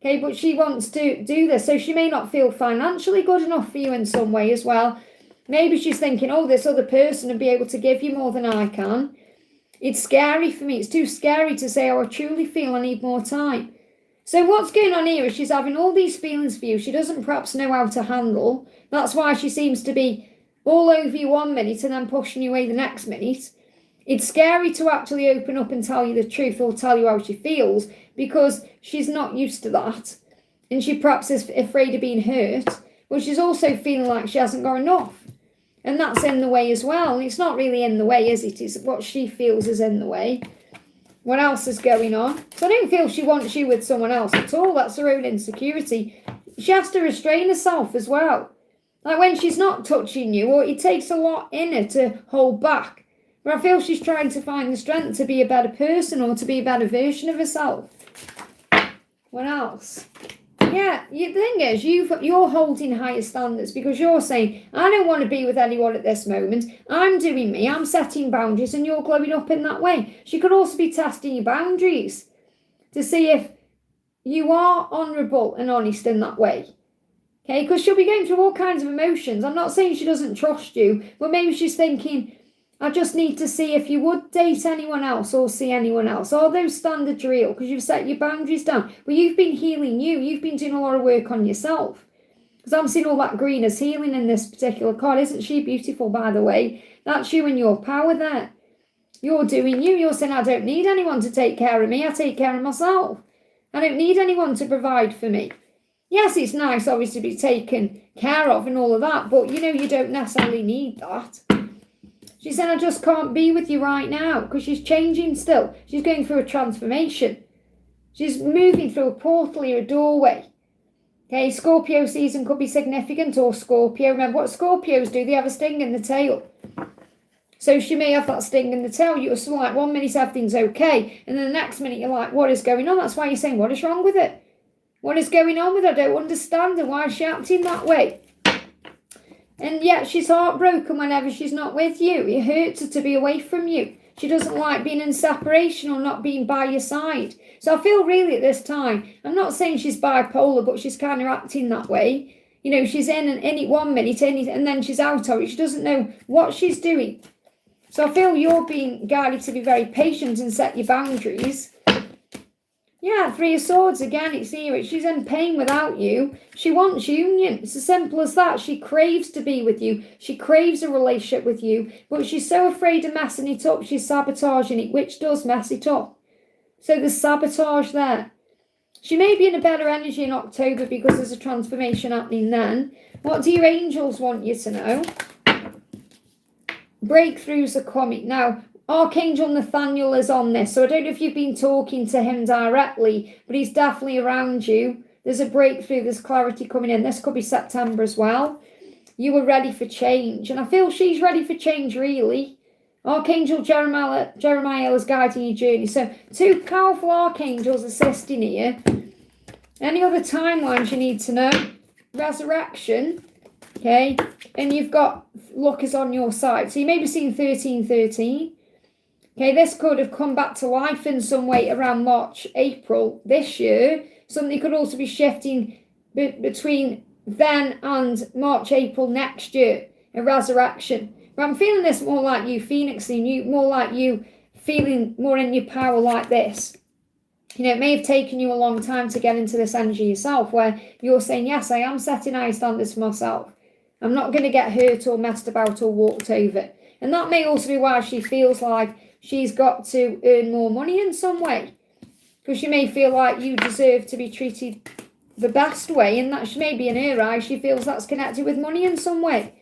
Okay, but she wants to do this. So she may not feel financially good enough for you in some way as well. Maybe she's thinking, oh, this other person will be able to give you more than I can. It's scary for me. It's too scary to say, oh, I truly feel I need more time. So what's going on here is she's having all these feelings for you. She doesn't perhaps know how to handle. That's why she seems to be all over you 1 minute and then pushing you away the next minute. It's scary to actually open up and tell you the truth or tell you how she feels, because she's not used to that. And she perhaps is afraid of being hurt, but she's also feeling like she hasn't got enough. And that's in the way as well. And it's not really in the way, is it? It's what she feels is in the way. What else is going on? So I don't feel she wants you with someone else at all. That's her own insecurity. She has to restrain herself as well. Like when she's not touching you, or it takes a lot in her to hold back. But I feel she's trying to find the strength to be a better person or to be a better version of herself. What else? Yeah, the thing is, you're holding higher standards because you're saying, I don't want to be with anyone at this moment. I'm doing me. I'm setting boundaries, and you're glowing up in that way. She could also be testing your boundaries to see if you are honourable and honest in that way. Okay, because she'll be going through all kinds of emotions. I'm not saying she doesn't trust you, but maybe she's thinking, I just need to see if you would date anyone else or see anyone else. Are those standards real? Because you've set your boundaries down. But you've been healing you. You've been doing a lot of work on yourself. Because I'm seeing all that green as healing in this particular card. Isn't she beautiful, by the way? That's you and your power there. You're doing you. You're saying, I don't need anyone to take care of me. I take care of myself. I don't need anyone to provide for me. Yes, it's nice, obviously, to be taken care of and all of that, but, you don't necessarily need that. She said, I just can't be with you right now, because she's changing still. She's going through a transformation. She's moving through a portal or a doorway. Okay, Scorpio season could be significant, or Scorpio. Remember what Scorpios do? They have a sting in the tail. So she may have that sting in the tail. You're still like, 1 minute everything's okay, and then the next minute you're like, what is going on? That's why you're saying, what is wrong with it? What is going on with her? I don't understand her. Why is she acting that way? And yet she's heartbroken whenever she's not with you. It hurts her to be away from you. She doesn't like being in separation or not being by your side. So I feel really at this time, I'm not saying she's bipolar, but she's kind of acting that way. She's in it 1 minute and then she's out of it. She doesn't know what she's doing. So I feel you're being guided to be very patient and set your boundaries. Yeah, 3 of Swords again, it's here. She's in pain without you. She wants union. It's as simple as that. She craves to be with you. She craves a relationship with you. But she's so afraid of messing it up, she's sabotaging it, which does mess it up. So there's sabotage there. She may be in a better energy in October because there's a transformation happening then. What do your angels want you to know? breakthroughs are coming. Now, Archangel Nathaniel is on this, so I don't know if you've been talking to him directly, but he's definitely around you. There's a breakthrough, there's clarity coming in. This could be September as well. You were ready for change, and I feel she's ready for change, really. Archangel Jeremiah is guiding your journey. So 2 powerful archangels assisting here. Any other timelines you need to know? Resurrection, okay? And you've got luck is on your side. So you may be seeing 1313. Okay, this could have come back to life in some way around March, April this year. Something could also be shifting between then and March, April next year, a resurrection. But I'm feeling this more like you phoenixing, you more like you feeling more in your power like this. You know, it may have taken you a long time to get into this energy yourself, where you're saying, yes, I am setting high standards for myself. I'm not going to get hurt or messed about or walked over. And that may also be why she feels like she's got to earn more money in some way. Because she may feel like you deserve to be treated the best way, and that maybe in her eyes she feels that's connected with money in some way.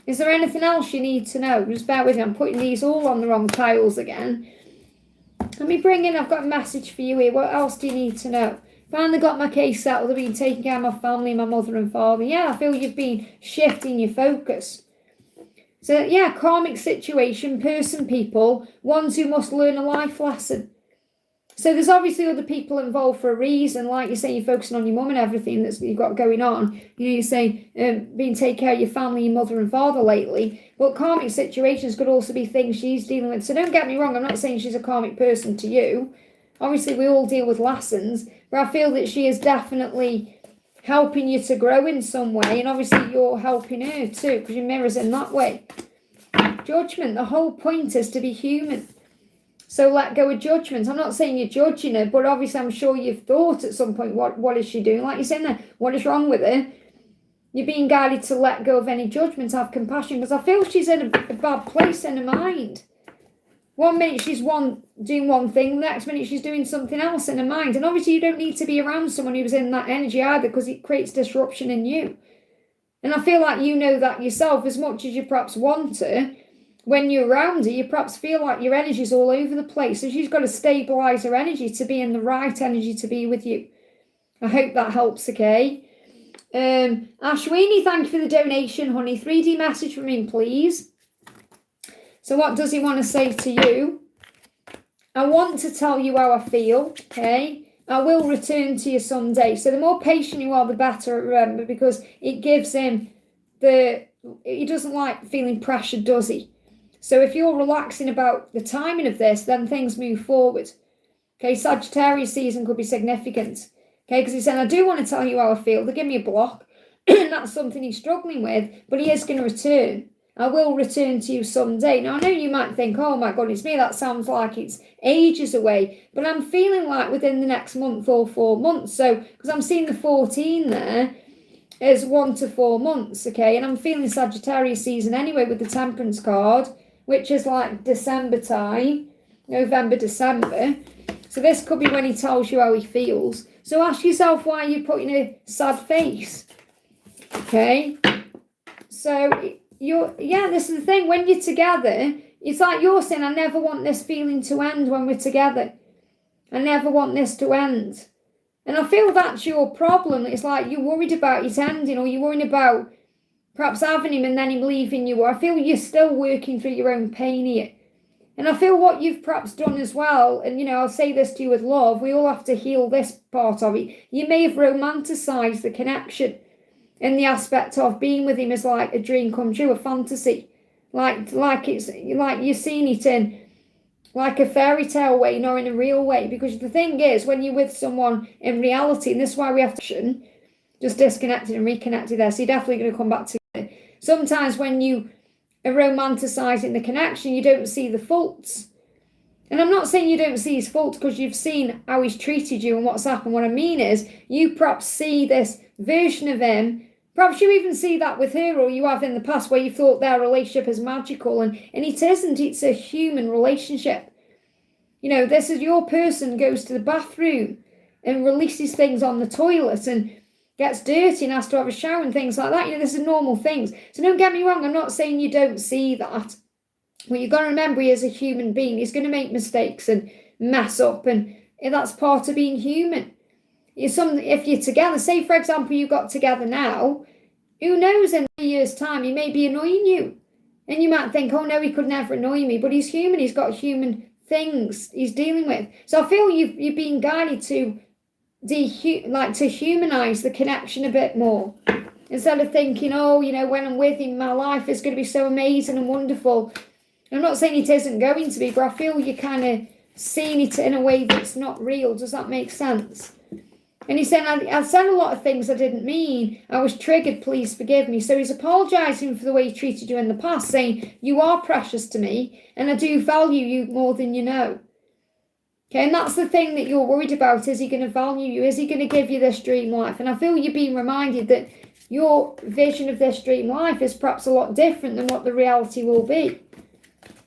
Is there anything else you need to know? Just bear with me, I'm putting these all on the wrong tiles again. Let me bring in, I've got a message for you here. What else do you need to know? Finally got my case settled. I've been taking care of my family, my mother and father. Yeah, I feel you've been shifting your focus. So yeah, karmic situation, person, people, ones who must learn a life lesson. So there's obviously other people involved for a reason. Like you say, you're focusing on your mum and everything that you've got going on. You know, you're saying being taking care of your family, your mother and father lately. But karmic situations could also be things she's dealing with. So don't get me wrong, I'm not saying she's a karmic person to you. Obviously, we all deal with lessons. But I feel that she is definitely helping you to grow in some way. And obviously, you're helping her too, because your mirror's in that way. Judgment, the whole point is to be human. So let go of judgment. I'm not saying you're judging her, but obviously I'm sure you've thought at some point, what is she doing? Like you're saying there, what is wrong with her? You're being guided to let go of any judgment, have compassion, because I feel she's in a bad place in her mind. 1 minute she's doing one thing, the next minute she's doing something else in her mind. And obviously you don't need to be around someone who's in that energy either, because it creates disruption in you. And I feel like you know that yourself, as much as you perhaps want her. When you're around her, you perhaps feel like your energy's all over the place. So she's got to stabilise her energy to be in the right energy to be with you. I hope that helps, okay? Ashwini, thank you for the donation, honey. 3D message from him, please. So what does he want to say to you? I want to tell you how I feel, okay? I will return to you someday. So the more patient you are, the better, remember, because it gives him he doesn't like feeling pressured, does he? So if you're relaxing about the timing of this, then things move forward. Okay, Sagittarius season could be significant. Okay, because he's saying, I do want to tell you how I feel. They give me a block. And that's something he's struggling with, but he is going to return. I will return to you someday. Now, I know you might think, oh my God, it's me. That sounds like it's ages away. But I'm feeling like within the next month or 4 months. So, because I'm seeing the 14 there as 1 to 4 months, okay? And I'm feeling Sagittarius season anyway with the Temperance card, which is like December time, November, December. So this could be when he tells you how he feels. So ask yourself why you're putting a sad face. Okay? So, this is the thing. When you're together, it's like you're saying, I never want this feeling to end when we're together. I never want this to end. And I feel that's your problem. It's like you're worried about it ending, or you're worrying about perhaps having him and then him leaving you, or I feel you're still working through your own pain here. And I feel what you've perhaps done as well, and I'll say this to you with love, we all have to heal this part of it. You may have romanticised the connection in the aspect of being with him as like a dream come true, a fantasy. Like it's like you're seeing it in like a fairy tale way, not in a real way. Because the thing is, when you're with someone in reality, and this is why we have to just disconnected and reconnected there, so you're definitely going to come back to it. Sometimes when you are romanticising the connection, you don't see the faults. And I'm not saying you don't see his faults because you've seen how he's treated you and what's happened. What I mean is, you perhaps see this version of him, perhaps you even see that with her, or you have in the past, where you thought their relationship is magical, and it isn't. It's a human relationship. This is your person goes to the bathroom and releases things on the toilet and gets dirty and has to have a shower and things like that. This is normal things. So don't get me wrong, I'm not saying you don't see that. Well, you've got to remember he is a human being. He's going to make mistakes and mess up, and that's part of being human. If you're together, say for example you got together now, who knows in 3 years' time he may be annoying you. And you might think, oh no, he could never annoy me. But he's human. He's got human things he's dealing with. So I feel you're being guided to humanize the connection a bit more. Instead of thinking, oh, when I'm with him, my life is going to be so amazing and wonderful. I'm not saying it isn't going to be, but I feel you're kind of seeing it in a way that's not real. Does that make sense? And he's saying, I said a lot of things I didn't mean. I was triggered, please forgive me. So he's apologising for the way he treated you in the past, saying, you are precious to me, and I do value you more than you know. Okay, and that's the thing that you're worried about. Is he going to value you? Is he going to give you this dream life? And I feel you're being reminded that your vision of this dream life is perhaps a lot different than what the reality will be.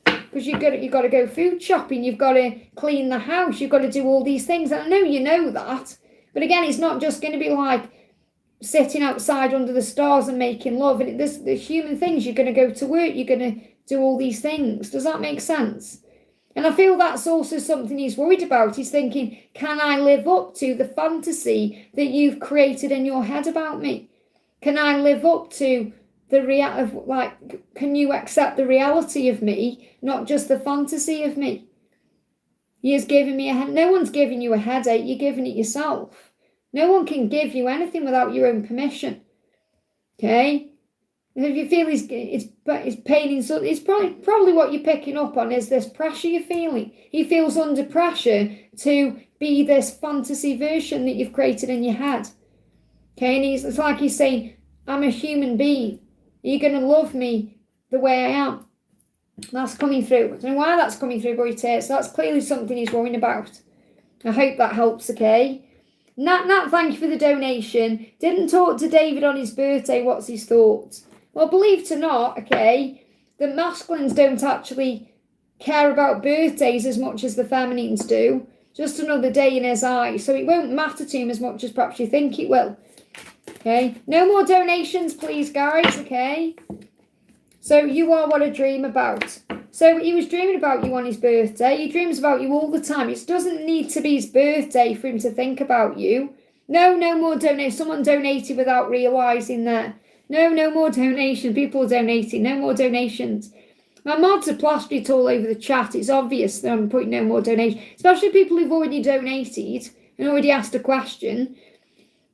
Because you've got to go food shopping, you've got to clean the house, you've got to do all these things. And I know you know that. But again, it's not just going to be like sitting outside under the stars and making love. And the human things, you're going to go to work, you're going to do all these things. Does that make sense? And I feel that's also something he's worried about. He's thinking, can I live up to the fantasy that you've created in your head about me? Can I live up to can you accept the reality of me, not just the fantasy of me? He is giving me no one's giving you a headache, you're giving it yourself. No one can give you anything without your own permission. Okay? And if you feel it's pain, it's probably what you're picking up on is this pressure you're feeling. He feels under pressure to be this fantasy version that you've created in your head. Okay? And it's like he's saying, I'm a human being. Are you going to love me the way I am? That's coming through. I don't know why that's coming through, but it is. So that's clearly something he's worrying about. I hope that helps, okay? Nat, thank you for the donation. Didn't talk to David on his birthday. What's his thoughts? Well, believe it or not, okay, the masculines don't actually care about birthdays as much as the feminines do. Just another day in his eyes. So it won't matter to him as much as perhaps you think it will. Okay? No more donations, please, guys, okay? So you are what I dream about. So he was dreaming about you on his birthday. He dreams about you all the time. It doesn't need to be his birthday for him to think about you. No more donations. Someone donated without realising that. No more donations. People are donating. No more donations. My mods are plastered it all over the chat. It's obvious that I'm putting no more donations. Especially people who've already donated and already asked a question.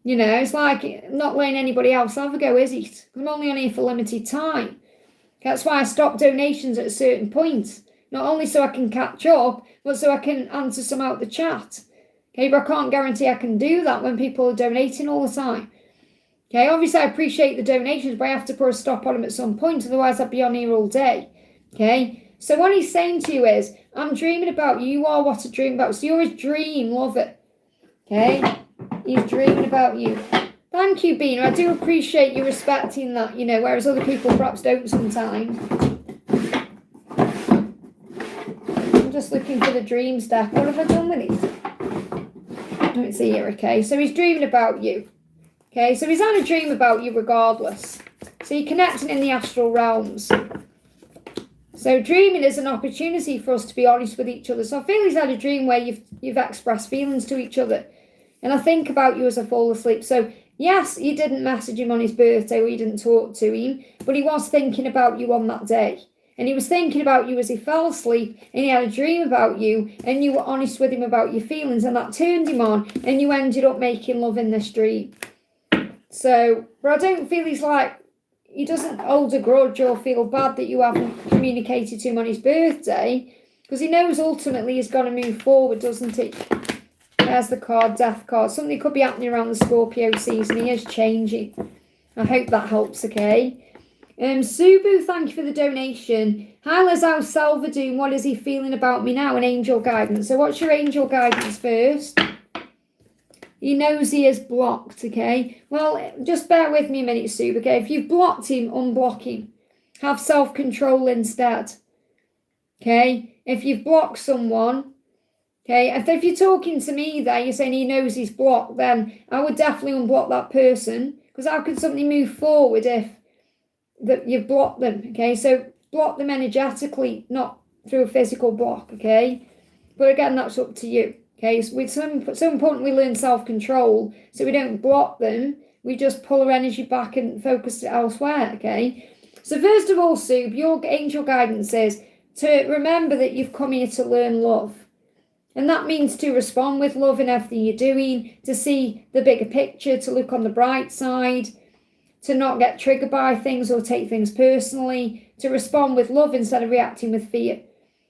It's like not letting anybody else have a go, is it? I'm only on here for limited time. That's why I stop donations at a certain point. Not only so I can catch up, but so I can answer some out the chat. Okay, but I can't guarantee I can do that when people are donating all the time. Okay, obviously I appreciate the donations, but I have to put a stop on them at some point, otherwise I'd be on here all day. Okay, so what he's saying to you is, I'm dreaming about you, you are what I dream about. So you're his dream lover. Okay, he's dreaming about you. Thank you, Bina. I do appreciate you respecting that, whereas other people perhaps don't sometimes. I'm just looking for the dreams deck. What have I done with it? Let's see here, okay. So he's dreaming about you. Okay, so he's had a dream about you regardless. So you're connecting in the astral realms. So dreaming is an opportunity for us to be honest with each other. So I feel he's had a dream where you've expressed feelings to each other. And I think about you as I fall asleep. So yes, you didn't message him on his birthday or you didn't talk to him, but he was thinking about you on that day. And he was thinking about you as he fell asleep, and he had a dream about you, and you were honest with him about your feelings, and that turned him on, and you ended up making love in this dream. So, but I don't feel he doesn't hold a grudge or feel bad that you haven't communicated to him on his birthday, because he knows ultimately he's going to move forward, doesn't he? There's the card, death card. Something could be happening around the Scorpio season. He is changing. I hope that helps, okay? Subu, thank you for the donation. Hi, Liz, how's Salva doing? What is he feeling about me now? An angel guidance. So what's your angel guidance first? He knows he is blocked, okay? Well, just bear with me a minute, Subu, okay? If you've blocked him, unblock him. Have self-control instead, okay? If you've blocked someone, okay, if you're talking to me there, you're saying he knows he's blocked, then I would definitely unblock that person, because how could somebody move forward if that you've blocked them, okay? So block them energetically, not through a physical block, okay? But again, that's up to you, okay? So it's so important we learn self-control so we don't block them. We just pull our energy back and focus it elsewhere, okay? So first of all, Sue, your angel guidance is to remember that you've come here to learn love. And that means to respond with love in everything you're doing, to see the bigger picture, to look on the bright side, to not get triggered by things or take things personally, to respond with love instead of reacting with fear.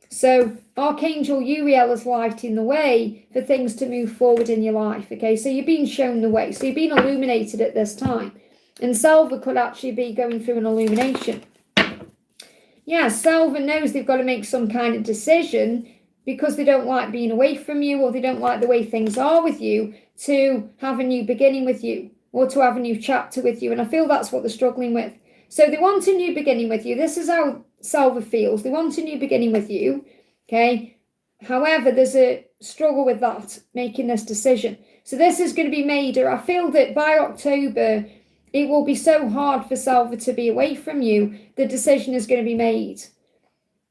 So Archangel Uriel is lighting the way for things to move forward in your life, okay? So you're being shown the way. So you're being illuminated at this time. And Selva could actually be going through an illumination. Yeah, Selva knows they've got to make some kind of decision because they don't like being away from you, or they don't like the way things are with you, to have a new beginning with you, or to have a new chapter with you. And I feel that's what they're struggling with. So they want a new beginning with you. This is how Selva feels. They want a new beginning with you, okay? However, there's a struggle with that, making this decision. So this is going to be made, or I feel that by October, it will be so hard for Selva to be away from you. The decision is going to be made,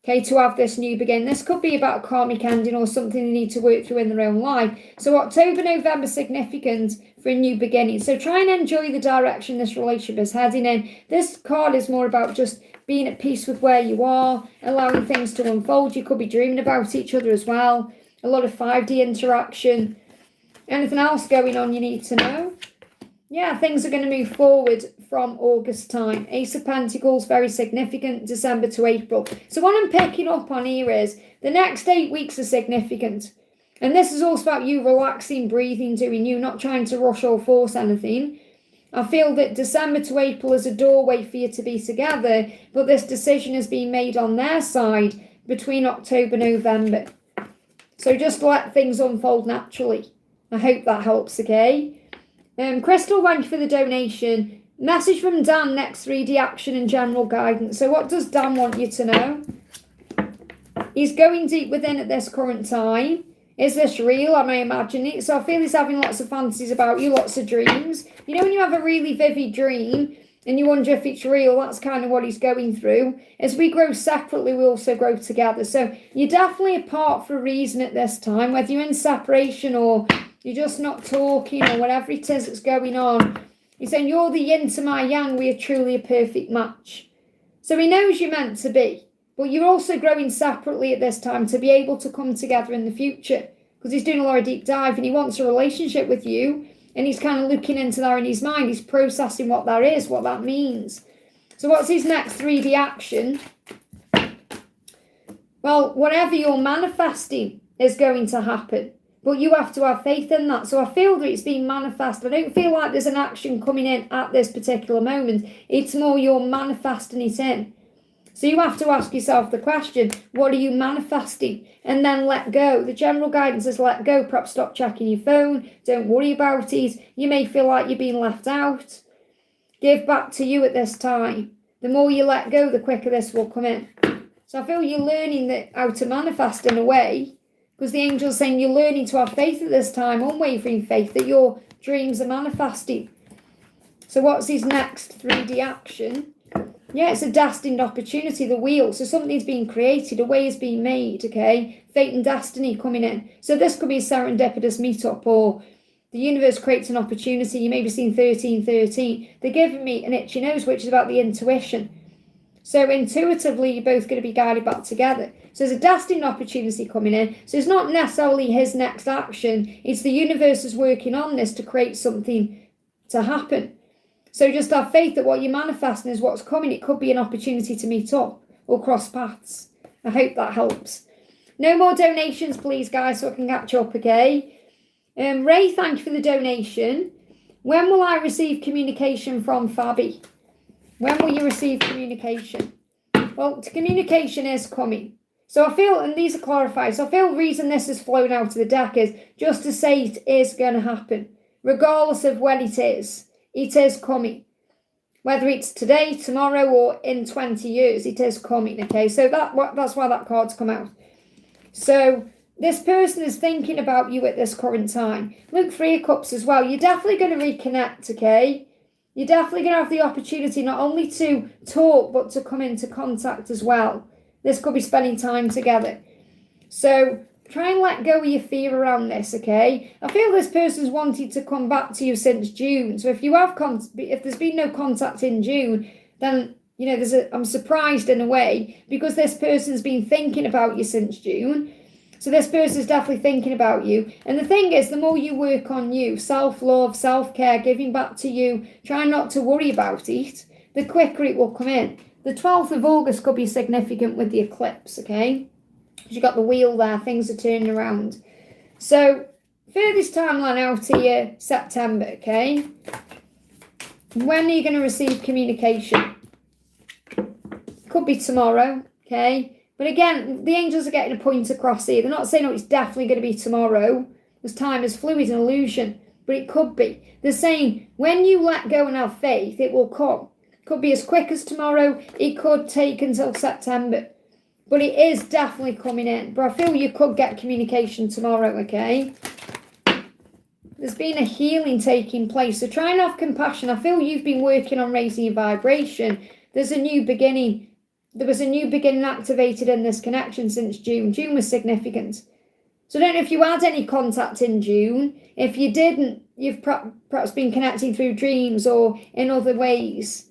okay, to have this new beginning. This could be about a karmic ending or something they need to work through in their own life. So October, November, significant for a new beginning. So try and enjoy the direction this relationship is heading in. This card is more about just being at peace with where you are, allowing things to unfold. You could be dreaming about each other as well. A lot of 5D interaction. Anything else going on you need to know? Yeah, things are going to move forward from August time. Ace of Pentacles, very significant, December to April. So what I'm picking up on here is the next 8 weeks are significant. And this is also about you relaxing, breathing, doing you, not trying to rush or force anything. I feel that December to April is a doorway for you to be together, but this decision is being made on their side between October and November. So just let things unfold naturally. I hope that helps, okay? Crystal, thank you for the donation. Message from Dan, next 3D action and general guidance. So what does Dan want you to know? He's going deep within at this current time. Is this real? Am I imagining it? So I feel he's having lots of fantasies about you, lots of dreams. You know when you have a really vivid dream and you wonder if it's real, that's kind of what he's going through. As we grow separately, we also grow together. So you're definitely apart for a reason at this time, whether you're in separation or you're just not talking or whatever it is that's going on. He's saying, you're the yin to my yang. We are truly a perfect match. So he knows you're meant to be. But you're also growing separately at this time to be able to come together in the future. Because he's doing a lot of deep dive and he wants a relationship with you. And he's kind of looking into that in his mind. He's processing what that is, what that means. So what's his next 3D action? Well, whatever you're manifesting is going to happen. But you have to have faith in that. So I feel that it's being manifested. I don't feel like there's an action coming in at this particular moment. It's more you're manifesting it in. So you have to ask yourself the question, what are you manifesting? And then let go. The general guidance is let go. Perhaps stop checking your phone. Don't worry about it. You may feel like you're being left out. Give back to you at this time. The more you let go, the quicker this will come in. So I feel you're learning that how to manifest in a way. Because the angel's saying you're learning to have faith at this time, unwavering faith, that your dreams are manifesting. So what's his next 3D action? Yeah, it's a destined opportunity, the wheel. So something's being created, a way is being made, okay? Fate and destiny coming in. So this could be a serendipitous meetup, or the universe creates an opportunity. You may be seeing 1313. They're giving me an itchy nose, which is about the intuition. So intuitively, you're both going to be guided back together. So there's a destined opportunity coming in. So it's not necessarily his next action. It's the universe is working on this to create something to happen. So just have faith that what you're manifesting is what's coming. It could be an opportunity to meet up or cross paths. I hope that helps. No more donations, please, guys, so I can catch up, okay? Ray, thank you for the donation. When will I receive communication from Fabi? When will you receive communication? Well, communication is coming. So I feel, and these are clarified, so I feel the reason this is flowing out of the deck is just to say it is going to happen. Regardless of when it is coming. Whether it's today, tomorrow, or in 20 years, it is coming, okay? So that's why that card's come out. So this person is thinking about you at this current time. Look, 3 of Cups as well. You're definitely going to reconnect, okay? You're definitely going to have the opportunity not only to talk, but to come into contact as well. This could be spending time together. So try and let go of your fear around this, okay? I feel this person's wanted to come back to you since June. So if you have if there's been no contact in June, then I'm surprised in a way, because this person's been thinking about you since June. So this person's definitely thinking about you. And the thing is, the more you work on you, self-love, self-care, giving back to you, trying not to worry about it, the quicker it will come in. The 12th of August could be significant with the eclipse, okay? Because you've got the wheel there, things are turning around. So furthest timeline out here, September, okay? When are you going to receive communication? Could be tomorrow, okay? But again, the angels are getting a point across here. They're not saying, it's definitely going to be tomorrow, because time is fluid and illusion, but it could be. They're saying, when you let go and have faith, it will come. It could be as quick as tomorrow. It could take until September. But it is definitely coming in. But I feel you could get communication tomorrow, okay? There's been a healing taking place. So try and have compassion. I feel you've been working on raising your vibration. There's a new beginning. There was a new beginning activated in this connection since June. June was significant. So I don't know if you had any contact in June. If you didn't, you've perhaps been connecting through dreams or in other ways.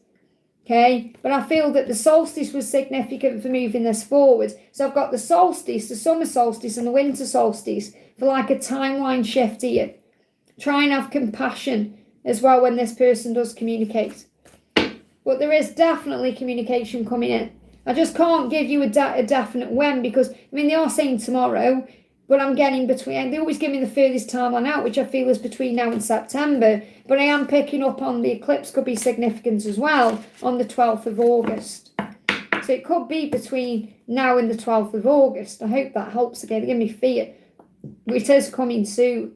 Okay, but I feel that the solstice was significant for moving this forward. So I've got the solstice, the summer solstice and the winter solstice for like a timeline shift here. Try and have compassion as well when this person does communicate. But there is definitely communication coming in. I just can't give you a definite when, because, they are saying tomorrow, but I'm getting between, they always give me the furthest timeline out, which I feel is between now and September, but I am picking up on the eclipse could be significant as well on the 12th of August. So it could be between now and the 12th of August. I hope that helps again. They give me fear. It is coming soon.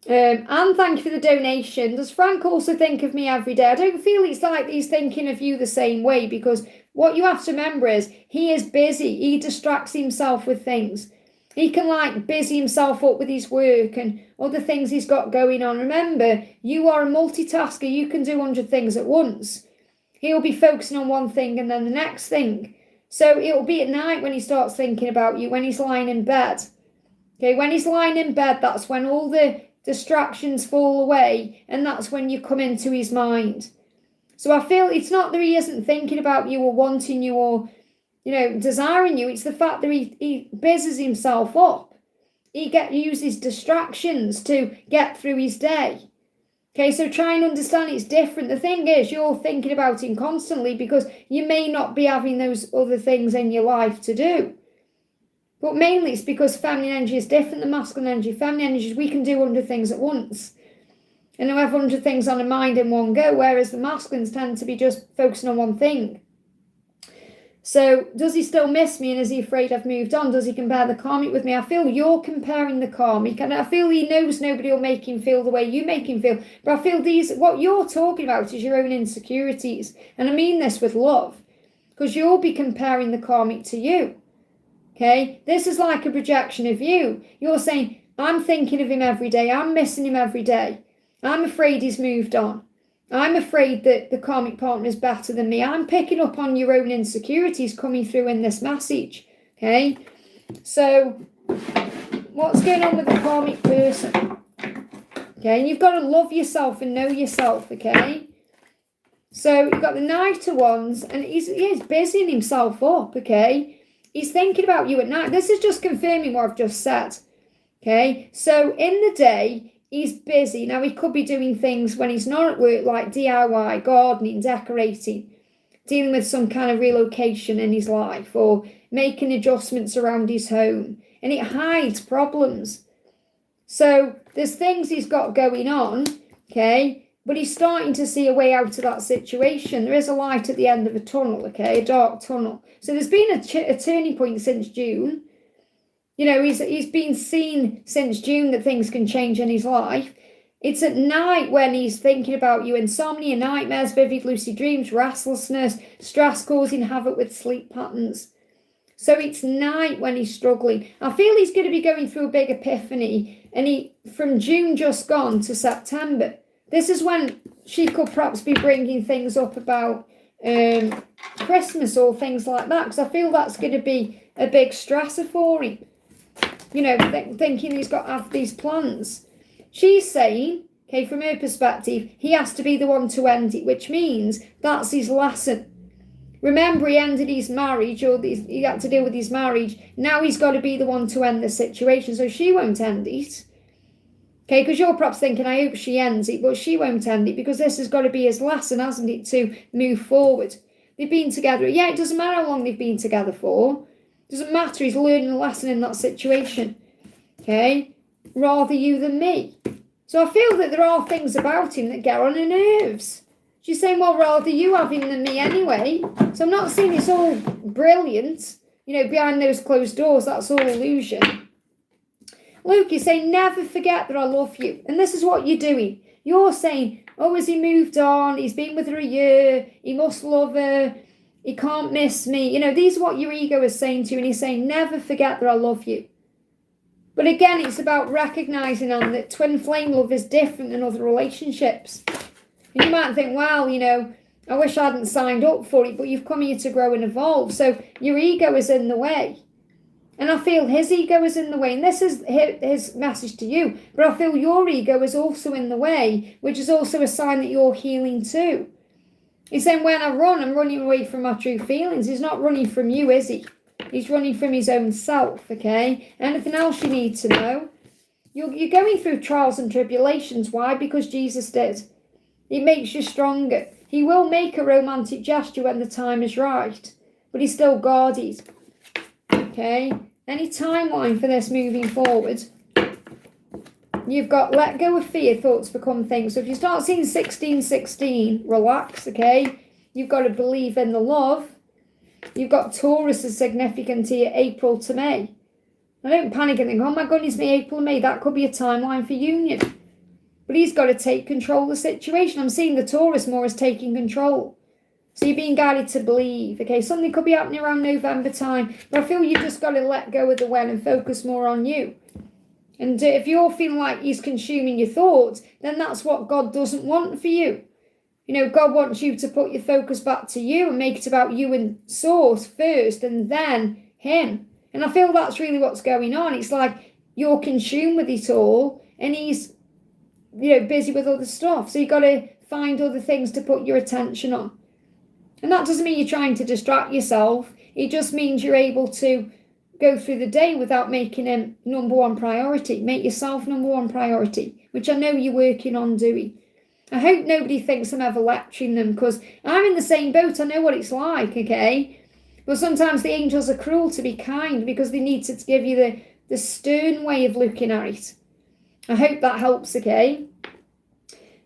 And thank you for the donation. Does Frank also think of me every day? I don't feel it's like he's thinking of you the same way, because what you have to remember is he is busy. He distracts himself with things. He can busy himself up with his work and other things he's got going on. Remember, you are a multitasker. You can do 100 things at once. He'll be focusing on one thing and then the next thing. So it'll be at night when he starts thinking about you, when he's lying in bed. Okay, when he's lying in bed, that's when all the distractions fall away, and that's when you come into his mind. So I feel it's not that he isn't thinking about you or wanting you or, desiring you. It's the fact that he busies himself up. He uses distractions to get through his day. Okay, so try and understand it's different. The thing is, you're thinking about him constantly because you may not be having those other things in your life to do. But mainly it's because feminine energy is different than masculine energy. Feminine energy is we can do 100 things at once. And we have 100 things on our mind in one go, whereas the masculines tend to be just focusing on one thing. So does he still miss me, and is he afraid I've moved on? Does he compare the karmic with me? I feel you're comparing the karmic, and I feel he knows nobody will make him feel the way you make him feel. But I feel what you're talking about is your own insecurities. And I mean this with love, because you'll be comparing the karmic to you. Okay, this is like a projection of you. You're saying, I'm thinking of him every day. I'm missing him every day. I'm afraid he's moved on. I'm afraid that the karmic partner is better than me. I'm picking up on your own insecurities coming through in this message. Okay, so what's going on with the karmic person? Okay, and you've got to love yourself and know yourself. Okay, so you've got the Knight of Wands, and he's busying himself up. Okay. He's thinking about you at night. This is just confirming what I've just said. Okay, so in the day, he's busy. Now, he could be doing things when he's not at work, like DIY, gardening, decorating, dealing with some kind of relocation in his life, or making adjustments around his home. And it hides problems. So there's things he's got going on, okay? But he's starting to see a way out of that situation. There is a light at the end of a tunnel, okay? A dark tunnel. So there's been a turning point since June. He's been seen since June that things can change in his life. It's at night when he's thinking about you. Insomnia, nightmares, vivid lucid dreams, restlessness, stress causing havoc with sleep patterns. So it's night when he's struggling. I feel he's going to be going through a big epiphany. And from June just gone to September, This is when she could perhaps be bringing things up about Christmas or things like that, because I feel that's going to be a big stressor for him. You know, thinking he's got to have these plans. She's saying, okay, from her perspective, he has to be the one to end it, which means that's his lesson. Remember, he ended his marriage, or he had to deal with his marriage. Now he's got to be the one to end the situation, so she won't end it. Okay, because you're perhaps thinking, I hope she ends it, but she won't end it, because this has got to be his lesson, hasn't it, to move forward. They've been together. Yeah, it doesn't matter how long they've been together for. It doesn't matter. He's learning a lesson in that situation. Okay, rather you than me. So I feel that there are things about him that get on her nerves. She's saying, well, rather you have him than me anyway. So I'm not saying it's all brilliant. You know, behind those closed doors, that's all illusion. Luke is saying, never forget that I love you. And this is what you're doing. You're saying, oh, has he moved on? He's been with her a year. He must love her. He can't miss me. You know, these are what your ego is saying to you. And he's saying, never forget that I love you. But again, it's about recognising that twin flame love is different than other relationships. And you might think, well, you know, I wish I hadn't signed up for it, but you've come here to grow and evolve. So your ego is in the way. And I feel his ego is in the way. And this is his message to you. But I feel your ego is also in the way, which is also a sign that you're healing too. He's saying, when I run, I'm running away from my true feelings. He's not running from you, is he? He's running from his own self, okay? Anything else you need to know? You're going through trials and tribulations. Why? Because Jesus did. He makes you stronger. He will make a romantic gesture when the time is right, but he's still guarded. Okay? Any timeline for this moving forward? You've got let go of fear, thoughts become things. So if you start seeing 1616, relax, okay? You've got to believe in the love. You've got Taurus as significant here, April to May. I don't panic and think, oh my goodness me, April and May, that could be a timeline for union. But he's got to take control of the situation. I'm seeing the Taurus more as taking control. So you're being guided to believe. Okay, something could be happening around November time. But I feel you've just got to let go of the when and focus more on you. And if you're feeling like he's consuming your thoughts, then that's what God doesn't want for you. You know, God wants you to put your focus back to you and make it about you and Source first and then him. And I feel that's really what's going on. It's like you're consumed with it all and he's, you know, busy with other stuff. So you've got to find other things to put your attention on. And that doesn't mean you're trying to distract yourself. It just means you're able to go through the day without making him number one priority. Make yourself number one priority, which I know you're working on doing. I hope nobody thinks I'm ever lecturing them, because I'm in the same boat. I know what it's like, okay? But sometimes the angels are cruel to be kind because they need to give you the stern way of looking at it. I hope that helps, okay?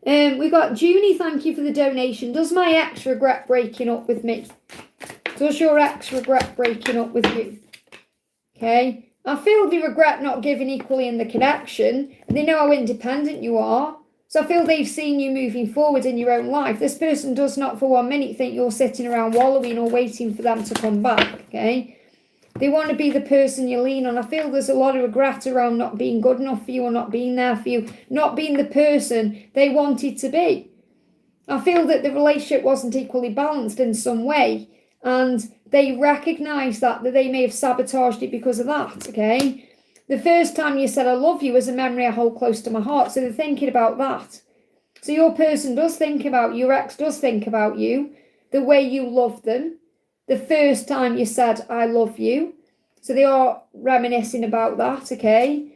We got Junie, thank you for the donation. Does my ex regret breaking up with me? Does your ex regret breaking up with you? Okay? I feel they regret not giving equally in the connection, and they know how independent you are. So I feel they've seen you moving forward in your own life. This person does not for 1 minute think you're sitting around wallowing or waiting for them to come back, okay? They want to be the person you lean on. I feel there's a lot of regret around not being good enough for you or not being there for you, not being the person they wanted to be. I feel that the relationship wasn't equally balanced in some way, and they recognise that they may have sabotaged it because of that, okay? The first time you said I love you is a memory I hold close to my heart, so they're thinking about that. So your person does think about you, your ex does think about you, the way you loved them, the first time you said I love you. So they are reminiscing about that, okay?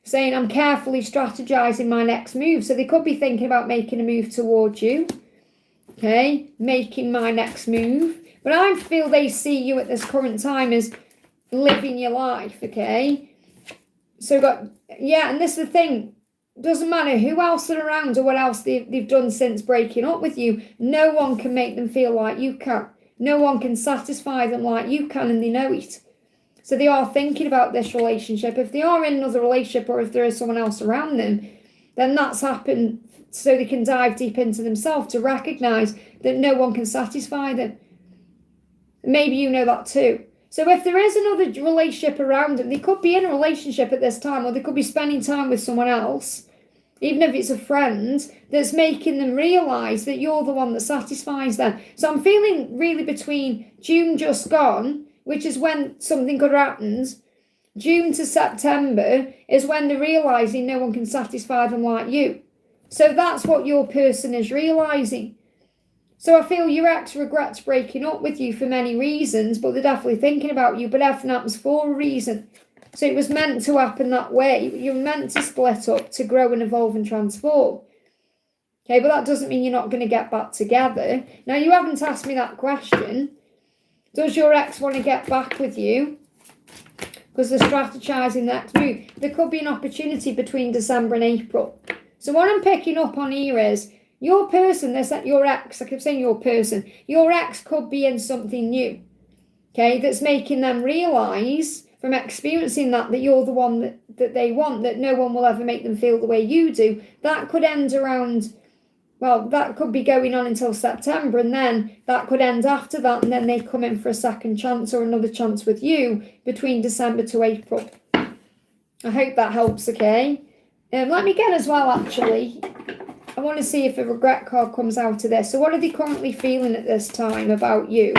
Saying I'm carefully strategizing my next move. So they could be thinking about making a move towards you, okay? Making my next move. But I feel they see you at this current time as living your life, okay? So and this is the thing. Doesn't matter who else are around or what else they've done since breaking up with you. No one can make them feel like you can. No one can satisfy them like you can, and they know it. So they are thinking about this relationship. If they are in another relationship or if there is someone else around them, then that's happened so they can dive deep into themselves to recognise that no one can satisfy them. Maybe you know that too. So if there is another relationship around them, they could be in a relationship at this time, or they could be spending time with someone else. even if it's a friend, that's making them realise that you're the one that satisfies them. So I'm feeling really between June just gone, which is when something good happens, June to September is when they're realising no one can satisfy them like you. So that's what your person is realising. So I feel your ex regrets breaking up with you for many reasons, but they're definitely thinking about you, but everything happens for a reason. So it was meant to happen that way. You were meant to split up to grow and evolve and transform. Okay, but that doesn't mean you're not going to get back together. Now, you haven't asked me that question. Does your ex want to get back with you? Because they're strategizing the next move. There could be an opportunity between December and April. So what I'm picking up on here is your person, your ex, I keep saying your person, your ex could be in something new. Okay, that's making them realise from experiencing that you're the one that they want, that no one will ever make them feel the way you do. That could end around, well, that could be going on until September, and then that could end after that, and then they come in for a second chance or another chance with you between December to April. I hope that helps, okay? Let me get as well, actually. I want to see if a regret card comes out of this. So what are they currently feeling at this time about you?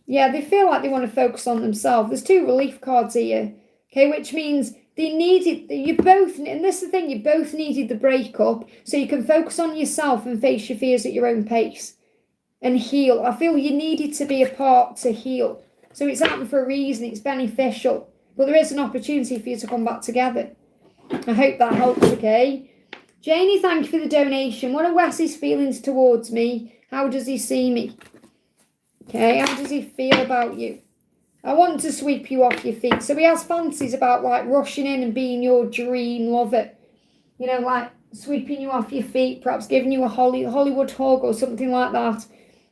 Yeah, they feel like they want to focus on themselves. There's 2 relief cards here, okay, which means they needed, you both, and this is the thing, you both needed the breakup so you can focus on yourself and face your fears at your own pace and heal. I feel you needed to be apart to heal. So it's happened for a reason, it's beneficial, but there is an opportunity for you to come back together. I hope that helps, okay? Janie, thank you for the donation. What are Wes's feelings towards me? How does he see me? Okay, how does he feel about you? I want to sweep you off your feet. So he has fancies about like rushing in and being your dream lover. You know, like sweeping you off your feet, perhaps giving you a Hollywood hug or something like that.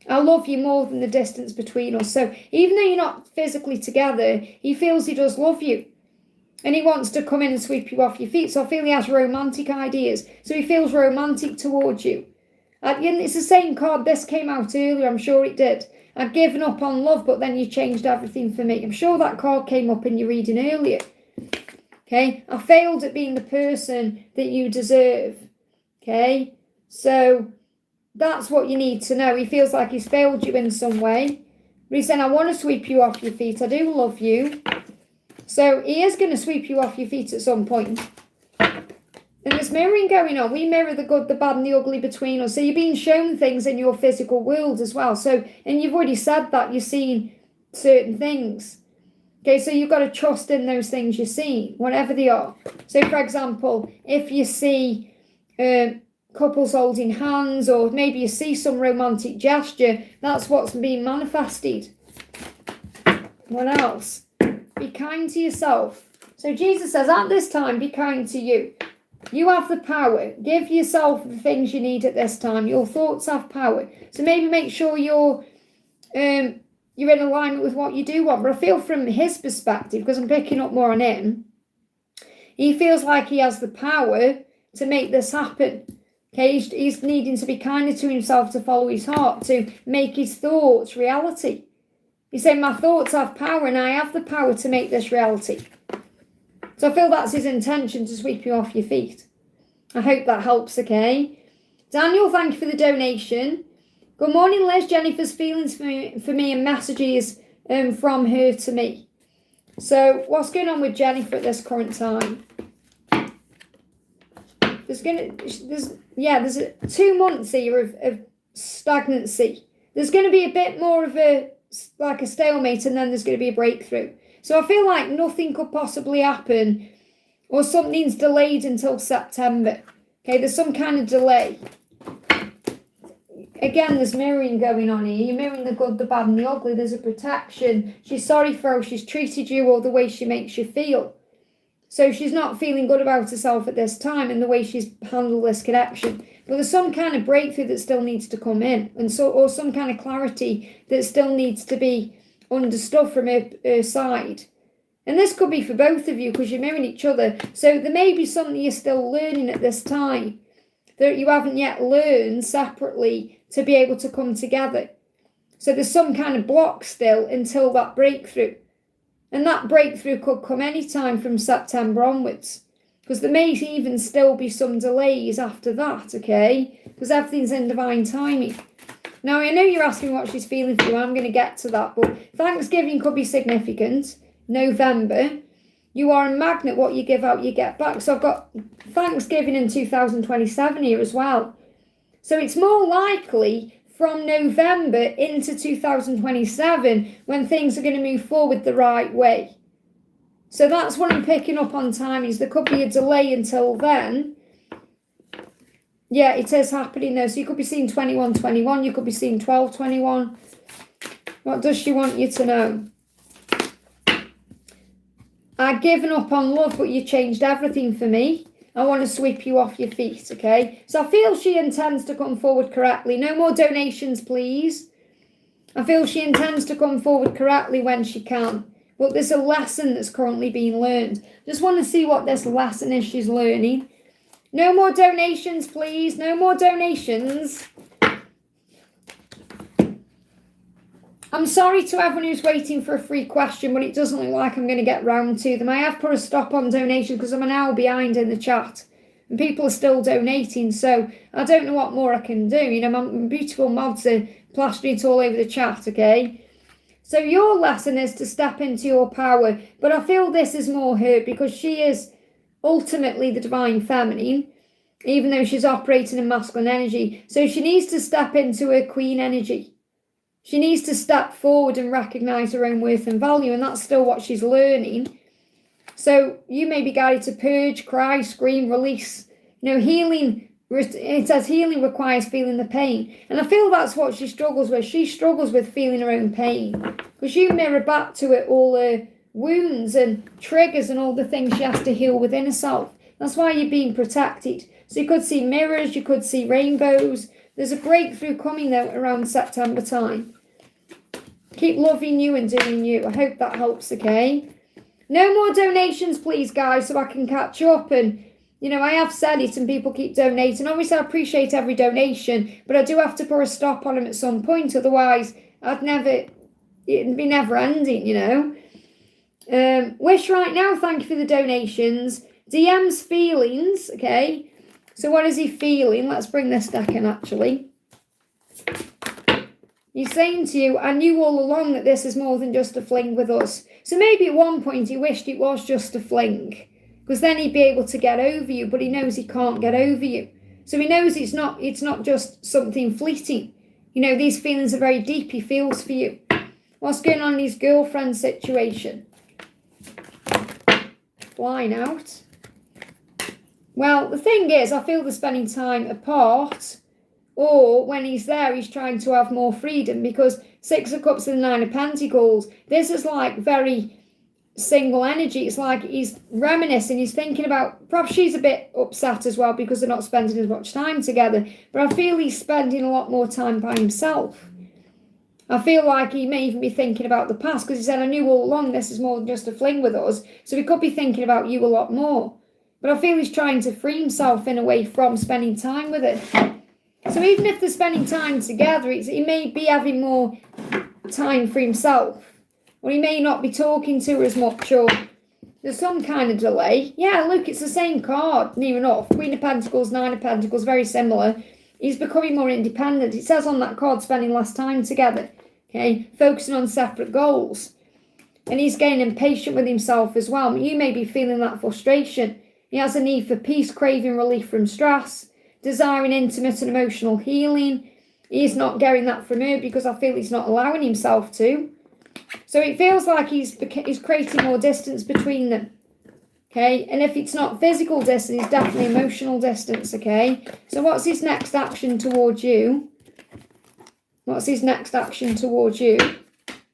I love you more than the distance between us. So even though you're not physically together, he feels he does love you. And he wants to come in and sweep you off your feet. So I feel he has romantic ideas. So he feels romantic towards you. It's the same card. This came out earlier. I'm sure it did. I've given up on love, but then you changed everything for me. I'm sure that card came up in your reading earlier. Okay? I failed at being the person that you deserve. Okay? So that's what you need to know. He feels like he's failed you in some way. But he's saying, I want to sweep you off your feet. I do love you. So he is going to sweep you off your feet at some point. And there's mirroring going on. We mirror the good, the bad, and the ugly between us. So you're being shown things in your physical world as well. So, and you've already said that you're seeing certain things. Okay, so you've got to trust in those things you're seeing, whatever they are. So, for example, if you see couples holding hands, or maybe you see some romantic gesture, that's what's being manifested. What else? Be kind to yourself. So Jesus says, at this time, be kind to you. You have the power. Give yourself the things you need at this time. Your thoughts have power. So maybe make sure you're in alignment with what you do want. But I feel from his perspective, because I'm picking up more on him, he feels like he has the power to make this happen. Okay, he's needing to be kinder to himself, to follow his heart, to make his thoughts reality. He's saying, my thoughts have power and I have the power to make this reality. So I feel that's his intention, to sweep you off your feet. I hope that helps, okay? Daniel, thank you for the donation. Good morning, Liz. Jennifer's feelings for me and messages from her to me. So what's going on with Jennifer at this current time? There's 2 months here of stagnancy. There's going to be a bit more of a stalemate, and then there's going to be a breakthrough. So I feel like nothing could possibly happen, or something's delayed until September. Okay, there's some kind of delay. Again, there's mirroring going on here. You're mirroring the good, the bad, and the ugly. There's a protection. She's sorry for how she's treated you or the way she makes you feel. So she's not feeling good about herself at this time and the way she's handled this connection. But there's some kind of breakthrough that still needs to come in, or some kind of clarity that still needs to be understood from her side. And this could be for both of you, because you're mirroring each other. So there may be something you're still learning at this time that you haven't yet learned separately to be able to come together. So there's some kind of block still until that breakthrough. And that breakthrough could come any time from September onwards, because because there may even still be some delays after that, okay? Because everything's in divine timing. Now, I know you're asking what she's feeling for you. I'm going to get to that. But Thanksgiving could be significant. November. You are a magnet. What you give out, you get back. So I've got Thanksgiving in 2027 here as well. So it's more likely from November into 2027 when things are going to move forward the right way. So that's what I'm picking up on timings. There could be a delay until then. Yeah, it is happening though. So you could be seeing 21-21. You could be seeing 12-21. What does she want you to know? I've given up on love, but you changed everything for me. I want to sweep you off your feet, okay? So I feel she intends to come forward correctly. No more donations, please. I feel she intends to come forward correctly when she can. But there's a lesson that's currently being learned. Just want to see what this lesson is she's learning. No more donations, please. No more donations. I'm sorry to everyone who's waiting for a free question, but it doesn't look like I'm going to get round to them. I have put a stop on donations because I'm an hour behind in the chat. And people are still donating, so I don't know what more I can do. You know, my beautiful mods are plastering it all over the chat, okay? So your lesson is to step into your power. But I feel this is more her because she is ultimately the divine feminine, even though she's operating in masculine energy. So she needs to step into her queen energy. She needs to step forward and recognise her own worth and value, and that's still what she's learning. So you may be guided to purge, cry, scream, release. You know, healing, it says healing requires feeling the pain. And I feel that's what she struggles with. She struggles with feeling her own pain because you mirror back to it all her wounds and triggers and all the things she has to heal within herself. That's why you're being protected. So you could see mirrors, you could see rainbows. There's a breakthrough coming though around September time. Keep loving you and doing you. I hope that helps, okay? No more donations, please, guys, so I can catch up. And, you know, I have said it and people keep donating. Obviously, I appreciate every donation, but I do have to put a stop on them at some point. Otherwise, it'd be never ending, you know? Wish right now, thank you for the donations. DM's feelings, okay? So what is he feeling? Let's bring this deck in, actually. He's saying to you, I knew all along that this is more than just a fling with us. So maybe at one point he wished it was just a fling, because then he'd be able to get over you, but he knows he can't get over you. So he knows it's not just something fleeting. You know, these feelings are very deep. He feels for you. What's going on in his girlfriend situation? Flying out. Well, the thing is, I feel they're spending time apart, or when he's there, he's trying to have more freedom, because Six of Cups and the Nine of Pentacles, this is like very single energy. It's like he's reminiscing, he's thinking about, perhaps she's a bit upset as well because they're not spending as much time together, but I feel he's spending a lot more time by himself. I feel like he may even be thinking about the past, because he said, I knew all along this is more than just a fling with us, so he could be thinking about you a lot more. But I feel he's trying to free himself in a way from spending time with it. So even if they're spending time together, he may be having more time for himself. Or he may not be talking to her as much, or there's some kind of delay. Yeah, look, it's the same card, near enough. Queen of Pentacles, Nine of Pentacles, very similar. He's becoming more independent. It says on that card, spending less time together. Okay, focusing on separate goals. And he's getting impatient with himself as well. You may be feeling that frustration. He has a need for peace, craving relief from stress, desiring intimate and emotional healing. He's not getting that from her because I feel he's not allowing himself to. So it feels like he's creating more distance between them. Okay, and if it's not physical distance, it's definitely emotional distance, okay? So what's his next action towards you? What's his next action towards you?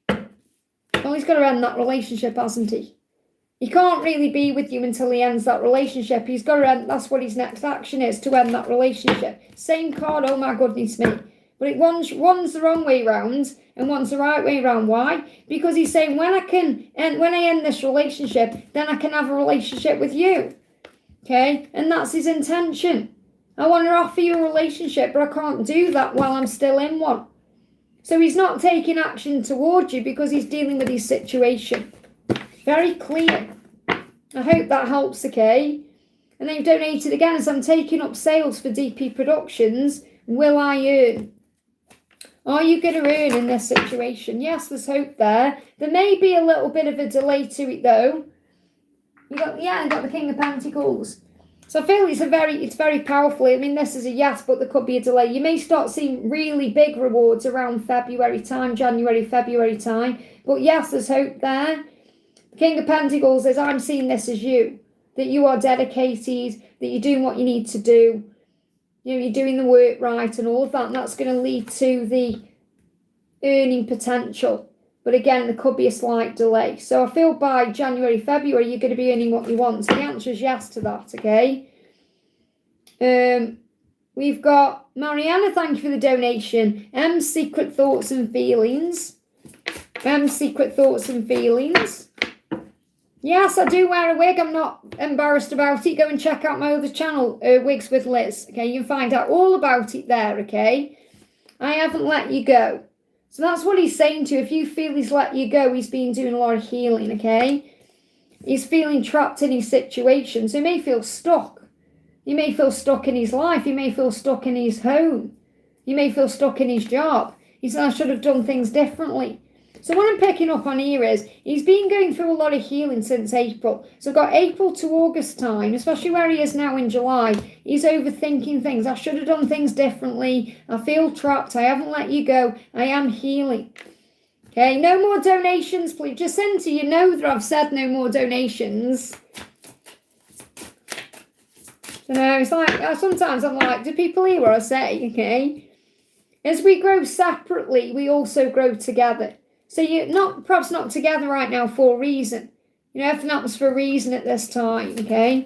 Well, he's got to end that relationship, hasn't he? He can't really be with you until he ends that relationship. He's got to end, that's what his next action is, to end that relationship. Same card, oh my goodness me. But one's the wrong way round and one's the right way round. Why? Because he's saying, when I end this relationship, then I can have a relationship with you. Okay? And that's his intention. I want to offer you a relationship, but I can't do that while I'm still in one. So he's not taking action towards you because he's dealing with his situation. Very clear. I hope that helps, okay? And then you've donated again. As I'm taking up sales for DP Productions, will I earn? Are you going to earn in this situation? Yes, there's hope there. There may be a little bit of a delay to it though. I got the King of Pentacles. So I feel it's very powerful. I mean, this is a yes, but there could be a delay. You may start seeing really big rewards around February time, January, February time. But yes, there's hope there. The King of Pentacles says, I'm seeing this as you. That you are dedicated, that you're doing what you need to do. You know, you're doing the work right and all of that. And that's going to lead to the earning potential. But again, there could be a slight delay. So I feel by January, February, you're going to be earning what you want. So the answer is yes to that, okay? We've got Mariana, thank you for the donation. Secret Thoughts and Feelings. Secret Thoughts and Feelings. Yes, I do wear a wig. I'm not embarrassed about it. Go and check out my other channel, Wigs with Liz. Okay, you can find out all about it there, okay? I haven't let you go. So that's what he's saying to you. If you feel he's let you go, he's been doing a lot of healing, okay? He's feeling trapped in his situation. So he may feel stuck. You may feel stuck in his life. You may feel stuck in his home. You may feel stuck in his job. He said, I should have done things differently. So what I'm picking up on here is he's been going through a lot of healing since April. So I've got April to August time, especially where he is now in July. He's overthinking things. I should have done things differently. I feel trapped. I haven't let you go. I am healing. Okay, no more donations, please. Jacinta, you know that I've said no more donations. So no, it's like, sometimes I'm like, do people hear what I say? Okay. As we grow separately, we also grow together. So you're perhaps not together right now for a reason. You know, everything happens for a reason at this time, okay?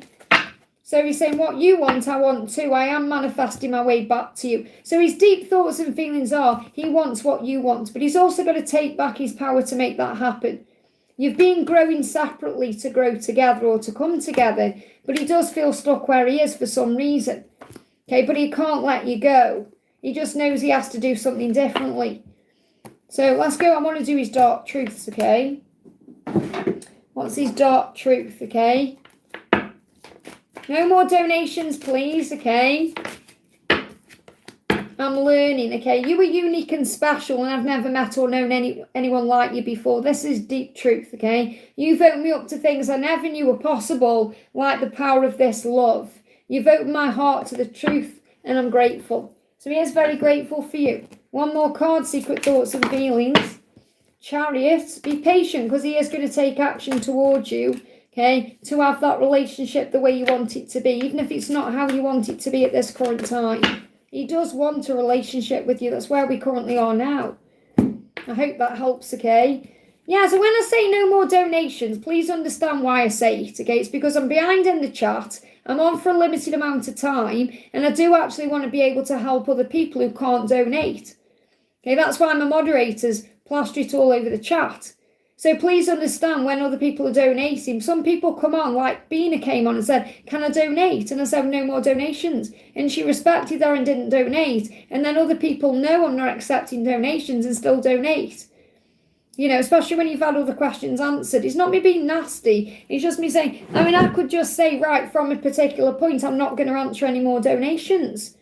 So he's saying, what you want, I want too. I am manifesting my way back to you. So his deep thoughts and feelings are, he wants what you want, but he's also got to take back his power to make that happen. You've been growing separately to grow together or to come together, but he does feel stuck where he is for some reason. Okay, but he can't let you go. He just knows he has to do something differently. So let's go. I want to do his dark truths, okay? What's his dark truth, okay? No more donations, please, okay? I'm learning, okay? You are unique and special, and I've never met or known anyone like you before. This is deep truth, okay? You've opened me up to things I never knew were possible, like the power of this love. You've opened my heart to the truth, and I'm grateful. So he is very grateful for you. One more card, Secret Thoughts and Feelings. Chariot, be patient because he is going to take action towards you, okay, to have that relationship the way you want it to be, even if it's not how you want it to be at this current time. He does want a relationship with you. That's where we currently are now. I hope that helps, okay? Yeah, so when I say no more donations, please understand why I say it, okay? It's because I'm behind in the chat. I'm on for a limited amount of time, and I do actually want to be able to help other people who can't donate. Okay, that's why my moderators plaster it all over the chat. So please understand when other people are donating. Some people come on, like Bina came on and said, can I donate? And I said, no more donations. And she respected her and didn't donate. And then other people know I'm not accepting donations and still donate. You know, especially when you've had all the questions answered. It's not me being nasty. It's just me saying, I mean, I could just say, right, from a particular point, I'm not going to answer any more donations.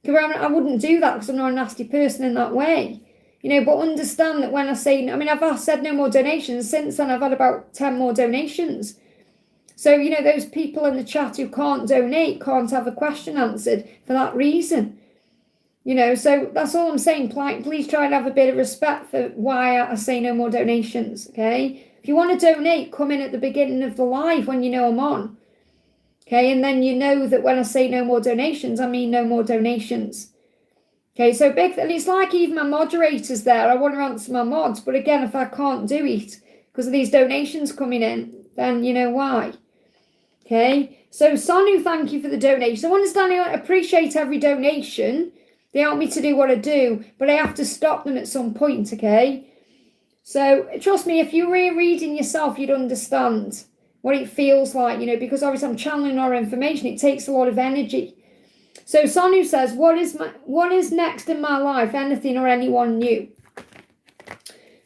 I wouldn't do that because I'm not a nasty person in that way. You know, but understand that when I say, I mean, I've said no more donations. Since then, I've had about 10 more donations. So, you know, those people in the chat who can't donate can't have a question answered for that reason. You know, so that's all I'm saying. Please try and have a bit of respect for why I say no more donations, okay? If you want to donate, come in at the beginning of the live when you know I'm on. Okay, and then you know that when I say no more donations, I mean no more donations. Okay, so big, and it's like even my moderators there, I want to answer my mods, but again, if I can't do it because of these donations coming in, then you know why. Okay, so Sonu, thank you for the donation. I understand, I appreciate every donation. They help me to do what I do, but I have to stop them at some point, okay? So trust me, if you were reading yourself, you'd understand what it feels like, you know, because obviously I'm channeling our information. It takes a lot of energy. So Sonu says, what is next in my life? Anything or anyone new?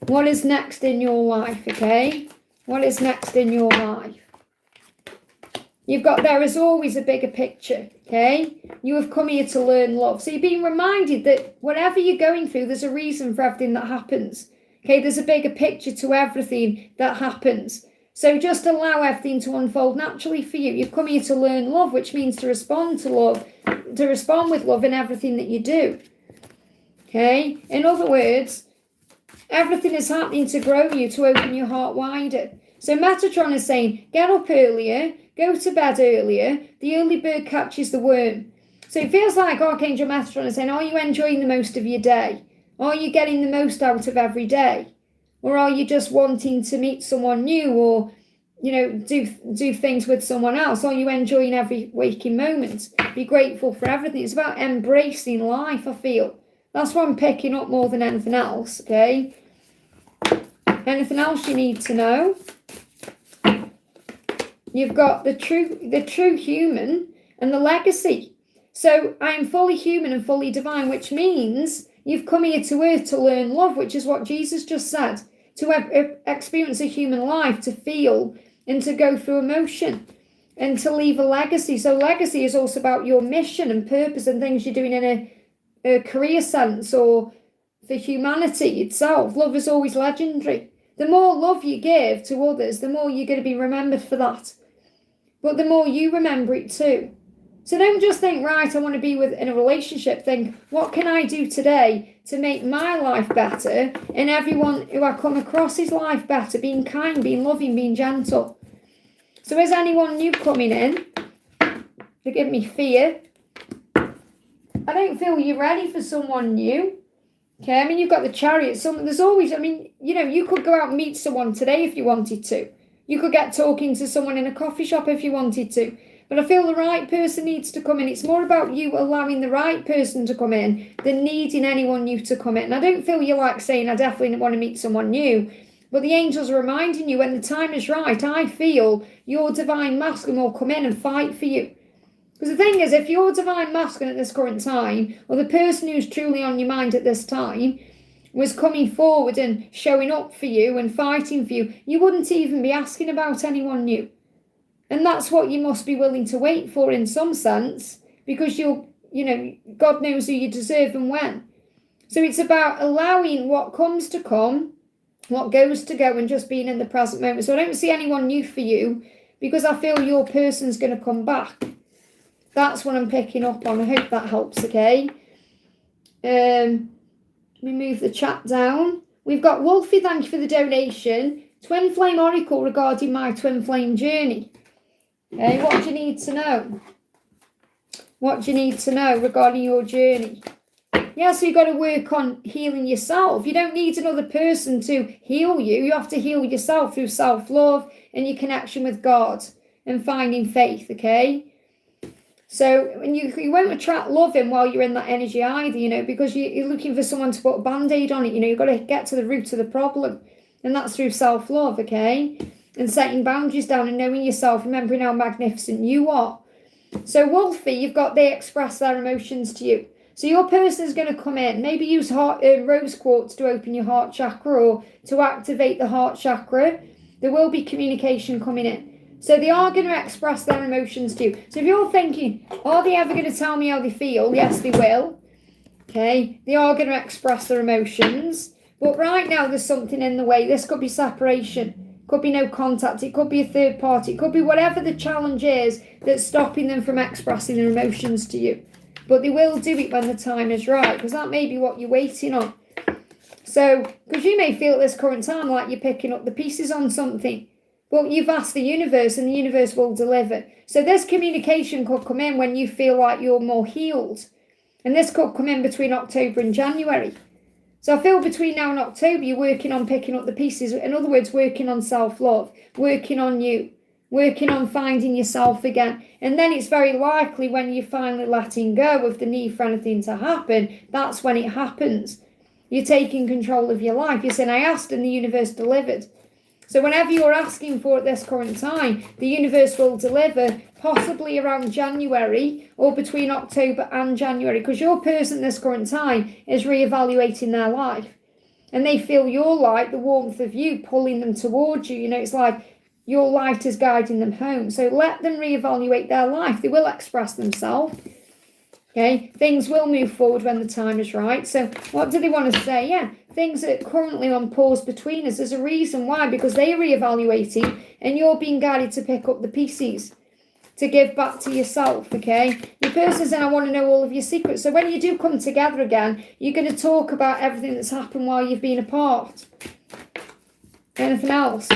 What is next in your life, okay? What is next in your life? You've got, there is always a bigger picture, okay? You have come here to learn love. So you're being reminded that whatever you're going through, there's a reason for everything that happens. Okay, there's a bigger picture to everything that happens. So just allow everything to unfold naturally for you. You've come here to learn love, which means to respond to love, to respond with love in everything that you do. Okay, in other words, everything is happening to grow you, to open your heart wider. So Metatron is saying, get up earlier, go to bed earlier. The early bird catches the worm. So it feels like Archangel Metatron is saying, are you enjoying the most of your day? Are you getting the most out of every day? Or are you just wanting to meet someone new or, you know, do things with someone else? Are you enjoying every waking moment? Be grateful for everything. It's about embracing life, I feel. That's what I'm picking up more than anything else, okay? Anything else you need to know? You've got the true human and the legacy. So I am fully human and fully divine, which means you've come here to earth to learn love, which is what Jesus just said. To experience a human life, to feel and to go through emotion and to leave a legacy. So legacy is also about your mission and purpose and things you're doing in a career sense or for humanity itself. Love is always legendary. The more love you give to others, the more you're going to be remembered for that. But the more you remember it too. So don't just think, right, I want to be in a relationship. Think, what can I do today to make my life better and everyone who I come across his life better, being kind, being loving, being gentle. So is anyone new coming in? They give me fear. I don't feel you're ready for someone new. Okay, I mean, you've got the Chariot. There's always, I mean, you know, you could go out and meet someone today if you wanted to. You could get talking to someone in a coffee shop if you wanted to. But I feel the right person needs to come in. It's more about you allowing the right person to come in than needing anyone new to come in. And I don't feel you're like saying, I definitely want to meet someone new. But the angels are reminding you when the time is right, I feel your divine masculine will come in and fight for you. Because the thing is, if your divine masculine at this current time, or the person who's truly on your mind at this time, was coming forward and showing up for you and fighting for you, you wouldn't even be asking about anyone new. And that's what you must be willing to wait for in some sense, because God knows who you deserve and when. So it's about allowing what comes to come, what goes to go, and just being in the present moment. So I don't see anyone new for you, because I feel your person's going to come back. That's what I'm picking up on. I hope that helps, okay? Let me move the chat down. We've got Wolfie, thank you for the donation. Twin Flame Oracle regarding my twin flame journey. Okay, what do you need to know? What do you need to know regarding your journey? Yeah, so you've got to work on healing yourself. You don't need another person to heal you. You have to heal yourself through self-love and your connection with God and finding faith, okay? So when you won't attract loving while you're in that energy either, because you're looking for someone to put a band-aid on it. You've got to get to the root of the problem. And that's through self-love, okay? And setting boundaries down and knowing yourself, remembering how magnificent you are. So Wolfie, you've got they express their emotions to you. So your person is going to come in, maybe use rose quartz to open your heart chakra or to activate the heart chakra. There will be communication coming in. So they are going to express their emotions to you. So if you're thinking, are they ever going to tell me how they feel? Yes, they will. Okay, they are going to express their emotions. But right now there's something in the way. This could be separation. Could be no contact. It could be a third party. It could be whatever the challenge is that's stopping them from expressing their emotions to you. But they will do it when the time is right, because that may be what you're waiting on. So, because you may feel at this current time like you're picking up the pieces on something. Well, you've asked the universe and the universe will deliver. So this communication could come in when you feel like you're more healed. And this could come in between October and January. So I feel between now and October, you're working on picking up the pieces. In other words, working on self-love, working on you, working on finding yourself again. And then it's very likely when you're finally letting go of the need for anything to happen, that's when it happens. You're taking control of your life. You're saying, I asked and the universe delivered. So whenever you're asking for at this current time, the universe will deliver, possibly around January or between October and January, because your person at this current time is reevaluating their life. And they feel your light, the warmth of you, pulling them towards you. It's like your light is guiding them home. So let them reevaluate their life. They will express themselves. Okay, things will move forward when the time is right. So what do they want to say? Yeah, things are currently on pause between us. There's a reason why, because they are reevaluating and you're being guided to pick up the pieces to give back to yourself, okay? Your person said, I want to know all of your secrets. So when you do come together again, you're going to talk about everything that's happened while you've been apart. Anything else?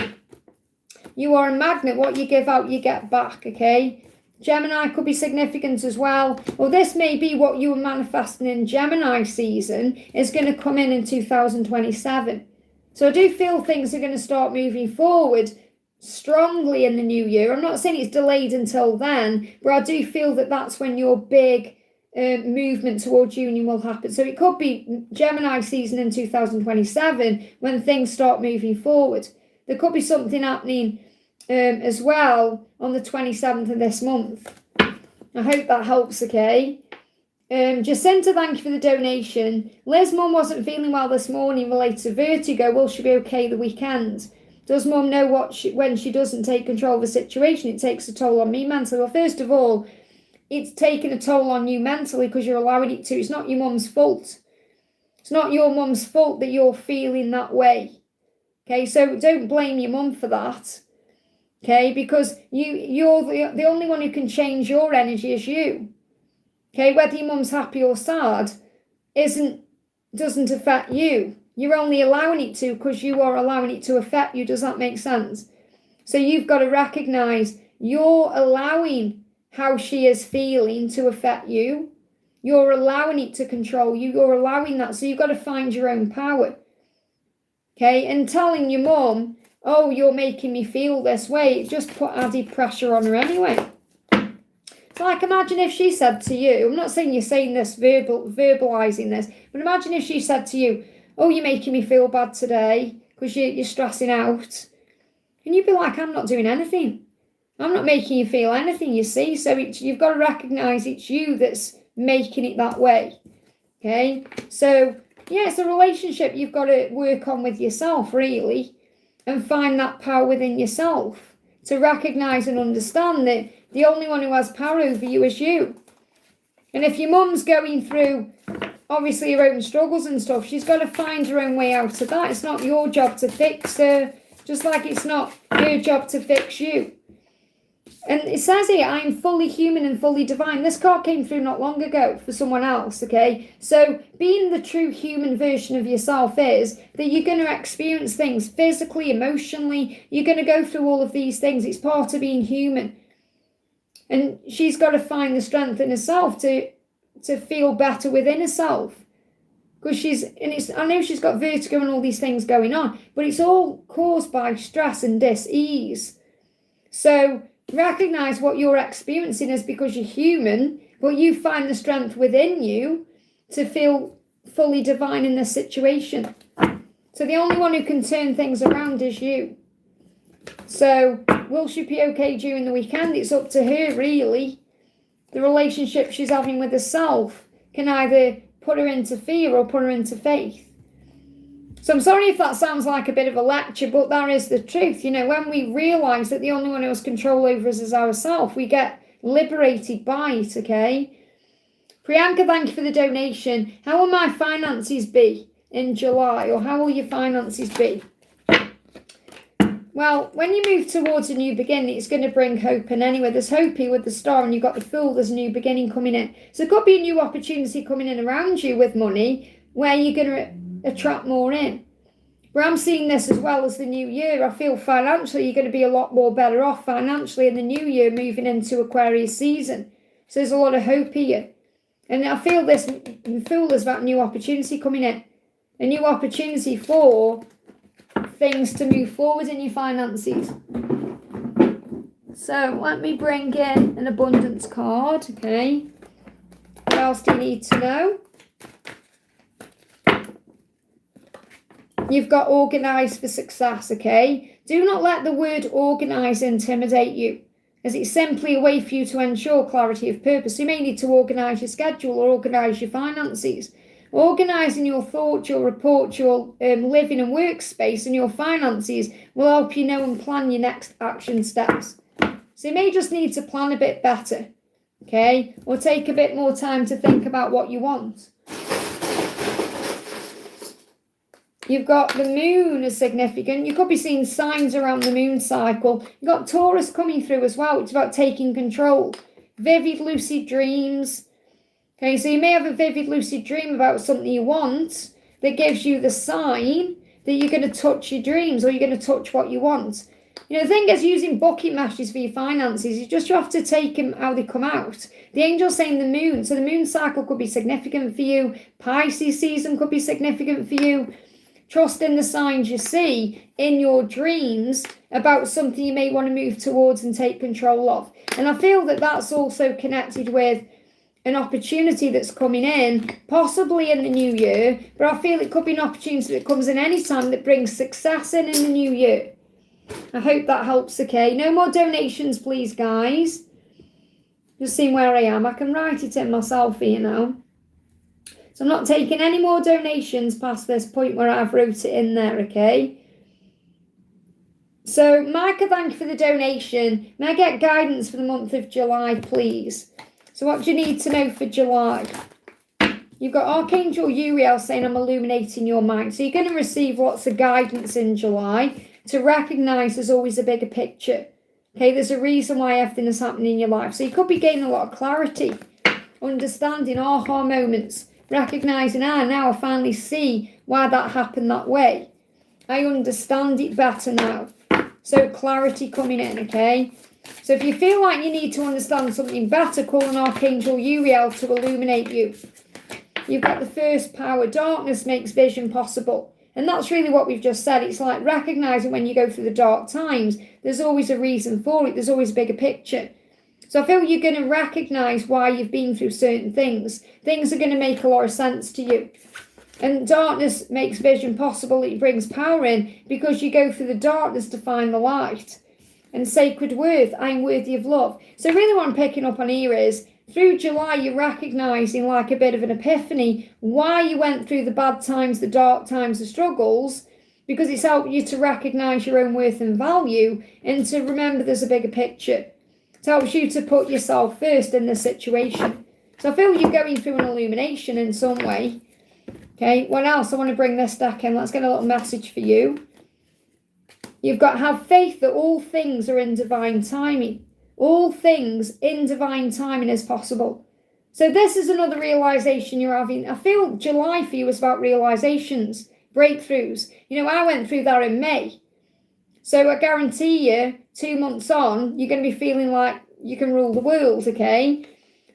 You are a magnet. What you give out, you get back, okay? Gemini could be significant as well. Well, this may be what you were manifesting in Gemini season is going to come in 2027. So I do feel things are going to start moving forward strongly in the new year. I'm not saying it's delayed until then, but I do feel that that's when your big movement towards union will happen. So it could be Gemini season in 2027 when things start moving forward. There could be something happening as well on the 27th of this month. I hope that helps, okay? Jacinta, thank you for the donation. Liz, mum wasn't feeling well this morning related to vertigo. Will she be okay the weekend? Does mum know when she doesn't take control of the situation, it takes a toll on me mentally? Well, first of all, it's taking a toll on you mentally because you're allowing it to. It's not your mum's fault. It's not your mum's fault that you're feeling that way. Okay, so don't blame your mum for that. Okay, because you're the only one who can change your energy is you. Okay, whether your mum's happy or sad doesn't affect you. You're only allowing it to because you are allowing it to affect you. Does that make sense? So you've got to recognize you're allowing how she is feeling to affect you. You're allowing it to control you. You're allowing that. So you've got to find your own power. Okay, and telling your mum, oh, you're making me feel this way, it just put added pressure on her anyway. It's like, imagine if she said to you, I'm not saying you're saying this, verbalizing this, but imagine if she said to you, oh, you're making me feel bad today because you're stressing out. And you'd be like, I'm not doing anything. I'm not making you feel anything, you see. So you've got to recognize it's you that's making it that way. Okay? So, yeah, it's a relationship you've got to work on with yourself, really, and find that power within yourself to recognize and understand that the only one who has power over you is you. And if your mum's going through, obviously, her own struggles and stuff, she's got to find her own way out of that. It's not your job to fix her, just like it's not her job to fix you. And it says here, I am fully human and fully divine. This card came through not long ago for someone else, okay? So being the true human version of yourself is that you're going to experience things physically, emotionally. You're going to go through all of these things. It's part of being human. And she's got to find the strength in herself to feel better within herself. Because I know she's got vertigo and all these things going on, but it's all caused by stress and dis-ease. So recognize what you're experiencing is because you're human, but you find the strength within you to feel fully divine in this situation. So the only one who can turn things around is you. So will she be okay during the weekend? It's up to her, really. The relationship she's having with herself can either put her into fear or put her into faith. So I'm sorry if that sounds like a bit of a lecture, but that is the truth. You know, when we realise that the only one who has control over us is ourselves, we get liberated by it, okay? Priyanka, thank you for the donation. How will my finances be in July, or how will your finances be? Well, when you move towards a new beginning, it's going to bring hope in anyway. There's hope here with the star, and you've got the Fool, there's a new beginning coming in. So it could be a new opportunity coming in around you with money where you're going to attract more in. But I'm seeing this as well as the new year. I feel financially you're going to be a lot more better off financially in the new year moving into Aquarius season. So there's a lot of hope here. And I feel this Fool is that new opportunity coming in. A new opportunity for things to move forward in your finances. So let me bring in an abundance card, okay? What else do you need to know? You've got organised for success, okay? Do not let the word organise intimidate you, as it's simply a way for you to ensure clarity of purpose. You may need to organise your schedule or organise your finances. Organising your thoughts, your reports, your living and workspace and your finances will help you know and plan your next action steps. So you may just need to plan a bit better, okay? Or take a bit more time to think about what you want. You've got the moon as significant. You could be seeing signs around the moon cycle. You've got Taurus coming through as well. It's about taking control. Vivid, lucid dreams. Okay, so you may have a vivid, lucid dream about something you want that gives you the sign that you're going to touch your dreams or you're going to touch what you want. You know, the thing is using bucket meshes for your finances, you have to take them how they come out. The angel's saying the moon. So the moon cycle could be significant for you. Pisces season could be significant for you. Trust in the signs you see in your dreams about something you may want to move towards and take control of. And I feel that that's also connected with an opportunity that's coming in, possibly in the new year, but I feel it could be an opportunity that comes in any time that brings success in the new year. I hope that helps, okay? No more donations, please, guys. Just seeing where I am. I can write it in myself here now. So I'm not taking any more donations past this point where I've wrote it in there, okay? So, Micah, thank you for the donation. May I get guidance for the month of July, please? So what do you need to know for July? You've got Archangel Uriel saying, I'm illuminating your mind. So you're going to receive lots of guidance in July to recognise there's always a bigger picture. Okay, there's a reason why everything is happening in your life. So you could be gaining a lot of clarity, understanding, aha moments, recognising, now I finally see why that happened that way. I understand it better now. So clarity coming in, okay? So if you feel like you need to understand something better, call on Archangel Uriel to illuminate you. You've got the first power. Darkness makes vision possible. And that's really what we've just said. It's like recognising when you go through the dark times, there's always a reason for it. There's always a bigger picture. So I feel you're going to recognise why you've been through certain things. Things are going to make a lot of sense to you. And darkness makes vision possible. It brings power in because you go through the darkness to find the light. And sacred worth, I'm worthy of love. So really what I'm picking up on here is, through July, you're recognising like a bit of an epiphany why you went through the bad times, the dark times, the struggles, because it's helped you to recognise your own worth and value and to remember there's a bigger picture. It helps you to put yourself first in the situation. So I feel you're going through an illumination in some way. Okay, what else? I want to bring this deck in. Let's get a little message for you. You've got to have faith that all things are in divine timing. All things in divine timing is possible. So this is another realisation you're having. I feel July for you is about realisations, breakthroughs. You know, I went through that in May. So I guarantee you, 2 months on, you're going to be feeling like you can rule the world, okay?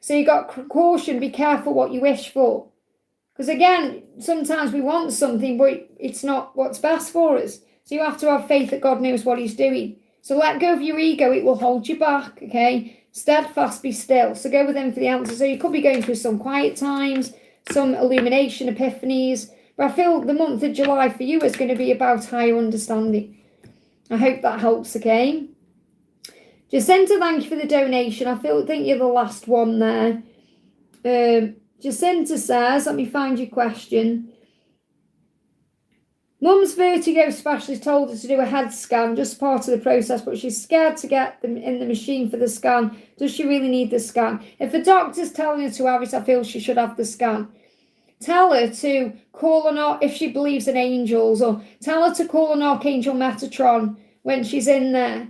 So you've got caution, be careful what you wish for. Because again, sometimes we want something, but it's not what's best for us. So you have to have faith that God knows what he's doing. So let go of your ego. It will hold you back, okay? Steadfast, be still. So go with him for the answer. So you could be going through some quiet times, some illumination, epiphanies. But I feel the month of July for you is going to be about higher understanding. I hope that helps, okay? Jacinta, thank you for the donation. I think you're the last one there. Jacinta says, let me find your question. Mum's vertigo specialist told her to do a head scan, just part of the process, but she's scared to get them in the machine for the scan. Does she really need the scan? If the doctor's telling her to have it, I feel she should have the scan. Tell her to call on, if she believes in angels, or tell her to call on Archangel Metatron when she's in there.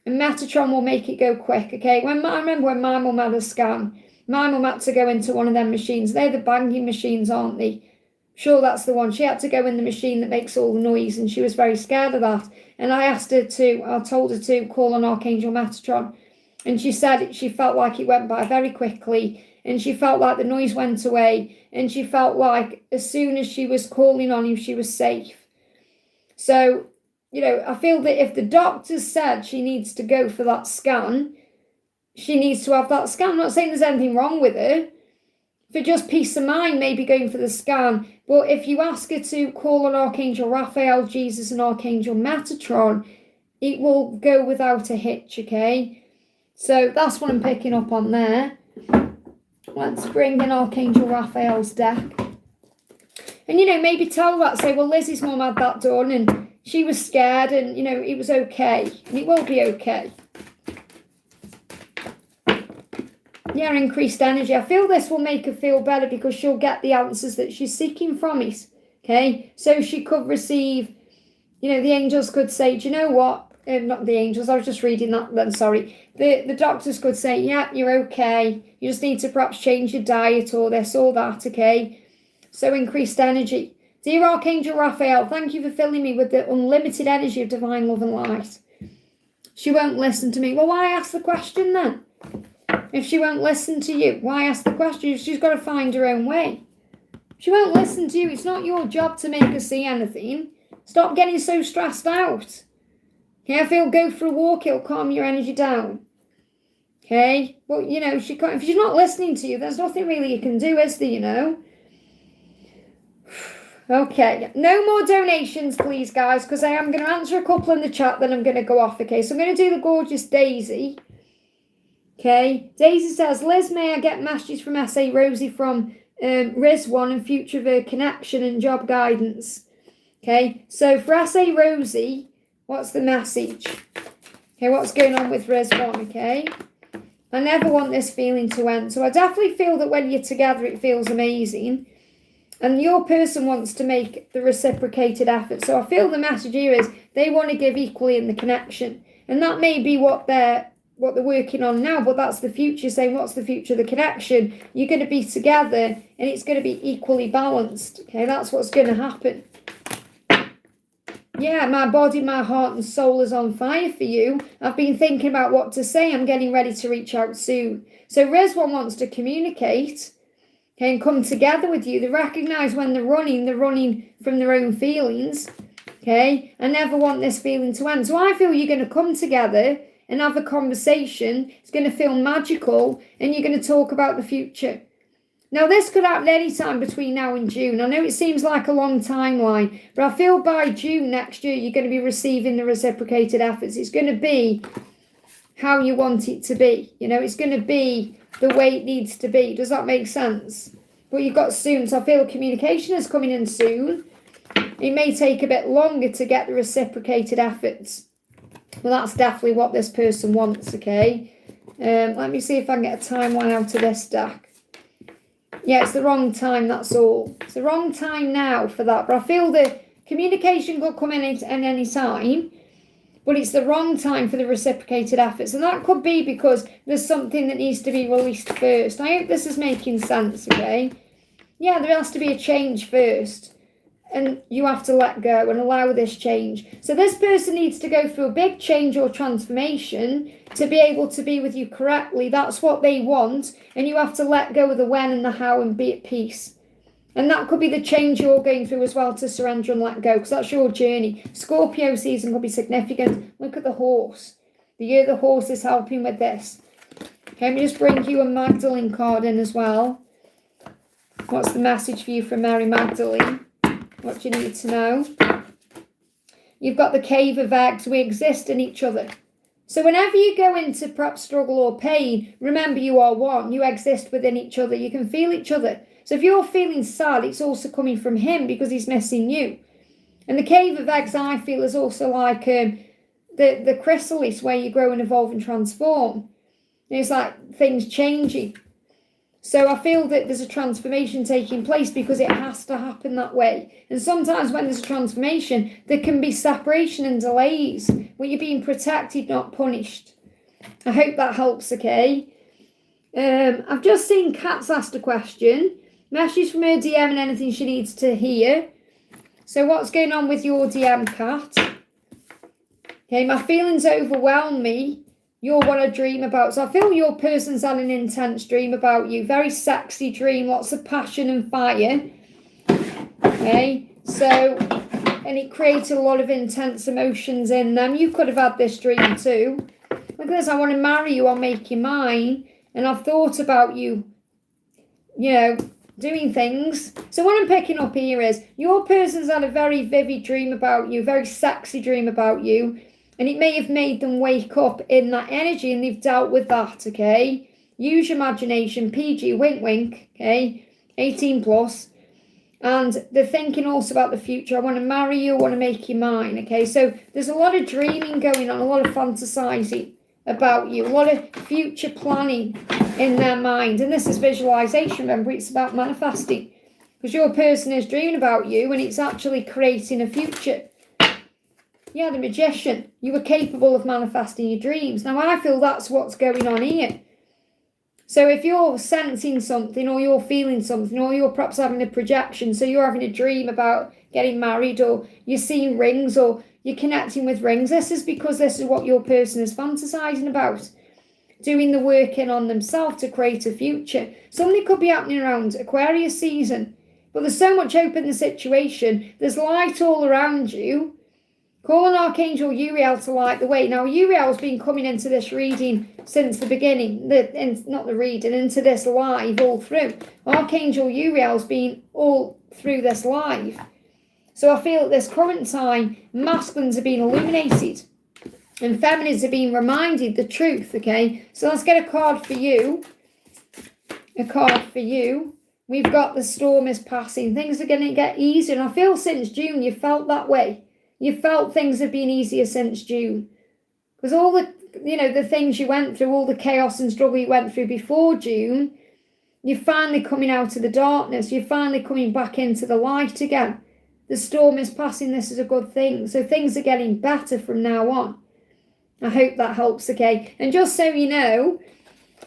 And Metatron will make it go quick, okay? I remember when my mum had a scan, my mum had to go into one of them machines. They're the banging machines, aren't they? Sure, that's the one. She had to go in the machine that makes all the noise, and she was very scared of that. And I told her to call on Archangel Metatron. And she said she felt like it went by very quickly, and she felt like the noise went away, and she felt like as soon as she was calling on him, she was safe. So, you know, I feel that if the doctor said she needs to go for that scan, she needs to have that scan. I'm not saying there's anything wrong with her. For just peace of mind, maybe going for the scan. But if you ask her to call on Archangel Raphael, Jesus, and Archangel Metatron, it will go without a hitch, okay? So that's what I'm picking up on there. Let's bring in Archangel Raphael's deck. And, you know, maybe tell that, say, well, Lizzie's mum had that done and she was scared and, you know, it was okay. And it will be okay. Yeah, increased energy. I feel this will make her feel better because she'll get the answers that she's seeking from it. Okay, so she could receive, you know, the angels could say, do you know what? Not the angels, I was just reading that then, sorry. The doctors could say, yeah, you're okay. You just need to perhaps change your diet or this or that, okay? So increased energy. Dear Archangel Raphael, thank you for filling me with the unlimited energy of divine love and light. She won't listen to me. Well, why ask the question then? If she won't listen to you, why ask the question? She's got to find her own way. She won't listen to you. It's not your job to make her see anything. Stop getting so stressed out. Okay, I feel go for a walk, it'll calm your energy down. Okay, well, you know, if she's not listening to you, there's nothing really you can do, is there, you know? Okay, no more donations, please, guys, because I am going to answer a couple in the chat, then I'm going to go off, okay? So I'm going to do the gorgeous Daisy. Okay, Daisy says, Liz, may I get messages from S.A. Rosie from Rizwan and future of her connection and job guidance? Okay, so for S.A. Rosie, what's the message? Okay, what's going on with Rizwan, okay? I never want this feeling to end. So I definitely feel that when you're together, it feels amazing. And your person wants to make the reciprocated effort. So I feel the message here is they want to give equally in the connection. And that may be what they're working on now, but that's the future, saying what's the future of the connection? You're going to be together and it's going to be equally balanced. Okay, that's what's going to happen. Yeah, my body, my heart and soul is on fire for you. I've been thinking about what to say. I'm getting ready to reach out soon. So Rizwan wants to communicate, okay, and come together with you. They recognise when they're running from their own feelings. Okay, I never want this feeling to end. So I feel you're going to come together and have a conversation. It's going to feel magical and you're going to talk about the future. Now, this could happen any time between now and June. I know it seems like a long timeline, but I feel by June next year, you're going to be receiving the reciprocated efforts. It's going to be how you want it to be. You know, it's going to be the way it needs to be. Does that make sense? But you've got soon. So I feel communication is coming in soon. It may take a bit longer to get the reciprocated efforts. Well, that's definitely what this person wants, okay? Let me see if I can get a timeline out of this deck. Yeah, it's the wrong time, that's all. It's the wrong time now for that. But I feel the communication could come in at any time, but it's the wrong time for the reciprocated efforts. And that could be because there's something that needs to be released first. I hope this is making sense, okay? Yeah, there has to be a change first. And you have to let go and allow this change. So this person needs to go through a big change or transformation to be able to be with you correctly. That's what they want. And you have to let go of the when and the how and be at peace. And that could be the change you're going through as well, to surrender and let go, because that's your journey. Scorpio season could be significant. Look at the horse. The year the horse is helping with this. Okay, let me just bring you a Magdalene card in as well. What's the message for you from Mary Magdalene? What do you need to know? You've got the cave of eggs. We exist in each other. So whenever you go into perhaps struggle or pain, remember you are one. You exist within each other. You can feel each other. So if you're feeling sad, it's also coming from him because he's missing you. And the cave of eggs, I feel, is also like the chrysalis where you grow and evolve and transform. And it's like things changing. So I feel that there's a transformation taking place because it has to happen that way. And sometimes when there's a transformation, there can be separation and delays where you're being protected, not punished. I hope that helps, okay? I've just seen Kat's asked a question. Message from her DM and anything she needs to hear. So what's going on with your DM, Kat? Okay, my feelings overwhelm me. You're what I dream about. So I feel your person's had an intense dream about you. Very sexy dream. Lots of passion and fire. Okay. So, and it created a lot of intense emotions in them. You could have had this dream too. Look at this. I want to marry you. I'll make you mine. And I've thought about you, you know, doing things. So what I'm picking up here is your person's had a very vivid dream about you. Very sexy dream about you. And it may have made them wake up in that energy and they've dealt with that, okay? Use your imagination, PG, wink, wink, okay? 18 plus. And they're thinking also about the future. I want to marry you, I want to make you mine, okay? So there's a lot of dreaming going on, a lot of fantasizing about you, a lot of future planning in their mind. And this is visualization, remember, it's about manifesting. Because your person is dreaming about you and it's actually creating a future. Yeah, the Magician. You were capable of manifesting your dreams. Now, I feel that's what's going on here. So if you're sensing something or you're feeling something or you're perhaps having a projection, so you're having a dream about getting married or you're seeing rings or you're connecting with rings, this is because this is what your person is fantasizing about. Doing the work in on themselves to create a future. Something could be happening around Aquarius season, but there's so much hope in the situation. There's light all around you. Call on Archangel Uriel to light the way. Now, Uriel's been coming into this reading since the beginning, into this live all through. Archangel Uriel's been all through this live. So I feel at this current time, masculines are being illuminated and feminines are being reminded the truth, okay? So let's get a card for you. A card for you. We've got the storm is passing. Things are going to get easier. And I feel since June, you felt that way. You felt things have been easier since June. Because all the, the things you went through, all the chaos and struggle you went through before June, you're finally coming out of the darkness. You're finally coming back into the light again. The storm is passing. This is a good thing. So things are getting better from now on. I hope that helps, okay? And just so you know,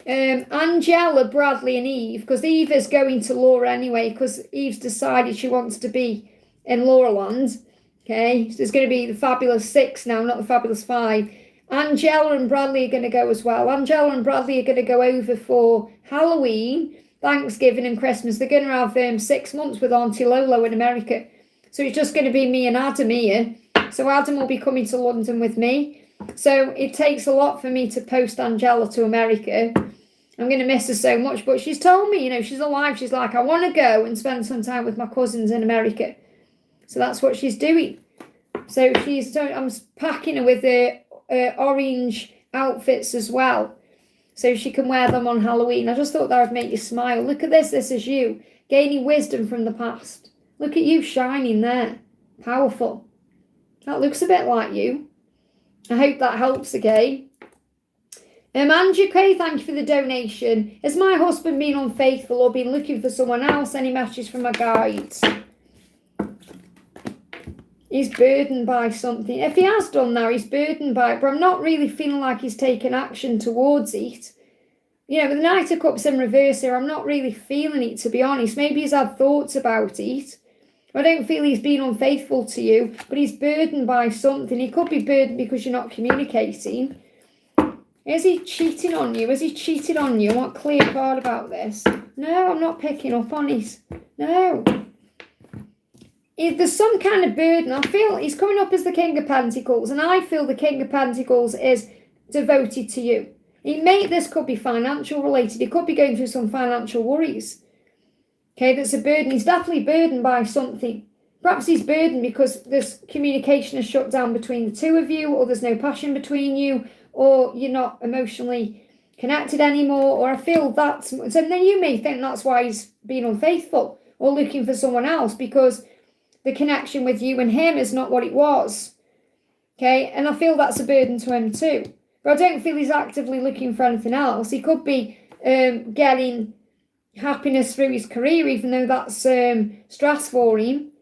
Angela, Bradley and Eve, because Eve is going to Laura anyway, because Eve's decided she wants to be in Laura land. Okay, so there's going to be the Fabulous 6 now, not the Fabulous 5. Angela and Bradley are going to go as well. Angela and Bradley are going to go over for Halloween, Thanksgiving and Christmas. They're going to have 6 months with Auntie Lolo in America. So it's just going to be me and Adam here. So Adam will be coming to London with me. So it takes a lot for me to post Angela to America. I'm going to miss her so much. But she's told me, she's alive. She's like, I want to go and spend some time with my cousins in America. So that's what she's doing. So I'm packing her with the orange outfits as well. So she can wear them on Halloween. I just thought that would make you smile. Look at this. This is you. Gaining wisdom from the past. Look at you shining there. Powerful. That looks a bit like you. I hope that helps, okay? Andrew K, thank you for the donation. Has my husband been unfaithful or been looking for someone else? Any messages from my guides? He's burdened by something. If he has done now, he's burdened by it, but I'm not really feeling like he's taken action towards it. With the Knight of Cups in reverse here, I'm not really feeling it, to be honest. Maybe he's had thoughts about it. I don't feel he's been unfaithful to you, but he's burdened by something. He could be burdened because you're not communicating. Is he cheating on you? Has he cheated on you? I want a clear card about this. No, I'm not picking up on it. No. There's some kind of burden. I feel he's coming up as the King of Pentacles, and I feel the King of Pentacles is devoted to you. This could be financial related. He could be going through some financial worries. Okay, that's a burden. He's definitely burdened by something. Perhaps he's burdened because this communication is shut down between the two of you, or there's no passion between you, or you're not emotionally connected anymore, or I feel that's... So then you may think that's why he's being unfaithful or looking for someone else, because the connection with you and him is not what it was. Okay, and I feel that's a burden to him too. But I don't feel he's actively looking for anything else. He could be getting happiness through his career, even though that's stress for him,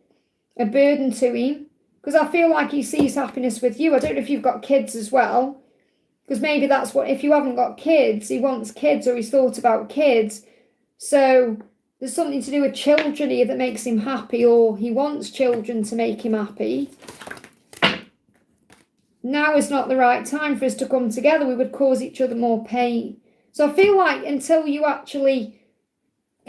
a burden to him. Because I feel like he sees happiness with you. I don't know if you've got kids as well. Because maybe that's what, if you haven't got kids, he wants kids or he's thought about kids. So there's something to do with children here that makes him happy, or he wants children to make him happy. Now is not the right time for us to come together. We would cause each other more pain. So I feel like until you actually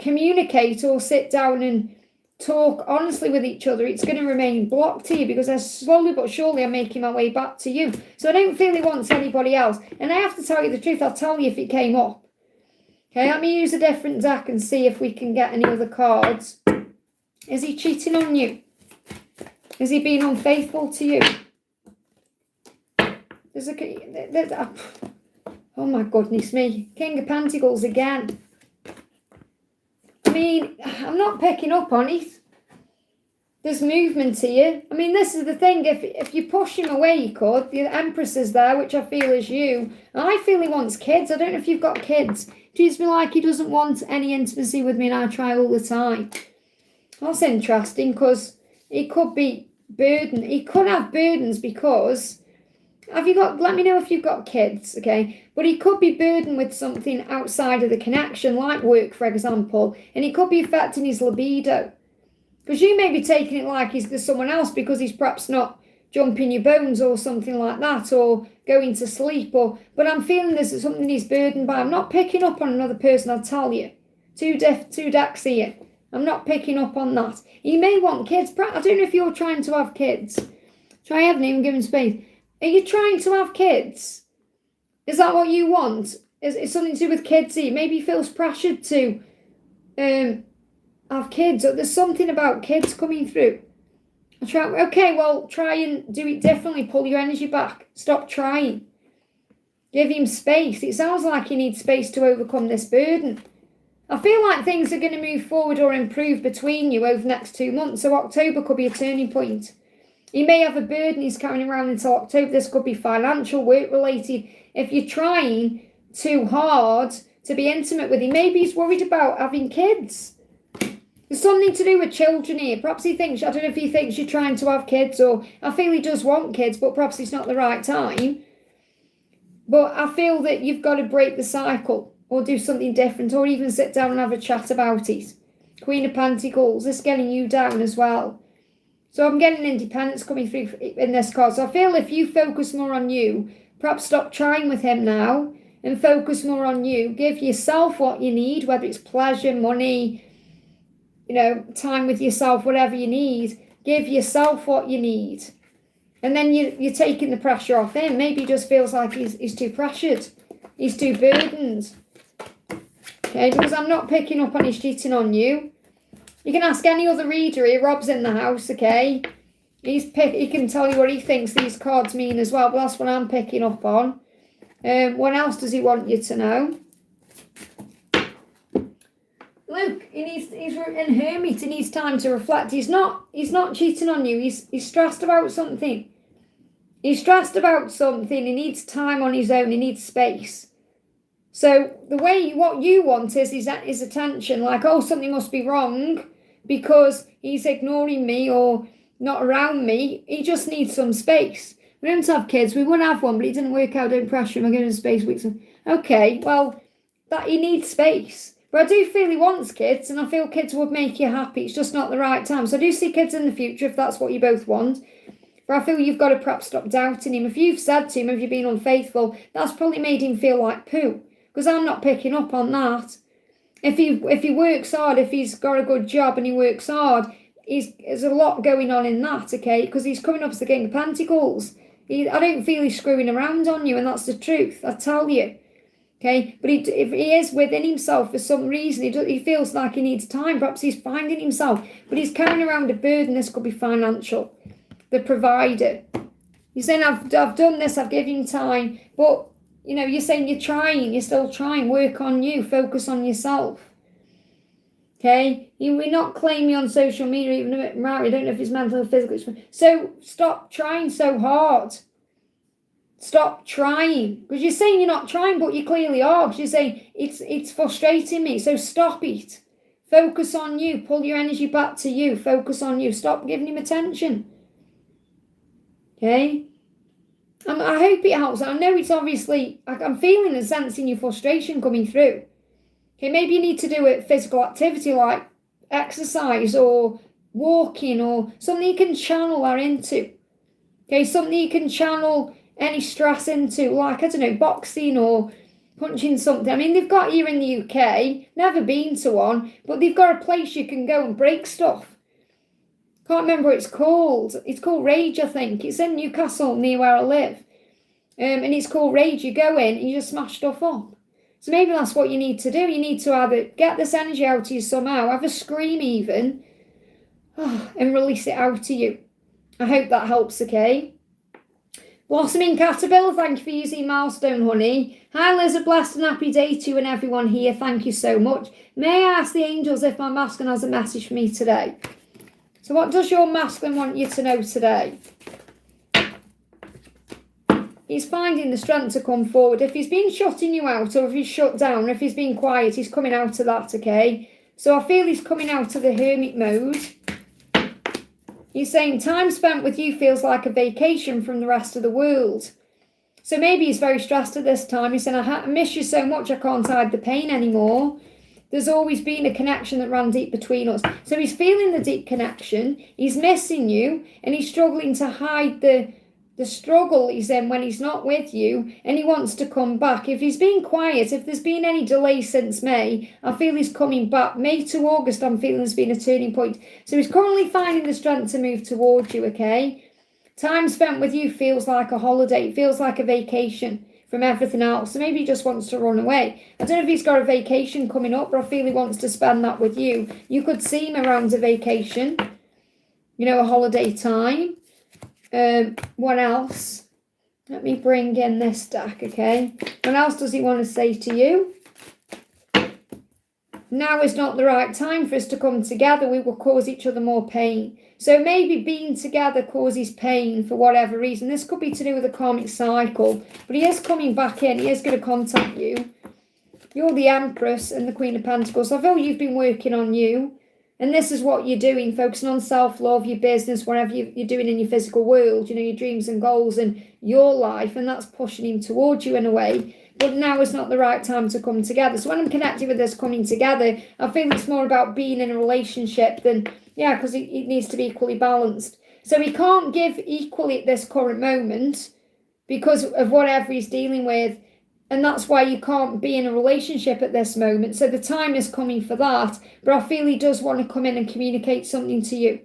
communicate or sit down and talk honestly with each other, it's going to remain blocked here, because I slowly but surely I'm making my way back to you. So I don't feel he wants anybody else. And I have to tell you the truth. I'll tell you if it came up. Okay, let me use a different deck and see if we can get any other cards. Is he cheating on you? Is he being unfaithful to you? Oh my goodness me. King of Pentacles again. I mean, I'm not picking up on it. There's movement here. I mean, this is the thing. If you push him away, you could. The Empress is there, which I feel is you. And I feel he wants kids. I don't know if you've got kids. Treats me like he doesn't want any intimacy with me, and I try all the time. That's interesting, because he could be burdened. He could have burdens because... let me know if you've got kids, okay? But he could be burdened with something outside of the connection, like work, for example. And it could be affecting his libido. Because you may be taking it like there's someone else because he's perhaps not jumping your bones or something like that, or going to sleep. But I'm feeling there's something he's burdened by. I'm not picking up on another person, I'll tell you. Two decks here. I'm not picking up on that. He may want kids. I don't know if you're trying to have kids. Try having him, give him space. Are you trying to have kids? Is that what you want? Is it something to do with kids here? Maybe he feels pressured to have kids. Or there's something about kids coming through. Okay, well, try and do it differently. Pull your energy back. Stop trying. Give him space. It sounds like he needs space to overcome this burden. I feel like things are going to move forward or improve between you over the next 2 months. So October could be a turning point. He may have a burden he's carrying around until October. This could be financial, work-related. If you're trying too hard to be intimate with him, maybe he's worried about having kids. There's something to do with children here. Perhaps he thinks, I don't know if he thinks you're trying to have kids, or I feel he does want kids, but perhaps it's not the right time. But I feel that you've got to break the cycle or do something different, or even sit down and have a chat about it. Queen of Pentacles, this is getting you down as well. So I'm getting independence coming through in this card. So I feel if you focus more on you, perhaps stop trying with him now and focus more on you. Give yourself what you need, whether it's pleasure, money, time with yourself, whatever you need. Give yourself what you need. And then you're taking the pressure off him. Maybe he just feels like he's too pressured. He's too burdened. Okay, because I'm not picking up on his cheating on you. You can ask any other reader here. Rob's in the house, okay? He can tell you what he thinks these cards mean as well, but that's what I'm picking up on. What else does he want you to know? Look, he's in Hermit. He needs time to reflect. He's not cheating on you. He's stressed about something. He's stressed about something. He needs time on his own. He needs space. So what you want is his attention. Like, oh, something must be wrong because he's ignoring me or not around me. He just needs some space. We don't have kids. We wouldn't have one, but it didn't work out. Don't pressure him. I'm going to space weeks. Okay, well, that he needs space. But I do feel he wants kids, and I feel kids would make you happy. It's just not the right time. So I do see kids in the future if that's what you both want. But I feel you've got to perhaps stop doubting him. If you've said to him, if you've been unfaithful, that's probably made him feel like poo. Because I'm not picking up on that. If he works hard, if he's got a good job and he works hard, there's a lot going on in that, okay? Because he's coming up as the King of Pentacles. I don't feel he's screwing around on you, and that's the truth, I tell you. Okay, but if he is within himself for some reason, he feels like he needs time. Perhaps he's finding himself, but he's carrying around a burden. This could be financial. The provider. He's saying, I've done this, I've given him time, but you're saying you're trying, you're still trying. Work on you, focus on yourself. Okay, we're not claiming on social media, even if I don't know if it's mental or physical. So stop trying so hard. Stop trying, because you're saying you're not trying, but you clearly are, because you're saying it's frustrating me. So stop it. Focus on you. Pull your energy back to you. Focus on you. Stop giving him attention. Okay? I hope it helps. I know it's obviously, I'm feeling and sensing your frustration coming through. Okay, maybe you need to do a physical activity like exercise or walking or something you can channel that into. Okay, something you can channel any stress into, like, I don't know, boxing or punching something. I mean, they've got here in the UK, never been to one, but they've got a place you can go and break stuff. Can't remember what it's called. It's called Rage, I think. It's in Newcastle, near where I live. And it's called Rage. You go in and you just smash stuff up. So maybe that's what you need to do. You need to either get this energy out of you somehow, have a scream even, and release it out to you. I hope that helps, okay? Blossoming Caterpillar, thank you for using Milestone, honey. Hi, Liz, a blessed and happy day to you and everyone here. Thank you so much. May I ask the angels if my masculine has a message for me today? So what does your masculine want you to know today? He's finding the strength to come forward. If he's been shutting you out, or if he's shut down, or if he's been quiet, he's coming out of that, okay? So I feel he's coming out of the hermit mode. He's saying time spent with you feels like a vacation from the rest of the world. So maybe he's very stressed at this time. He's saying, I miss you so much, I can't hide the pain anymore. There's always been a connection that ran deep between us. So he's feeling the deep connection. He's missing you, and he's struggling to hide the struggle he's in when he's not with you, and he wants to come back. If he's been quiet, if there's been any delay since May, I feel he's coming back. May to August, I'm feeling there's been a turning point. So he's currently finding the strength to move towards you, okay? Time spent with you feels like a holiday. It feels like a vacation from everything else. So maybe he just wants to run away. I don't know if he's got a vacation coming up, but I feel he wants to spend that with you. You could see him around a vacation, you know, a holiday time. What else? Let me bring in this deck, okay? What else does he want to say to you? Now is not the right time for us to come together. We will cause each other more pain. So maybe being together causes pain for whatever reason. This could be to do with a karmic cycle. But he is coming back in. He is going to contact you. You're the Empress and the Queen of Pentacles. I feel you've been working on you. And this is what you're doing, focusing on self-love, your business, whatever you're doing in your physical world, you know, your dreams and goals and your life. And that's pushing him towards you in a way. But now is not the right time to come together. So when I'm connected with this coming together, I feel it's more about being in a relationship than, yeah, because it needs to be equally balanced. So he can't give equally at this current moment because of whatever he's dealing with. And that's why you can't be in a relationship at this moment. So the time is coming for that. But I feel he does want to come in and communicate something to you.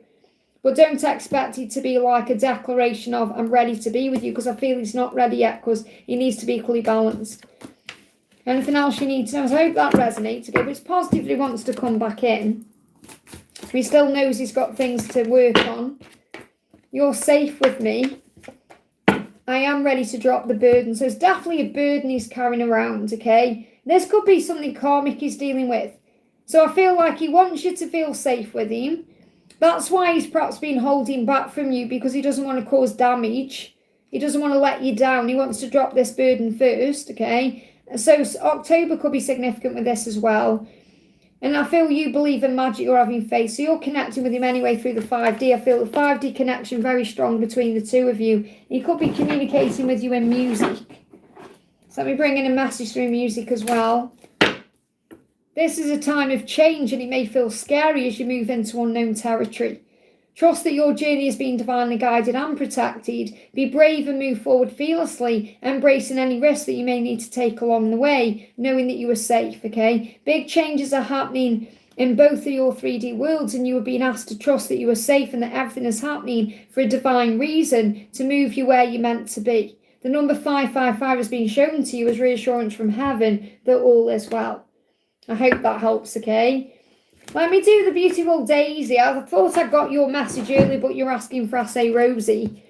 But don't expect it to be like a declaration of, I'm ready to be with you, because I feel he's not ready yet because he needs to be equally balanced. Anything else you need to know? So I hope that resonates. Okay, but it's positive he wants to come back in. He still knows he's got things to work on. You're safe with me. I am ready to drop the burden. So it's definitely a burden he's carrying around, okay? This could be something karmic he's dealing with. So I feel like he wants you to feel safe with him. That's why he's perhaps been holding back from you, because he doesn't want to cause damage. He doesn't want to let you down. He wants to drop this burden first, okay? So October could be significant with this as well. And I feel you believe in magic, you're having faith. So you're connecting with him anyway through the 5D. I feel the 5D connection very strong between the two of you. He could be communicating with you in music. So let me bring in a message through music as well. This is a time of change, and it may feel scary as you move into unknown territory. Trust that your journey is being divinely guided and protected. Be brave and move forward fearlessly, embracing any risks that you may need to take along the way, knowing that you are safe, okay? Big changes are happening in both of your 3D worlds, and you are being asked to trust that you are safe and that everything is happening for a divine reason to move you where you're meant to be. The number 555 has been shown to you as reassurance from heaven that all is well. I hope that helps, okay? Let me do the beautiful Daisy. I thought I got your message earlier, but you're asking for S.A. Rosie.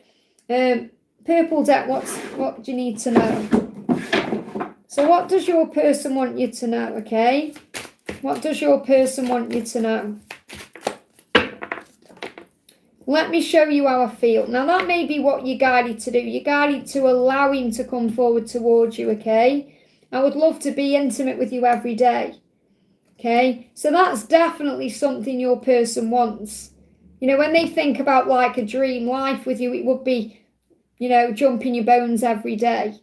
Purple deck, what do you need to know? So what does your person want you to know, okay? What does your person want you to know? Let me show you how I feel. Now, that may be what you're guided to do. You're guided to allow him to come forward towards you, okay? I would love to be intimate with you every day. Okay, so that's definitely something your person wants. You know, when they think about like a dream life with you, it would be, you know, jumping your bones every day.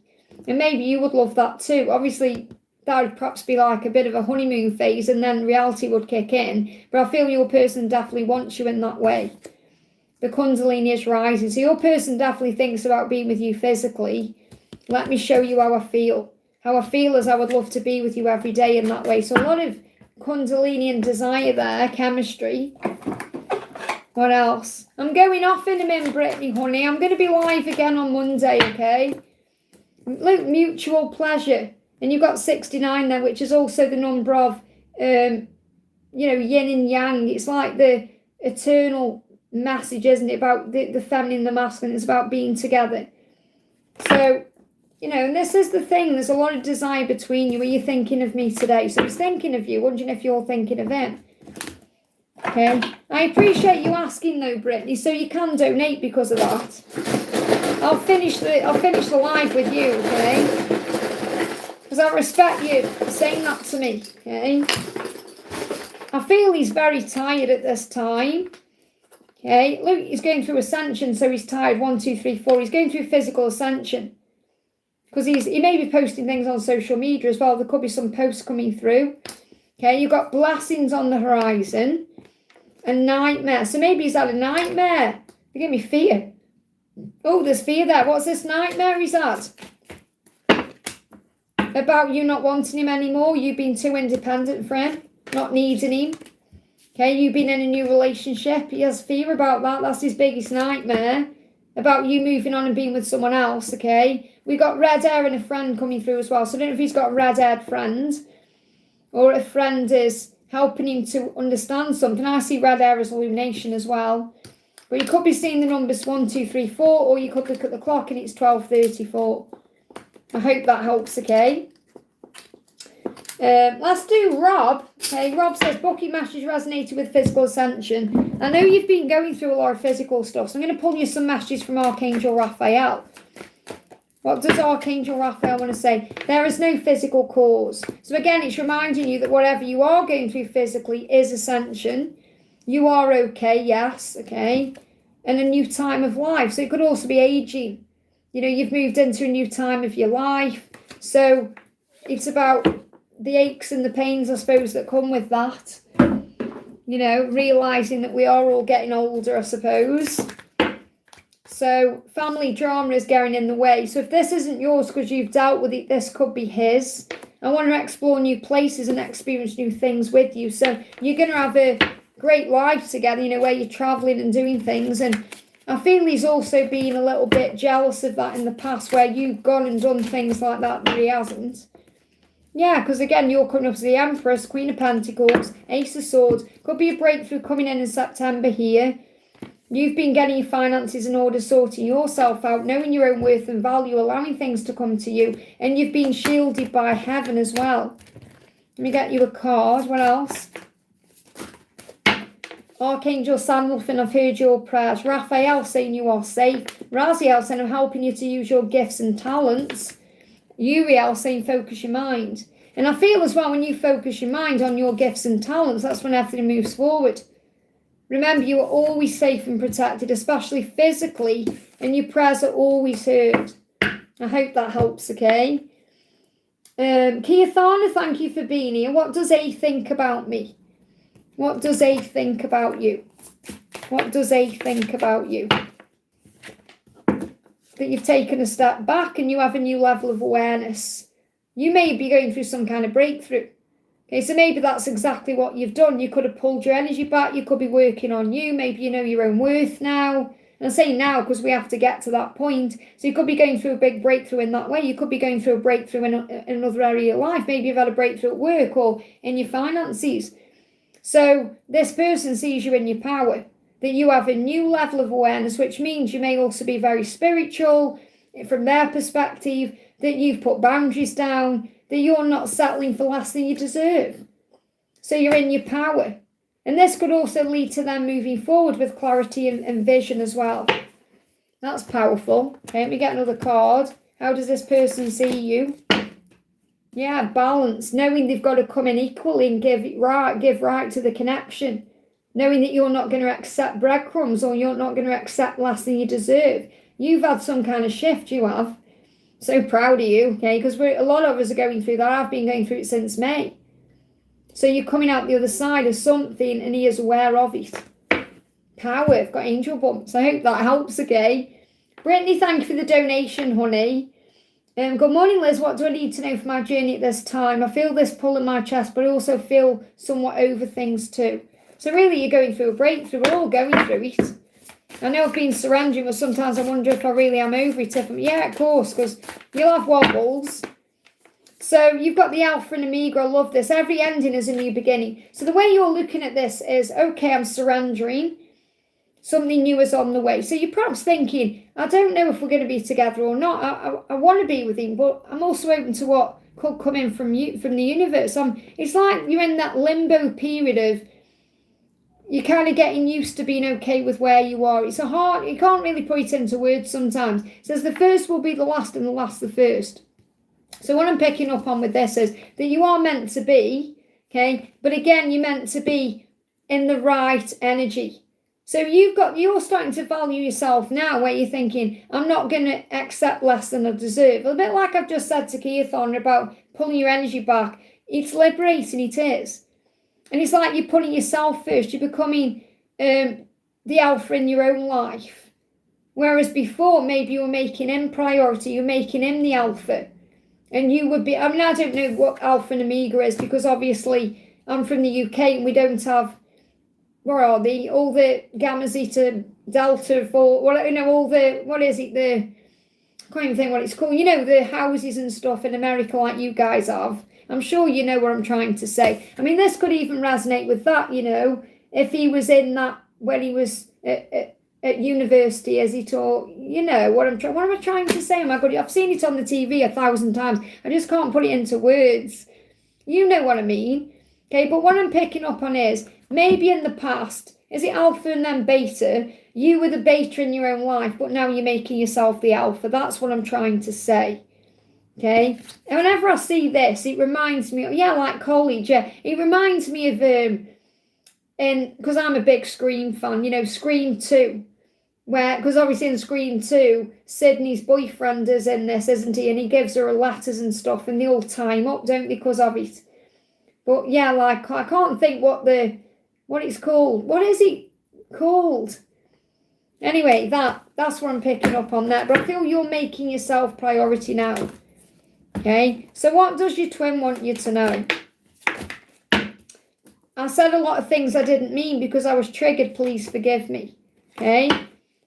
And maybe you would love that too. Obviously, that would perhaps be like a bit of a honeymoon phase, and then reality would kick in. But I feel your person definitely wants you in that way. The Kundalini is rising. So your person definitely thinks about being with you physically. Let me show you how I feel. How I feel is I would love to be with you every day in that way. So a lot of Kundalini and desire there, chemistry. What else? I'm going off in a minute, Brittany, honey. I'm going to be live again on Monday, okay? Look, mutual pleasure. And you've got 69 there, which is also the number of, you know, yin and yang. It's like the eternal message, isn't it? About the feminine and the masculine. It's about being together. So, you know, and this is the thing. There's a lot of desire between you. Are you thinking of me today? So he's thinking of you, wondering if you're thinking of him. Okay, I appreciate you asking though, Brittany, so you can donate because of that. I'll finish the live with you, okay? Because I respect you saying that to me, okay? I feel he's very tired at this time. Okay, look, he's going through ascension, so he's tired. 1, 2, 3, 4. He's going through physical ascension. Because he may be posting things on social media as well. There could be some posts coming through. Okay, you've got blessings on the horizon. A nightmare. So maybe he's had a nightmare. They give me fear. Oh, there's fear there. What's this nightmare he's had? About you not wanting him anymore. You being too independent for him. Not needing him. Okay, you being in a new relationship. He has fear about that. That's his biggest nightmare. About you moving on and being with someone else, okay? We got red hair and a friend coming through as well. So I don't know if he's got a red-haired friend. Or a friend is helping him to understand something. I see red hair as illumination as well. But you could be seeing the numbers 1, 2, 3, 4. Or you could look at the clock and it's 12:34. I hope that helps, okay? Let's do Rob. Okay, Rob says, booking message resonated with physical ascension. I know you've been going through a lot of physical stuff, so I'm going to pull you some messages from Archangel Raphael. What does Archangel Raphael want to say? There is no physical cause. So again, it's reminding you that whatever you are going through physically is ascension. You are okay, yes, okay. And a new time of life. So it could also be aging. You know, you've moved into a new time of your life. So it's about the aches and the pains, I suppose, that come with that. You know, realising that we are all getting older, I suppose. So family drama is getting in the way. So if this isn't yours because you've dealt with it, this could be his. I want to explore new places and experience new things with you. So you're going to have a great life together, you know, where you're travelling and doing things. And I feel he's also been a little bit jealous of that in the past, where you've gone and done things like that he hasn't. Yeah, because again, you're coming up as the Empress, Queen of Pentacles, Ace of Swords. Could be a breakthrough coming in September here. You've been getting your finances in order, sorting yourself out, knowing your own worth and value, allowing things to come to you. And you've been shielded by heaven as well. Let me get you a card. What else? Archangel Sandalphon, I've heard your prayers. Raphael saying you are safe. Raziel saying I'm helping you to use your gifts and talents. Uriel saying focus your mind. And I feel as well, when you focus your mind on your gifts and talents, that's when everything moves forward. Remember, you are always safe and protected, especially physically, and your prayers are always heard. I hope that helps, okay? Kiathana, thank you for being here. What does A think about me? What does A think about you? What does A think about you? That you've taken a step back and you have a new level of awareness. You may be going through some kind of breakthrough. Okay, so maybe that's exactly what you've done. You could have pulled your energy back. You could be working on you. Maybe you know your own worth now. And I say now because we have to get to that point. So you could be going through a big breakthrough in that way. You could be going through a breakthrough in another area of life. Maybe you've had a breakthrough at work or in your finances. So this person sees you in your power. That you have a new level of awareness, which means you may also be very spiritual from their perspective, that you've put boundaries down, that you're not settling for less than you deserve. So you're in your power. And this could also lead to them moving forward with clarity and vision as well. That's powerful. Okay, let me get another card. How does this person see you? Yeah, balance. Knowing they've got to come in equally and give right to the connection. Knowing that you're not going to accept breadcrumbs or you're not going to accept less than you deserve. You've had some kind of shift, you have. So proud of you, okay? Because a lot of us are going through that. I've been going through it since May. So you're coming out the other side of something and he is aware of it. Power, I've got angel bumps. I hope that helps, okay? Brittany, thank you for the donation, honey. Good morning, Liz. What do I need to know for my journey at this time? I feel this pull in my chest, but I also feel somewhat over things too. So really, you're going through a breakthrough. We're all going through it. I know I've been surrendering, but sometimes I wonder if I really am over it. Yeah, of course, because you'll have wobbles. So you've got the Alpha and Omega. I love this. Every ending is a new beginning. So the way you're looking at this is, okay, I'm surrendering. Something new is on the way. So you're perhaps thinking, I don't know if we're going to be together or not. I want to be with him, but I'm also open to what could come in from the universe. It's like you're in that limbo period of, you're kind of getting used to being okay with where you are. It's you can't really put it into words sometimes. It says the first will be the last and the last the first. So what I'm picking up on with this is that you are meant to be, okay, but again, you're meant to be in the right energy. So you're starting to value yourself now, where you're thinking, I'm not going to accept less than I deserve. A bit like I've just said to Keathon about pulling your energy back. It's liberating, it is. And it's like you're putting yourself first. You're becoming the alpha in your own life. Whereas before, maybe you were making him priority. You're making him the alpha. And you would be, I mean, I don't know what alpha and omega is, because obviously I'm from the UK and we don't have, where are they? All the gamma, zeta, delta, all the, what is it? I can't even think what it's called. The houses and stuff in America like you guys have. I'm sure you know what I'm trying to say. I mean, this could even resonate with that, if he was in that when he was at university, as he taught, what am I trying to say? Oh my God, I've seen it on the TV 1,000 times. I just can't put it into words. You know what I mean. Okay, but what I'm picking up on is, maybe in the past, is it alpha and then beta? You were the beta in your own life, but now you're making yourself the alpha. That's what I'm trying to say. Okay? And whenever I see this, it reminds me, like college, it reminds me of, because I'm a big Scream fan, Scream 2. Because obviously in Scream 2, Sydney's boyfriend is in this, isn't he? And he gives her letters and stuff, and they all time up, don't they, because of it. But I can't think what it's called. What is it called? Anyway, that's what I'm picking up on that. But I feel you're making yourself priority now. Okay, so what does your twin want you to know? I said a lot of things I didn't mean because I was triggered. Please forgive me. Okay,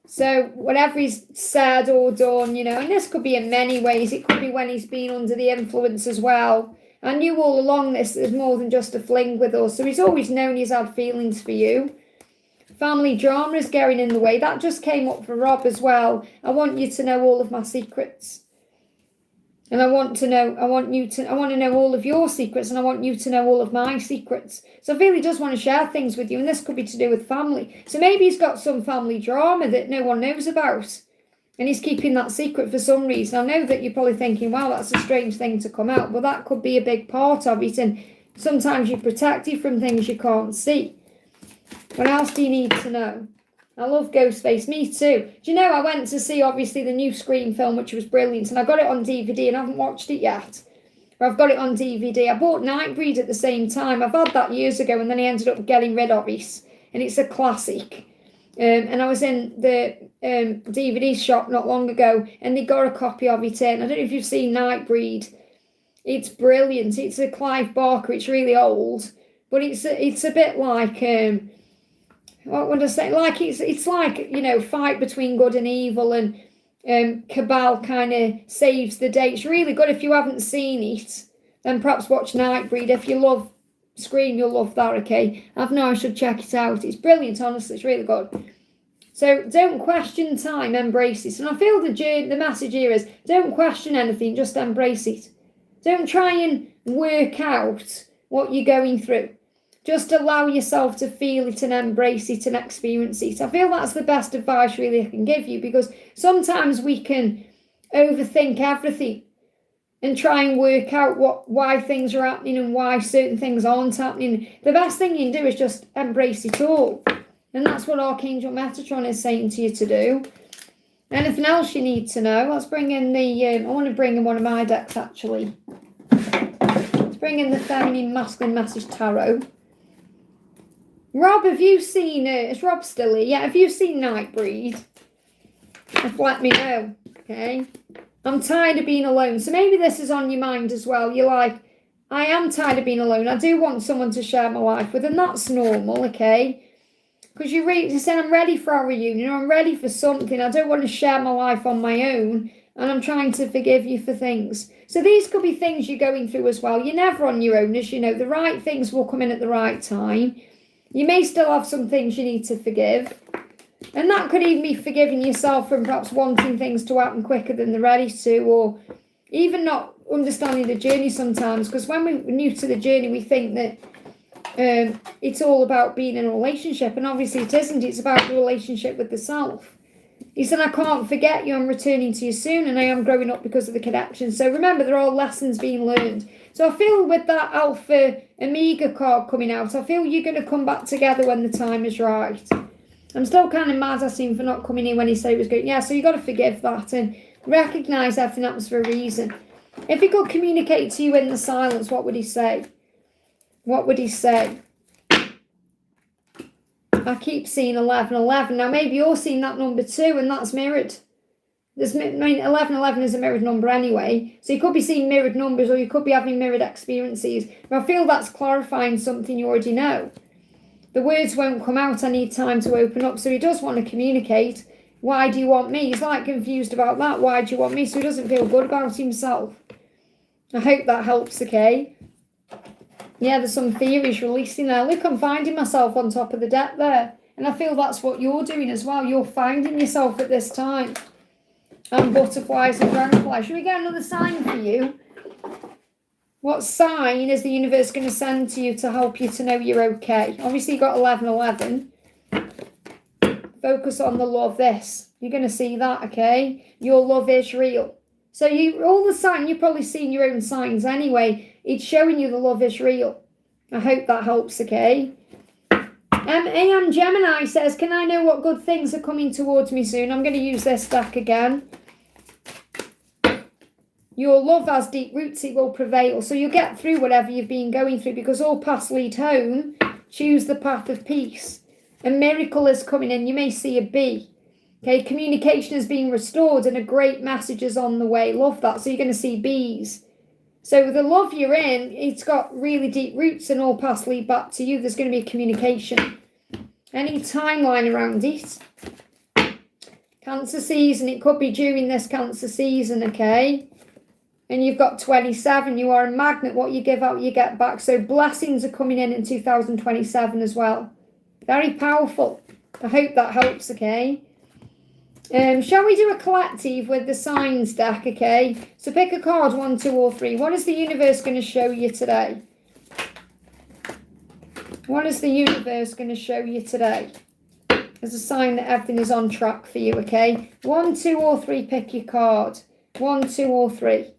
so whatever he's said or done, and this could be in many ways. It could be when he's been under the influence as well. I knew all along this is more than just a fling with us. So he's always known he's had feelings for you. Family drama is getting in the way. That just came up for Rob as well. I want you to know all of my secrets. And I want to know all of your secrets, and I want you to know all of my secrets. So I really just want to share things with you, and this could be to do with family. So maybe he's got some family drama that no one knows about, and he's keeping that secret for some reason. I know that you're probably thinking, wow, that's a strange thing to come out. Well, that could be a big part of it, and sometimes you're protected from things you can't see. What else do you need to know? I love Ghostface. Me too. Do you know, I went to see, obviously, the new Scream film, which was brilliant, and I got it on DVD, and I haven't watched it yet. But I've got it on DVD. I bought Nightbreed at the same time. I've had that years ago, and then I ended up getting rid of it, and it's a classic. And I was in the DVD shop not long ago, and they got a copy of it in. I don't know if you've seen Nightbreed. It's brilliant. It's a Clive Barker. It's really old, but it's a bit like... what would I say? Like it's like, fight between good and evil, and Cabal kind of saves the day. It's really good. If you haven't seen it, then perhaps watch Nightbreed. If you love Scream, you'll love that, okay? I know I should check it out. It's brilliant, honestly. It's really good. So don't question time, embrace it. And I feel the message here is, don't question anything, just embrace it. Don't try and work out what you're going through. Just allow yourself to feel it and embrace it and experience it. I feel that's the best advice really I can give you, because sometimes we can overthink everything and try and work out why things are happening and why certain things aren't happening. The best thing you can do is just embrace it all. And that's what Archangel Metatron is saying to you to do. Anything else you need to know? Let's bring in I want to bring in one of my decks, actually. Let's bring in the Feminine Masculine Message Tarot. Rob, have you seen is Rob still here? Yeah, have you seen Nightbreed? Let me know, okay? I'm tired of being alone. So maybe this is on your mind as well. You're like, I am tired of being alone. I do want someone to share my life with, and that's normal, okay? Because you said, I'm ready for our reunion, or I'm ready for something. I don't want to share my life on my own, and I'm trying to forgive you for things. So these could be things you're going through as well. You're never on your own, as you know. The right things will come in at the right time. You may still have some things you need to forgive. And that could even be forgiving yourself from perhaps wanting things to happen quicker than they're ready to, or even not understanding the journey sometimes. Because when we're new to the journey, we think that it's all about being in a relationship, and obviously it isn't. It's about the relationship with the self. He said, I can't forget you, I'm returning to you soon, and I am growing up because of the connection. So remember, there are lessons being learned. So I feel with that Alpha Omega card coming out, I feel you're going to come back together when the time is right. I'm still kind of mad at him for not coming in when he said he was going. Yeah, so you got to forgive that and recognise everything happens for a reason. If he could communicate to you in the silence, what would he say? What would he say? I keep seeing 1111. Now, maybe you're seeing that number too, and that's mirrored. I mean, 1111 is a mirrored number anyway. So you could be seeing mirrored numbers, or you could be having mirrored experiences. But I feel that's clarifying something you already know. The words won't come out. I need time to open up. So he does want to communicate. Why do you want me? He's like confused about that. Why do you want me? So he doesn't feel good about himself. I hope that helps, okay? Yeah, there's some theories releasing there. Look, I'm finding myself on top of the deck there. And I feel that's what you're doing as well. You're finding yourself at this time. And butterflies and dragonflies. Should we get another sign for you? What sign is the universe going to send to you to help you to know you're okay? Obviously, you got 1111. Focus on the love, this. You're going to see that, okay? Your love is real. So all the signs, you've probably seen your own signs anyway. It's showing you the love is real. I hope that helps, okay? AM Gemini says, can I know what good things are coming towards me soon? I'm going to use this deck again. Your love has deep roots, it will prevail. So you'll get through whatever you've been going through, because all paths lead home. Choose the path of peace. A miracle is coming in. You may see a bee. Okay, communication is being restored and a great message is on the way. Love that. So you're going to see bees. So the love you're in, it's got really deep roots and all paths lead back to you. There's going to be a communication. Any timeline around it? Cancer season. It could be during this Cancer season, okay? And you've got 27. You are a magnet. What you give out, you get back. So blessings are coming in 2027 as well. Very powerful. I hope that helps, okay? Shall we do a collective with the signs deck, okay? So pick a card, 1, 2, or 3. What is the universe going to show you today? What is the universe going to show you today? As a sign that everything is on track for you, okay? 1, 2, or 3, pick your card. 1, 2, or 3.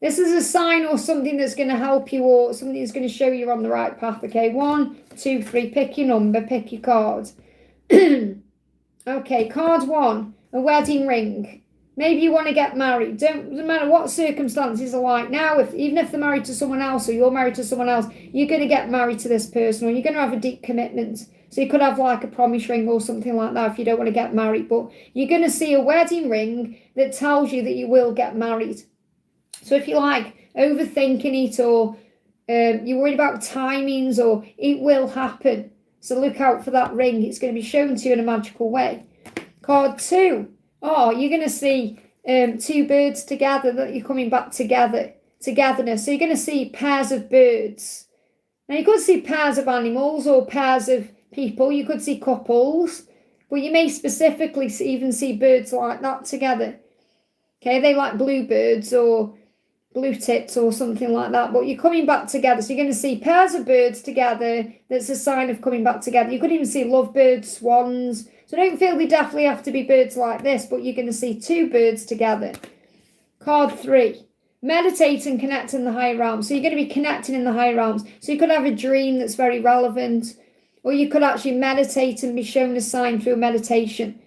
This is a sign or something that's going to help you, or something that's going to show you're on the right path, okay? 1, 2, 3, pick your number, pick your card. Okay, card 1, a wedding ring. Maybe you want to get married. Doesn't matter what circumstances are like now. Even if they're married to someone else or you're married to someone else, you're going to get married to this person, or you're going to have a deep commitment. So you could have like a promise ring or something like that if you don't want to get married. But you're going to see a wedding ring that tells you that you will get married. So if you like overthinking it, or you're worried about timings, or it will happen. So look out for that ring. It's going to be shown to you in a magical way. Card 2. Oh, you're going to see 2 birds together, that you're coming back together. Togetherness. So you're going to see pairs of birds. Now you could see pairs of animals or pairs of people. You could see couples. But you may specifically even see birds like that together. Okay, they like bluebirds or blue tits or something like that, but you're coming back together. So you're going to see pairs of birds together. That's a sign of coming back together. You could even see lovebirds, swans. So don't feel they definitely have to be birds like this, but you're going to see 2 birds together. Card 3, meditate and connect in the higher realms. So you're going to be connecting in the higher realms. So you could have a dream that's very relevant, or you could actually meditate and be shown a sign through meditation.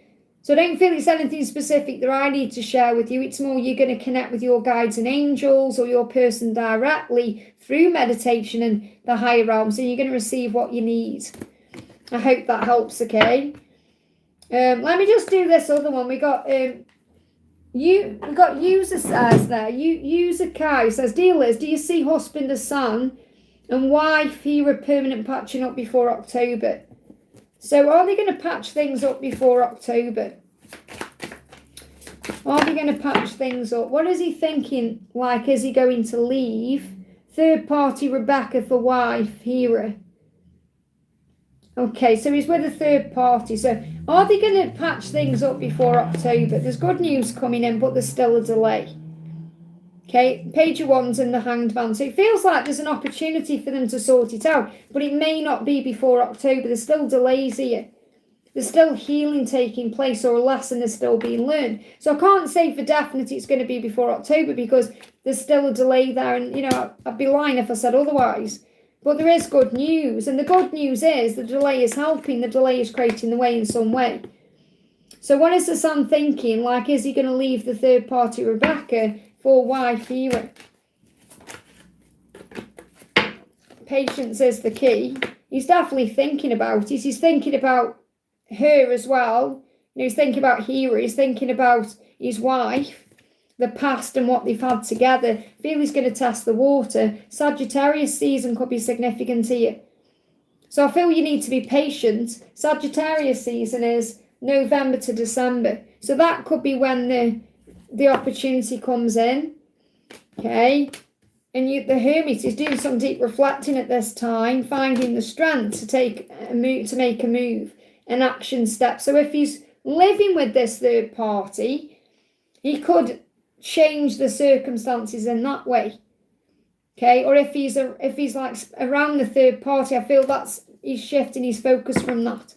So don't feel it's anything specific that I need to share with you. It's more you're going to connect with your guides and angels, or your person directly through meditation and the higher realms, and you're going to receive what you need. I hope that helps, okay? Let me just do this other one. We got user says there. User Kai says, dear Liz, do you see husband as son and wife here permanent patching up before October? So are they going to patch things up before October? Are they going to patch things up? What is he thinking? Like, is he going to leave? Third party Rebecca for wife, Hera. Okay, so he's with a third party. So are they going to patch things up before October? There's good news coming in, but there's still a delay. Okay, Page of Wands and the Hanged Man. So it feels like there's an opportunity for them to sort it out, but it may not be before October. There's still delays here. There's still healing taking place, or a lesson is still being learned. So I can't say for definite it's going to be before October, because there's still a delay there. And, you know, I'd be lying if I said otherwise. But there is good news. And the good news is the delay is helping. The delay is creating the way in some way. So what is the Sun thinking? Like, is he going to leave the third party, Rebecca, for wife here? Patience is the key. He's definitely thinking about it. He's thinking about her as well. You know, he's thinking about Hera. He's thinking about his wife, the past and what they've had together. I feel he's going to test the water. Sagittarius season could be significant here. So I feel you need to be patient. Sagittarius season is November to December. So that could be when the opportunity comes in. Okay. And the Hermit is doing some deep reflecting at this time, finding the strength to make a move, an action step. So if he's living with this third party, he could change the circumstances in that way. Okay, or if he's like around the third party, I feel he's shifting his focus from that.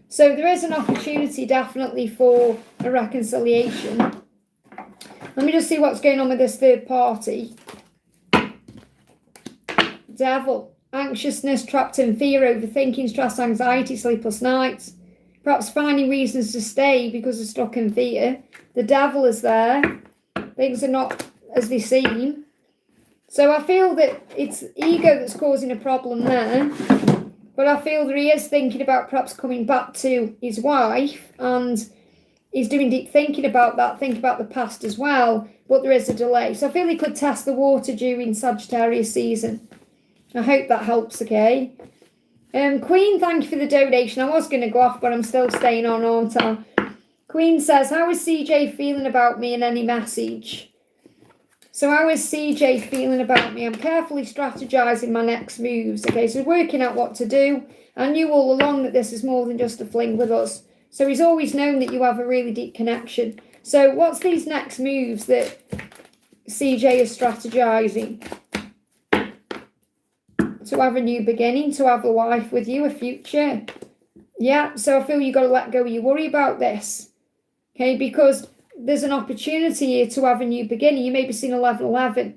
So there is an opportunity definitely for a reconciliation. Let me just see what's going on with this third party. Devil, anxiousness, trapped in fear, overthinking, stress, anxiety, sleepless nights. Perhaps finding reasons to stay because they're stuck in fear. The devil is there. Things are not as they seem. So I feel that it's ego that's causing a problem there. But I feel that he is thinking about perhaps coming back to his wife, and he's doing deep thinking about that, thinking about the past as well. But there is a delay. So I feel he could test the water during Sagittarius season. I hope that helps, okay? Queen, thank you for the donation. I was going to go off, but I'm still staying on, aren't I? Queen says, how is CJ feeling about me, and any message? So how is CJ feeling about me? I'm carefully strategizing my next moves, okay? So working out what to do. I knew all along that this is more than just a fling with us. So he's always known that you have a really deep connection. So what's these next moves that CJ is strategizing? To have a new beginning, to have a life with you, a future. Yeah, so I feel you've got to let go of your worry about this. Okay, because there's an opportunity here to have a new beginning. You may be seeing 11-11.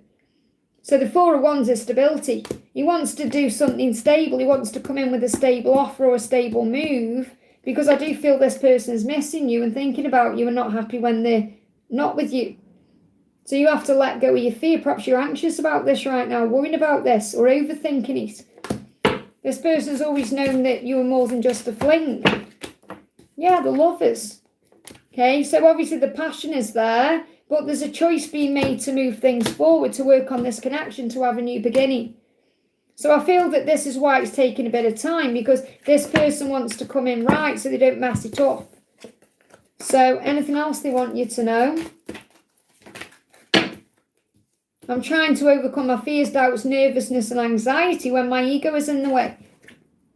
So the Four of Wands is stability. He wants to do something stable. He wants to come in with a stable offer or a stable move, because I do feel this person is missing you and thinking about you and not happy when they're not with you. So you have to let go of your fear. Perhaps you're anxious about this right now, worrying about this, or overthinking it. This person's always known that you are more than just a fling. Yeah, the Lovers. Okay, so obviously the passion is there, but there's a choice being made to move things forward, to work on this connection, to have a new beginning. So I feel that this is why it's taking a bit of time, because this person wants to come in right so they don't mess it up. So anything else they want you to know? I'm trying to overcome my fears, doubts, nervousness and anxiety when my ego is in the way.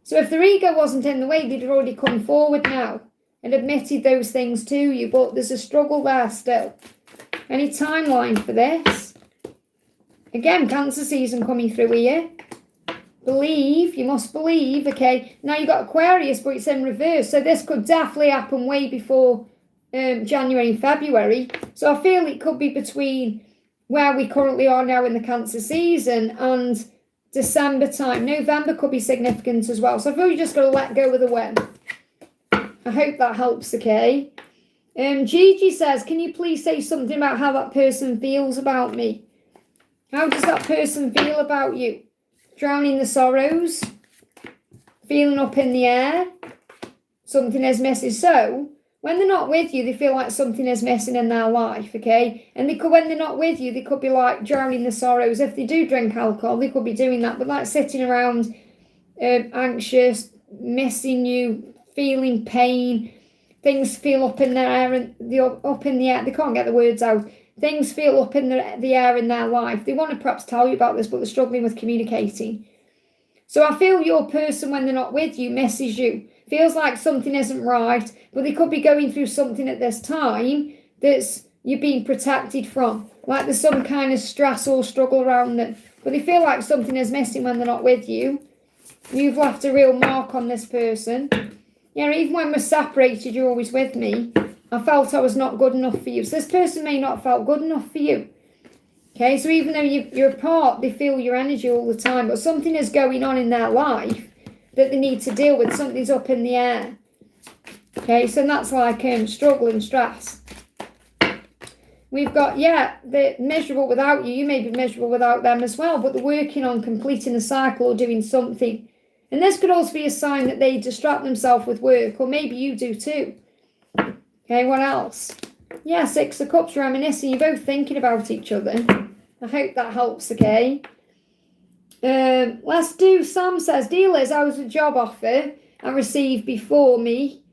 So if their ego wasn't in the way, they'd already come forward now and admitted those things to you, but there's a struggle there still. Any timeline for this? Again, Cancer season coming through here. Believe, you must believe, okay. Now you've got Aquarius, but it's in reverse, so this could definitely happen way before January and February. So I feel it could be between where we currently are now in the Cancer season and December time. November could be significant as well. So I feel you just got to let go of the when. I hope that helps, okay? Gigi says, can you please say something about how that person feels about me? How does that person feel about you? Drowning the sorrows? Feeling up in the air? Something is missing. So when they're not with you, they feel like something is missing in their life, okay? And when they're not with you, they could be like drowning the sorrows. If they do drink alcohol, they could be doing that, but like sitting around anxious, missing you, feeling pain. Things feel up in their air, and up in the air. They can't get the words out. Things feel up in the air in their life. They want to perhaps tell you about this, but they're struggling with communicating. So I feel your person, when they're not with you, misses you. Feels like something isn't right, but they could be going through something at this time that's you're being protected from. Like there's some kind of stress or struggle around them. But they feel like something is missing when they're not with you. You've left a real mark on this person. Yeah, even when we're separated, you're always with me. I felt I was not good enough for you. So this person may not have felt good enough for you. Okay, so even though you're apart, they feel your energy all the time. But something is going on in their life that they need to deal with. Something's up in the air. Okay, so that's like struggle and stress. We've got, they're miserable without you. You may be miserable without them as well, but they're working on completing a cycle or doing something. And this could also be a sign that they distract themselves with work, or maybe you do too. Okay, what else? Yeah, 6 of Cups, reminiscing. You're both thinking about each other. I hope that helps, okay? Let's do, Sam says, Dear Liz, I was a job offer I received before me.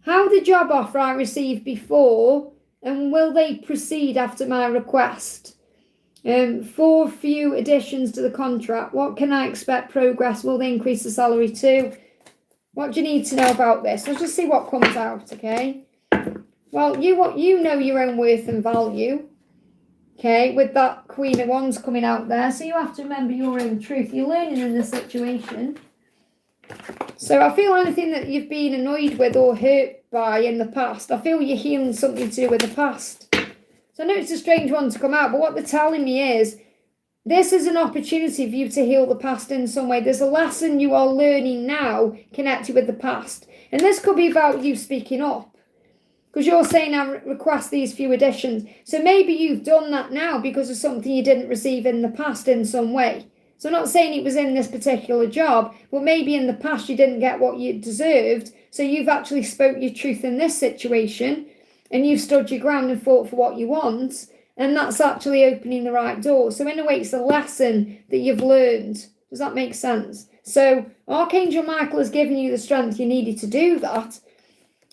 How the job offer I received before, and will they proceed after my request? 4 few additions to the contract. What can I expect progress? Will they increase the salary too? What do you need to know about this? Let's just see what comes out, okay? Well, you know your own worth and value, okay, with that Queen of Wands coming out there. So you have to remember your own truth. You're learning in this situation. So I feel anything that you've been annoyed with or hurt by in the past, I feel you're healing something to do with the past. So I know it's a strange one to come out, but what they're telling me is this is an opportunity for you to heal the past in some way. There's a lesson you are learning now connected with the past. And this could be about you speaking up. Because you're saying I request these few additions. So maybe you've done that now because of something you didn't receive in the past in some way. So I'm not saying it was in this particular job, but maybe in the past you didn't get what you deserved. So you've actually spoke your truth in this situation and you've stood your ground and fought for what you want. And that's actually opening the right door. So in a way, it's a lesson that you've learned. Does that make sense? So Archangel Michael has given you the strength you needed to do that.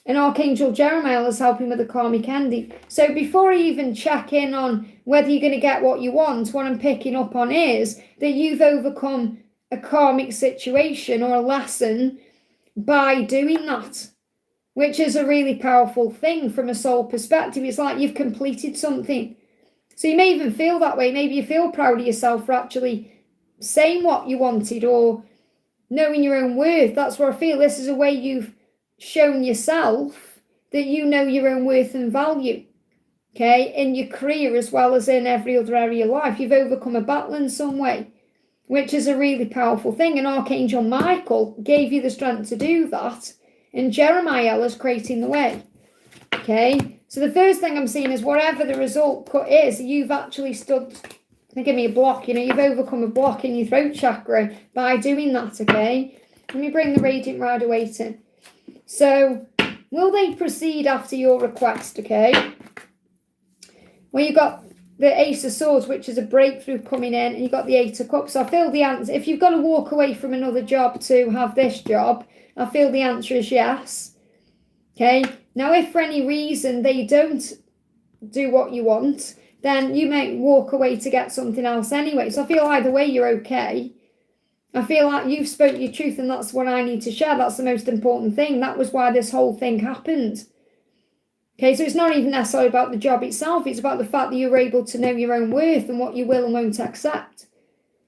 And Archangel Jeremiah is helping with the karmic ending. So before I even check in on whether you're going to get what you want, what I'm picking up on is that you've overcome a karmic situation or a lesson by doing that, which is a really powerful thing from a soul perspective. It's like you've completed something. So you may even feel that way. Maybe you feel proud of yourself for actually saying what you wanted or knowing your own worth. That's where I feel this is a way you've shown yourself that you know your own worth and value, okay, in your career as well as in every other area of life. You've overcome a battle in some way, which is a really powerful thing. And Archangel Michael gave you the strength to do that, and Jeremiah is creating the way, okay? So the first thing I'm seeing is whatever the result is, you've actually stood, give me a block, you've overcome a block in your throat chakra by doing that, okay? Let me bring the Radiant Rider-Waite in. So, will they proceed after your request, okay? Well, you've got the Ace of Swords, which is a breakthrough coming in, and you've got the 8 of Cups. So I feel the answer, if you've got to walk away from another job to have this job, I feel the answer is yes, okay? Now, if for any reason they don't do what you want, then you may walk away to get something else anyway. So I feel either way you're okay. I feel like you've spoke your truth and that's what I need to share. That's the most important thing. That was why this whole thing happened. Okay, so it's not even necessarily about the job itself. It's about the fact that you were able to know your own worth and what you will and won't accept.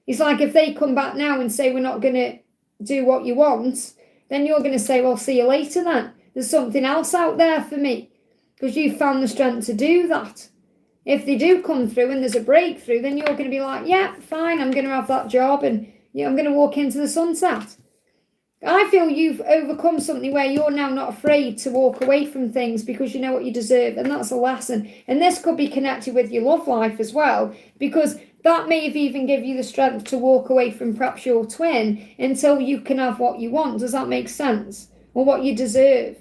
It's like if they come back now and say we're not going to do what you want, then you're going to say, well, see you later then. There's something else out there for me because you've found the strength to do that. If they do come through and there's a breakthrough, then you're going to be like, yeah, fine, I'm going to have that job and I'm going to walk into the sunset. I feel you've overcome something where you're now not afraid to walk away from things because you know what you deserve, and that's a lesson. And this could be connected with your love life as well, because that may have even give you the strength to walk away from perhaps your twin until you can have what you want. Does that make sense? Or what you deserve.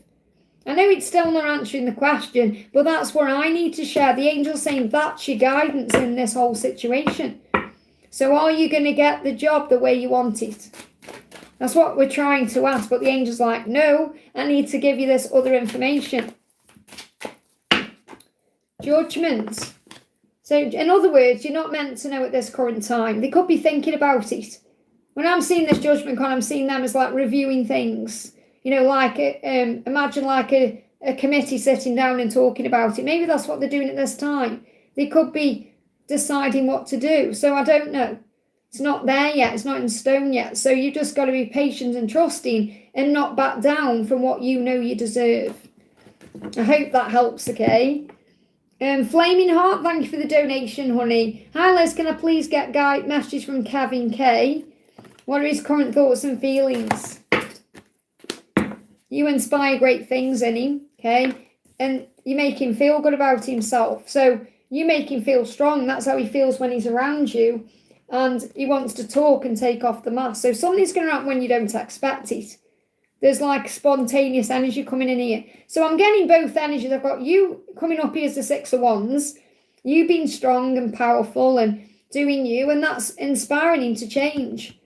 I know it's still not answering the question, but that's where I need to share. The angel's saying that's your guidance in this whole situation. So are you going to get the job the way you want it? That's what we're trying to ask, but the angel's like, no, I need to give you this other information. Judgment. So in other words, you're not meant to know at this current time. They could be thinking about it. When I'm seeing this judgment card, I'm seeing them as like reviewing things. Like, imagine like a a committee sitting down and talking about it. Maybe that's what they're doing at this time. They could be deciding what to do. So I don't know. It's not there yet. It's not in stone yet. So you just got to be patient and trusting and not back down from what you know you deserve. I hope that helps, okay? Flaming Heart, thank you for the donation, honey. Hi, Liz, can I please get a message from Kevin K? What are his current thoughts and feelings? You inspire great things in him, okay? And you make him feel good about himself. So you make him feel strong. That's how he feels when he's around you. And he wants to talk and take off the mask. So something's going to happen when you don't expect it. There's like spontaneous energy coming in here. So I'm getting both energies. I've got you coming up here as the Six of Wands. You being strong and powerful and doing you. And that's inspiring him to change.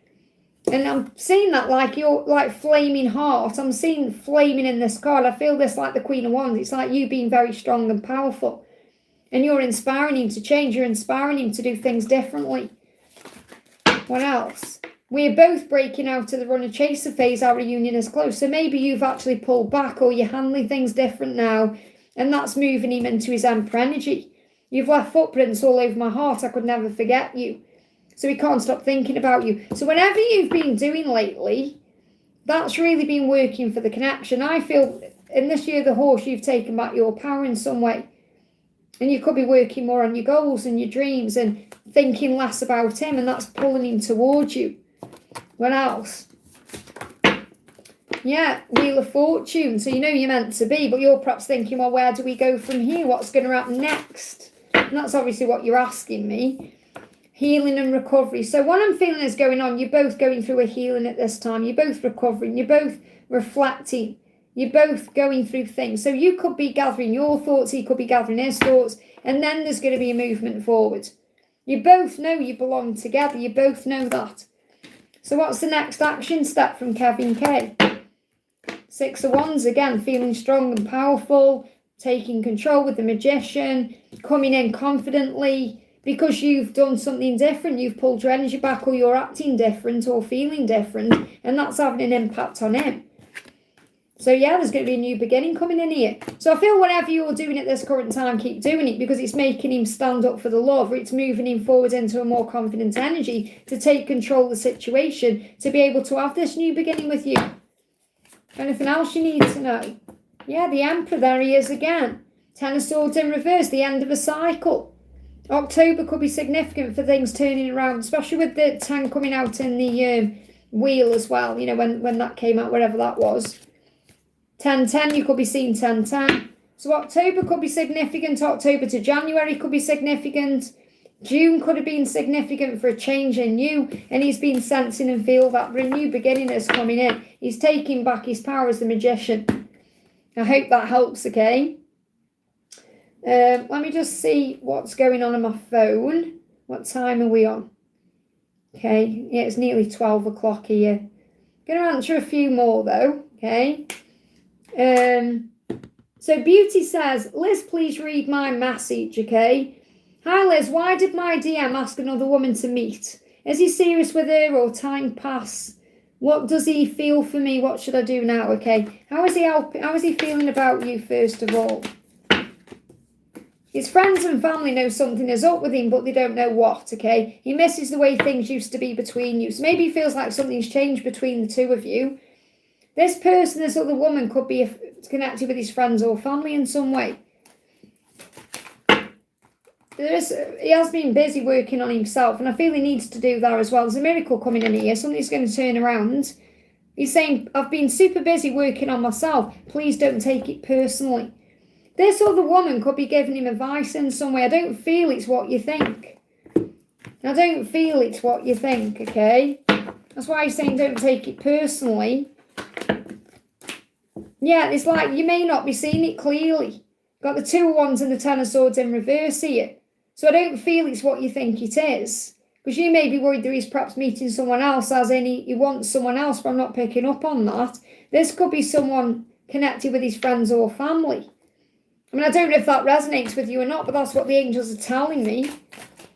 And I'm seeing that like you're like flaming heart. I'm seeing flaming in this card. I feel this like the Queen of Wands. It's like you being very strong and powerful. And you're inspiring him to change. You're inspiring him to do things differently. What else? We're both breaking out of the runner chaser phase. Our reunion is close. So maybe you've actually pulled back or you're handling things different now. And that's moving him into his Emperor energy. You've left footprints all over my heart. I could never forget you. So he can't stop thinking about you. So whatever you've been doing lately, that's really been working for the connection. I feel in this year, the horse, you've taken back your power in some way. And you could be working more on your goals and your dreams and thinking less about him. And that's pulling him towards you. What else? Yeah, Wheel of Fortune. So you know you're meant to be, but you're perhaps thinking, well, where do we go from here? What's going to happen next? And that's obviously what you're asking me. Healing and recovery. So what I'm feeling is going on, you're both going through a healing at this time. You're both recovering. You're both reflecting. You're both going through things. So you could be gathering your thoughts. He could be gathering his thoughts. And then there's going to be a movement forward. You both know you belong together. You both know that. So what's the next action step from Kevin K? Six of Wands again, feeling strong and powerful, taking control with the Magician, coming in confidently because you've done something different. You've pulled your energy back or you're acting different or feeling different and that's having an impact on him. So yeah, there's going to be a new beginning coming in here. So I feel whatever you're doing at this current time, keep doing it because it's making him stand up for the love. Or it's moving him forward into a more confident energy to take control of the situation, to be able to have this new beginning with you. Anything else you need to know? Yeah, the Emperor, there he is again. Ten of Swords in reverse, the end of a cycle. October could be significant for things turning around, especially with the 10 coming out in the wheel as well, you know, when that came out, wherever that was. 10-10, you could be seeing 10-10. So October could be significant. October to January could be significant. June could have been significant for a change in you. And he's been sensing and feel that a new beginning is coming in. He's taking back his power as the Magician. I hope that helps, okay? Let me just see what's going on my phone. What time are we on? Okay, yeah, it's nearly 12 o'clock here. Going to answer a few more though, okay? So Beauty says, Liz, please read my message, okay? Hi Liz, why did my DM ask another woman to meet? Is he serious with her or time pass? What does he feel for me? What should I do now, okay? How is he feeling about you, first of all? His friends and family know something is up with him, but they don't know what, okay? He misses the way things used to be between you. So maybe he feels like something's changed between the two of you. This person, this other woman, could be connected with his friends or family in some way. He has been busy working on himself, and I feel he needs to do that as well. There's a miracle coming in here. Something's going to turn around. He's saying, I've been super busy working on myself. Please don't take it personally. This other woman could be giving him advice in some way. I don't feel it's what you think. I don't feel it's what you think, okay? That's why he's saying don't take it personally. Yeah, it's like you may not be seeing it clearly. Got the 2 of Wands and the 10 of Swords in reverse here. So I don't feel it's what you think it is. Because you may be worried that he's perhaps meeting someone else, as in he wants someone else, but I'm not picking up on that. This could be someone connected with his friends or family. I mean, I don't know if that resonates with you or not, but that's what the angels are telling me.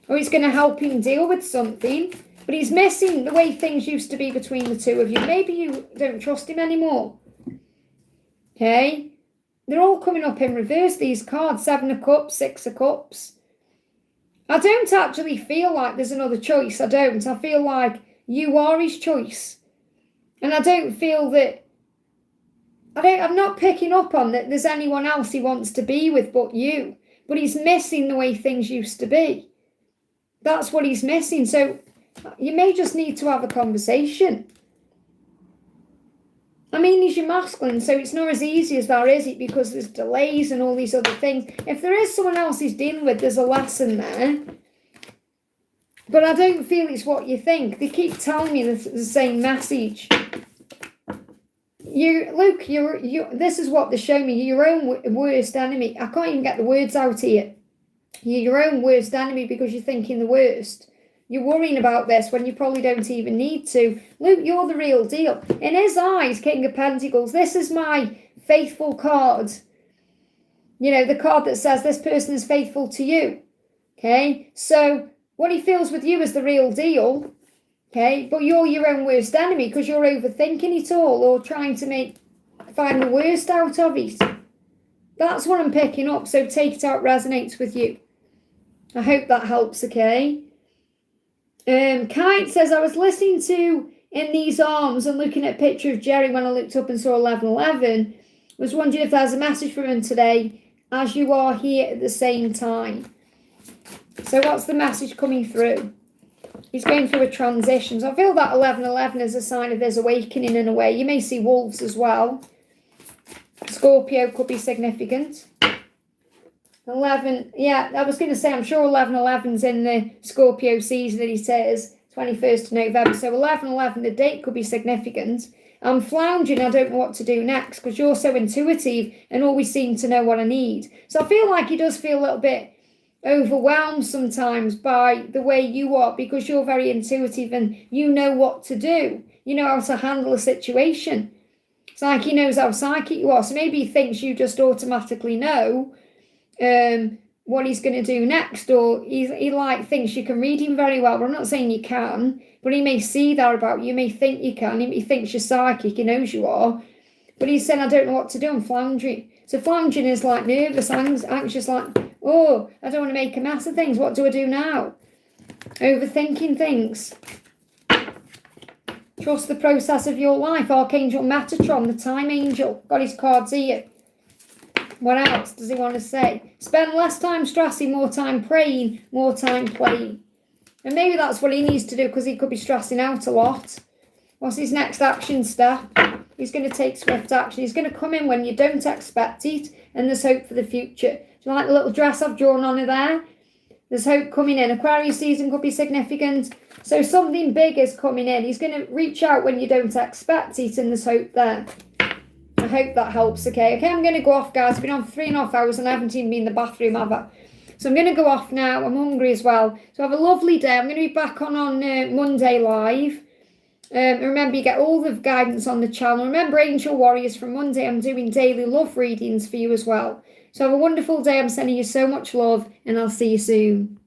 Or it's going to help him deal with something. But he's missing the way things used to be between the two of you. Maybe you don't trust him anymore. Okay? they're all coming up in reverse, these cards. 7 of Cups, 6 of Cups. I don't actually feel like there's another choice. I don't. I feel like you are his choice. And I don't feel that... I'm not picking up on that there's anyone else he wants to be with but you. But he's missing the way things used to be. That's what he's missing. So you may just need to have a conversation. I mean, he's your masculine, so it's not as easy as that, is it? Because there's delays and all these other things. If there is someone else he's dealing with, there's a lesson there. But I don't feel it's what you think. They keep telling me the same message. Luke, this is what they show me. You're your own worst enemy. I can't even get the words out here. You're your own worst enemy because you're thinking the worst. You're worrying about this when you probably don't even need to. Luke, you're the real deal. In his eyes, King of Pentacles, this is my faithful card. You know, the card that says this person is faithful to you. Okay? So what he feels with you is the real deal. Okay? But you're your own worst enemy because you're overthinking it all or trying to find the worst out of it. That's what I'm picking up. So take it out, resonates with you. I hope that helps, okay? Kite says, I was listening to In These Arms and looking at a picture of Jerry when I looked up and saw 1111. Was wondering if there's a message from him today as you are here at the same time. So what's the message coming through? He's going through a transition. So I feel that 1111 is a sign of his awakening in a way. You may see wolves as well. Scorpio could be significant. 11, yeah, I was going to say, I'm sure 1111's in the Scorpio season that he says, 21st of November. So 1111, the date could be significant. I'm floundering, I don't know what to do next because you're so intuitive and always seem to know what I need. So I feel like he does feel a little bit overwhelmed sometimes by the way you are because you're very intuitive and you know what to do. You know how to handle a situation. It's like he knows how psychic you are. So maybe he thinks you just automatically know what he's going to do next, or he like thinks you can read him very well. But I'm not saying you can, but he may see that about you. He may think you can. He thinks you're psychic. He knows you are, but he's saying, I don't know what to do. I'm floundering. So floundering is like nervous, anxious, like, oh, I don't want to make a mess of things. What do I do now? Overthinking things. Trust the process of your life. Archangel Metatron, the time angel. Got his cards here. What else does he want to say? Spend less time stressing, more time praying, more time playing. And maybe that's what he needs to do because he could be stressing out a lot. What's his next action step? He's going to take swift action. He's going to come in when you don't expect it and there's hope for the future. Do you like the little dress I've drawn on her there? There's hope coming in. Aquarius season could be significant. So something big is coming in. He's going to reach out when you don't expect it and there's hope there. I hope that helps, okay? Okay, I'm going to go off, guys. I've been on 3.5 hours and I haven't even been in the bathroom, have I? So I'm going to go off now. I'm hungry as well. So have a lovely day. I'm going to be back on Monday live. Remember, you get all the guidance on the channel. Remember, Angel Warriors, from Monday, I'm doing daily love readings for you as well. So have a wonderful day. I'm sending you so much love and I'll see you soon.